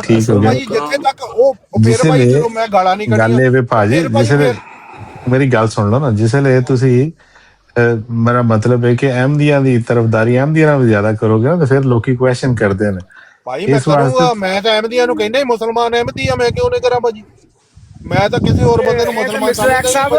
ਠੀਕ ਹੋ ਗਿਆ। ਜਿੱਥੇ ਤੱਕ ਉਹ ਫਿਰ ਭਾਈ ਜਦੋਂ ਮੈਂ ਗਾਲਾਂ ਨਹੀਂ ਕੱਢੀਆਂ, ਗੱਲ ਇਹ ਵੇ ਭਾਜੀ, ਜਿਸਲੇ ਮੇਰੀ ਗੱਲ ਸੁਣ ਲਓ ਨਾ, ਜਿਸਲੇ ਤੁਸੀਂ ਮੇਰਾ ਮਤਲਬ ਹੈ ਕਿ ਅਹਿਮਦੀਆਂ ਦੀ ਤਰਫਦਾਰੀ ਅਹਿਮਦੀਆਂ ਨਾਲ ਜ਼ਿਆਦਾ ਕਰੋਗੇ ਨਾ, ਤਾਂ ਫਿਰ ਲੋਕੀ ਕੁਐਸਚਨ ਕਰਦੇ ਨੇ ਭਾਈ। ਮੈਂ ਕਰੂੰਗਾ, ਮੈਂ ਤਾਂ ਅਹਿਮਦੀਆਂ ਨੂੰ ਕਹਿੰਦਾ ਹੀ ਮੁਸਲਮਾਨ ਅਹਿਮਦੀ ਆ, ਮੈਂ ਕਿਉਂ ਨਹੀਂ ਕਰਾਂ ਭਾਜੀ। ਮੈਂ ਤਾਂ ਕਿਸੇ ਹੋਰ ਬੰਦੇ ਨੂੰ ਮੁਸਲਮਾਨ ਸਮਝਦਾ ਸਾਹਿਬ,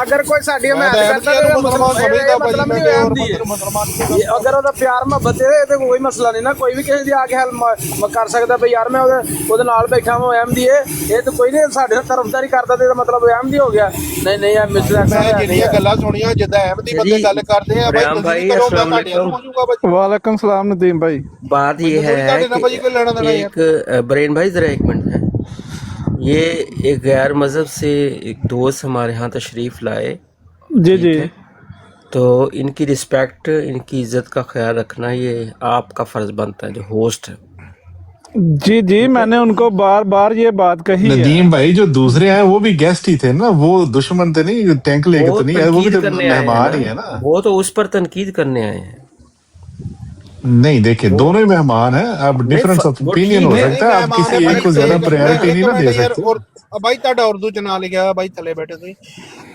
ਅਗਰ ਕੋਈ ਸਾਡੀ ਹਮਾਇਤ ਕਰਦਾ ਤਾਂ ਮੁਸਲਮਾਨ ਸਮਝਦਾ ਭਾਜੀ, ਮੈਂ ਕਿਸੇ ਹੋਰ ਬੰਦੇ ਨੂੰ ਮੁਸਲਮਾਨ ਨਹੀਂ। ਅਗਰ ਉਹਦਾ ਪਿਆਰ ਮੁਹੱਬਤ ਹੈ ਤੇ ਕੋਈ ਮਸਲਾ ਨਹੀਂ ਨਾ, ਕੋਈ ਵੀ ਕਿਸੇ ਦੀ ਆ ਕੇ ਹੈਲਪ ਕਰ ਸਕਦਾ ਵੀ ਯਾਰ ਮੈਂ ਉਹਦੇ ਨਾਲ ਬੈਠਾ ਹਾਂ, ਅਹਿਮਦੀ ਹੈ, ਇਹ ਤਾਂ ਕੋਈ ਨਹੀਂ ਸਾਡੇ ਨਾਲ ਤਰਫਦਾਰੀ ਕਰਦਾ ਤੇ ਮਤਲਬ ਅਹਿਮਦੀ ਹੋ ਗਿਆ। ਨਹੀਂ ਆ ਮਿਸਟਰ ਸਾਹਿਬ ਜਿਹੜੀਆਂ ਗੱਲਾਂ ਸੁਣੀਆਂ ਜਿੱਦਾਂ ਅਹਿਮਦੀ ਬੰਦੇ ਗੱਲ ਕਰਦੇ ਆ ਭਾਈ, ਤੁਸੀਂ ਕਰੋ ਮੈਂ ਤੁਹਾਡੇ ਨਾਲ ਹੋ ਜਾਊਗਾ ਭਾਈ। वालेकुम सलाम नदीम भाई। बात ये है कि एक ब्रेन भाई जरा एक मिनट है, ये एक गैर मजहब से एक दोस्त हमारे यहाँ तशरीफ लाए। जी तो इनकी रिस्पेक्ट, इनकी इज्जत का ख्याल रखना ये आपका फर्ज बनता है जो होस्ट है। जी मैंने उनको बार बार ये बात कही। नदीम भाई जो दूसरे हैं वो भी गेस्ट ही थे ना, वो दुश्मन थे नहीं, टैंक लेके तो नहीं आए, वो भी तो मेहमान ही है ना। वो तो उस पर तनकीद करने आए हैं। नहीं देखिए, दोनों ही मेहमान हैं, अब डिफरेंस ऑफ ओपिनियन हो सकता है, आप किसी एक को ज्यादा प्रायोरिटी नहीं ना दे सकते। भाई ਤੁਹਾਡਾ ਉਰਦੂ ਚ ਨਾਂ ਲਿਖਿਆ ਭਾਈ, ਥੱਲੇ ਬੈਠੇ ਤੁਸੀਂ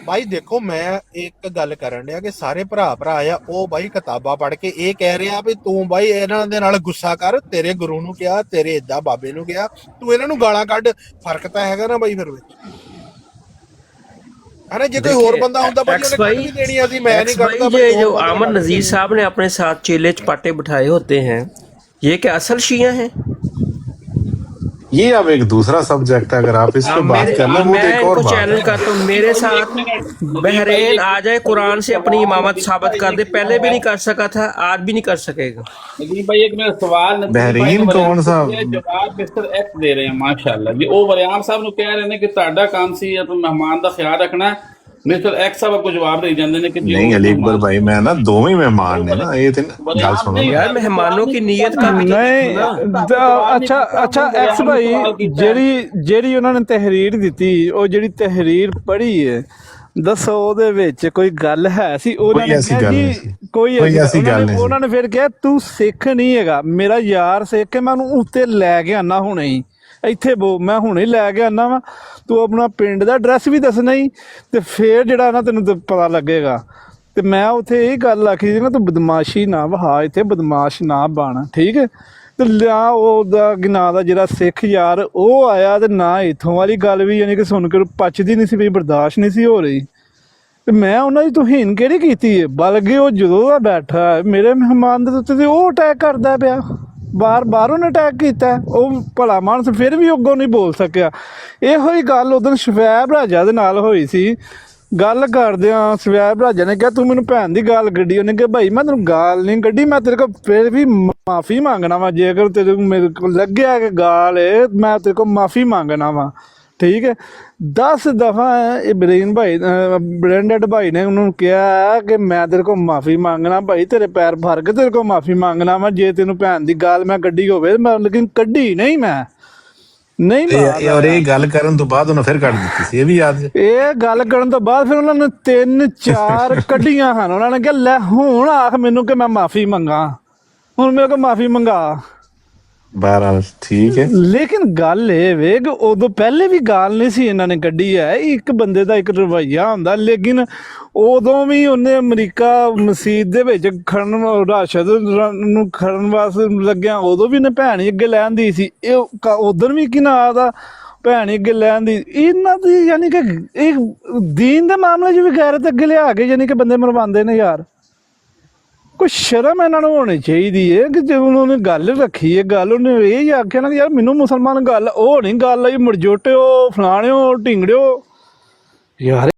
ਭਾਈ। ਦੇਖੋ ਮੈਂ ਇੱਕ ਗੱਲ ਕਰਨ ਡਿਆ ਕਿ ਸਾਰੇ ਭਰਾ ਆ, ਉਹ ਭਾਈ ਕਿਤਾਬਾਂ ਪੜ੍ਹ ਕੇ ਇਹ ਕਹਿ ਰਿਹਾ ਵੀ ਤੂੰ ਭਾਈ ਇਹਨਾਂ ਦੇ ਨਾਲ ਗੁੱਸਾ ਕਰ, ਤੇਰੇ ਗੁਰੂ ਨੂੰ ਕਿਹਾ, ਤੇਰੇ ਏਦਾਂ ਬਾਬੇ ਨੂੰ ਕਿਹਾ, ਤੂੰ ਇਹਨਾਂ ਨੂੰ ਗਾਲਾਂ ਕੱਢ। ਫਰਕ ਤਾਂ ਹੈਗਾ ਨਾ ਭਾਈ ਫਿਰ ਵਿੱਚ, है ना। जो कोई और बंदा होता भाई देनी है, मैं नहीं करता। ये जो आमर नजीर साहब ने अपने साथ चेले चपाटे बिठाए होते हैं, ये क्या असल शिया हैं? ये अब एक दूसरा सब्जेक्ट है, अगर आप इस पे बात कर लें वो तो एक और बात चैलेंज करता हूँ, मेरे साथ बहरीन आ जाए, कुरान से अपनी इमामत साबित कर दे। पहले भी नहीं कर सका था, आज भी नहीं कर सकेगा। लेकिन भाई एक मेरा सवाल बहरीन कौन सा जवाब मिस्टर एक्स दे रहे हैं माशाल्लाह जी। ਉਹ ਵਰਿਆਮ ਸਾਹਿਬ ਨੂੰ ਕਹਿ ਰਹੇ ਨੇ ਕਿ ਤੁਹਾਡਾ ਕੰਮ ਸੀ ਜਾਂ ਮਹਿਮਾਨ ਦਾ ਖਿਆਲ ਰੱਖਣਾ। ਮਿਸਟਰ ਐਕਸ ਸਾਹਿਬ को जवाब दे ਜਾਂਦੇ ਨੇ ਕਿ नहीं अली अकबर भाई, मैं ना दोवें मेहमान ने ना, ये थे ना गल सुनो यार मेहमानों की नीयत का भी ਨਹੀਂ ਅੱਛਾ ਐਕਸ ਭਾਈ, ਜਿਹੜੀ ਉਹਨਾਂ ਨੇ ਤਹਿਰੀਰ ਦਿੱਤੀ, ਉਹ ਜਿਹੜੀ ਤਹਿਰੀਰ ਪੜ੍ਹੀ ਹੈ, ਦੱਸੋ ਉਹਦੇ ਵਿੱਚ ਕੋਈ ਗੱਲ ਹੈ ਸੀ? ਉਹਨਾਂ ਨੇ ਕਿਹਾ ਜੀ ਕੋਈ ਐਸੀ ਗੱਲ ਨਹੀਂ। ਉਹਨਾਂ ਨੇ ਫਿਰ ਕਿਹਾ ਤੂੰ ਸਿੱਖ ਨਹੀਂ ਹੈਗਾ, ਮੇਰਾ ਯਾਰ ਸਿੱਖ ਹੈ, ਮੈਂ ਉਹਨੂੰ ਉੱਤੇ ਲੈ ਕੇ ਆਣਾ ਹੁਣੇ ਹੀ, ਇੱਥੇ ਮੈਂ ਹੁਣੇ ਲੈ ਕੇ ਆਣਾ ਵਾ, ਤੂੰ ਆਪਣਾ ਪਿੰਡ ਦਾ ਐਡਰੈਸ ਵੀ ਦੱਸਣਾ ਹੀ, ਤੇ ਫਿਰ ਜਿਹੜਾ ਨਾ ਤੈਨੂੰ ਪਤਾ ਲੱਗੇਗਾ। ਤੇ ਮੈਂ ਉੱਥੇ ਇਹ ਗੱਲ ਆਖੀ ਸੀ ਨਾ, ਤੂੰ ਬਦਮਾਸ਼ੀ ਨਾ ਵਹਾ, ਇੱਥੇ ਬਦਮਾਸ਼ ਨਾ ਬਣ, ਠੀਕ ਹੈ? ਤੇ ਲਿਆ ਉਹਦਾ ਨਾਂ ਦਾ ਜਿਹੜਾ ਸਿੱਖ ਯਾਰ ਉਹ ਆਇਆ, ਤੇ ਨਾ ਇੱਥੋਂ ਵਾਲੀ ਗੱਲ ਵੀ ਯਾਨੀ ਕਿ ਸੁਣ ਕੇ ਪਚਦੀ ਨਹੀਂ ਸੀ, ਵੀ ਬਰਦਾਸ਼ਤ ਨਹੀਂ ਸੀ ਹੋ ਰਹੀ। ਤੇ ਮੈਂ ਉਹਨਾਂ ਦੀ ਤੋਹੀਨ ਕਿਹੜੀ ਕੀਤੀ ਹੈ? ਬਲਕਿ ਉਹ ਜਦੋਂ ਦਾ ਬੈਠਾ ਮੇਰੇ ਮਹਿਮਾਨ ਦੇ ਉੱਤੇ, ਤੇ ਉਹ ਅਟੈਕ ਕਰਦਾ ਪਿਆ, ਬਾਹਰੋਂ ਨੇ ਅਟੈਕ ਕੀਤਾ। ਉਹ ਭਲਾ ਮਾਨਸ ਫਿਰ ਵੀ ਅੱਗੋਂ ਨਹੀਂ ਬੋਲ ਸਕਿਆ। ਇਹੋ ਹੀ ਗੱਲ ਉਦੋਂ ਸ਼ਵੈਬ ਰਾਜਾ ਦੇ ਨਾਲ ਹੋਈ ਸੀ। ਗੱਲ ਕਰਦਿਆਂ ਸ਼ਵੈਬ ਰਾਜਾ ਨੇ ਕਿਹਾ ਤੂੰ ਮੈਨੂੰ ਭੈਣ ਦੀ ਗਾਲ ਕੱਢੀ। ਉਹਨੇ ਕਿਹਾ ਭਾਈ ਮੈਂ ਤੈਨੂੰ ਗਾਲ ਨਹੀਂ ਕੱਢੀ, ਮੈਂ ਤੇਰੇ ਕੋਲ ਫਿਰ ਵੀ ਮਾਫੀ ਮੰਗਣਾ ਵਾ, ਜੇਕਰ ਤੇਰੇ ਮੇਰੇ ਕੋਲ ਲੱਗਿਆ ਕਿ ਗਾਲ ਹੈ, ਮੈਂ ਤੇਰੇ ਕੋਲ ਮਾਫੀ ਮੰਗਣਾ ਵਾ, ਠੀਕ ਹੈ? 10 ਦਫਾ ਇਬਰਾਹੀਮ ਭਾਈ ਬ੍ਰੈਂਡਡ ਭਾਈ ਨੇ ਉਹਨੂੰ ਕਿਹਾ ਕਿ ਮੈਂ ਤੇਰੇ ਕੋਲ ਮਾਫੀ ਮੰਗਣਾ ਭਾਈ, ਤੇਰੇ ਪੈਰ ਭਰ ਕੇ ਤੇਰੇ ਕੋਲ ਮਾਫੀ ਮੰਗਣਾ ਵਾ, ਜੇ ਤੈਨੂੰ ਭੈਣ ਦੀ ਗਾਲ ਮੈਂ ਕੱਢੀ ਹੋਵੇ। ਮੈਂ ਲੇਕਿਨ ਕੱਢੀ ਨਹੀਂ, ਮੈਂ ਨਹੀਂ। और ये गल करन तो बाद उन्हें फिर कट दी थी, ये भी याद है। ਇਹ ਗੱਲ ਕਰਨ ਤੋਂ ਬਾਅਦ ਫਿਰ ਉਹਨਾਂ ਨੇ 3-4 ਕੱਢੀਆਂ ਹਨ। ਉਹਨਾਂ ਨੇ ਕਿਹਾ ਲੈ ਹੁਣ ਆਖ ਮੈਨੂੰ ਕਿ ਮੈਂ ਮਾਫੀ ਮੰਗਾ, ਹੁਣ ਮੇਰੇ ਕੋਲ ਮਾਫੀ ਮੰਗਾ। बहरहाल ठीक है, ਲੇਕਿਨ ਗੱਲ ਇਹ ਵੇ ਕਿ ਉਦੋਂ ਪਹਿਲੇ ਵੀ ਗਾਲ ਨਹੀਂ ਸੀ ਇਹਨਾਂ ਨੇ ਕੱਢੀ ਹੈ। ਇੱਕ ਬੰਦੇ ਦਾ ਇੱਕ ਰਵੱਈਆ ਹੁੰਦਾ। ਲੇਕਿਨ ਉਦੋਂ ਵੀ ਉਹਨੇ ਅਮਰੀਕਾ ਮਸੀਤ ਦੇ ਵਿੱਚ ਖੜਨ ਰਾਸ਼ਦ ਨੂੰ ਖੜਨ ਵਾਸਤੇ ਲੱਗਿਆ, ਉਦੋਂ ਵੀ ਨੇ ਭੈਣ ਅੱਗੇ ਲੈਣ ਦੀ ਸੀ। ਇਹ ਉਧਰ ਵੀ ਕੀ ਨਾਂ ਦਾ ਭੈਣ ਅੱਗੇ ਲੈਣ ਦੀ। ਇਹਨਾਂ ਦੀ ਯਾਨੀ ਕਿ ਇਹ ਦੀਨ ਦੇ ਮਾਮਲੇ 'ਚ ਵੀ ਗੈਰਤ ਅੱਗੇ ਲਿਆ ਕੇ ਯਾਨੀ ਕਿ ਬੰਦੇ ਮਰਵਾਉਂਦੇ ਨੇ ਯਾਰ। ਕੋਈ ਸ਼ਰਮ ਇਹਨਾਂ ਨੂੰ ਹੋਣੀ ਚਾਹੀਦੀ ਹੈ ਕਿ ਜੇ ਉਹਨੇ ਗੱਲ ਰੱਖੀ ਹੈ, ਗੱਲ ਉਹਨੇ ਇਹ ਹੀ ਆਖਿਆ ਨਾ ਯਾਰ ਮੈਨੂੰ ਮੁਸਲਮਾਨ ਗੱਲ ਉਹ ਨਹੀਂ ਗੱਲ ਆਈ, ਮਰਜੋਟਿਓ ਫਲਾਣਿਓ ਢਿੰਗੜਿਓ ਯਾਰ।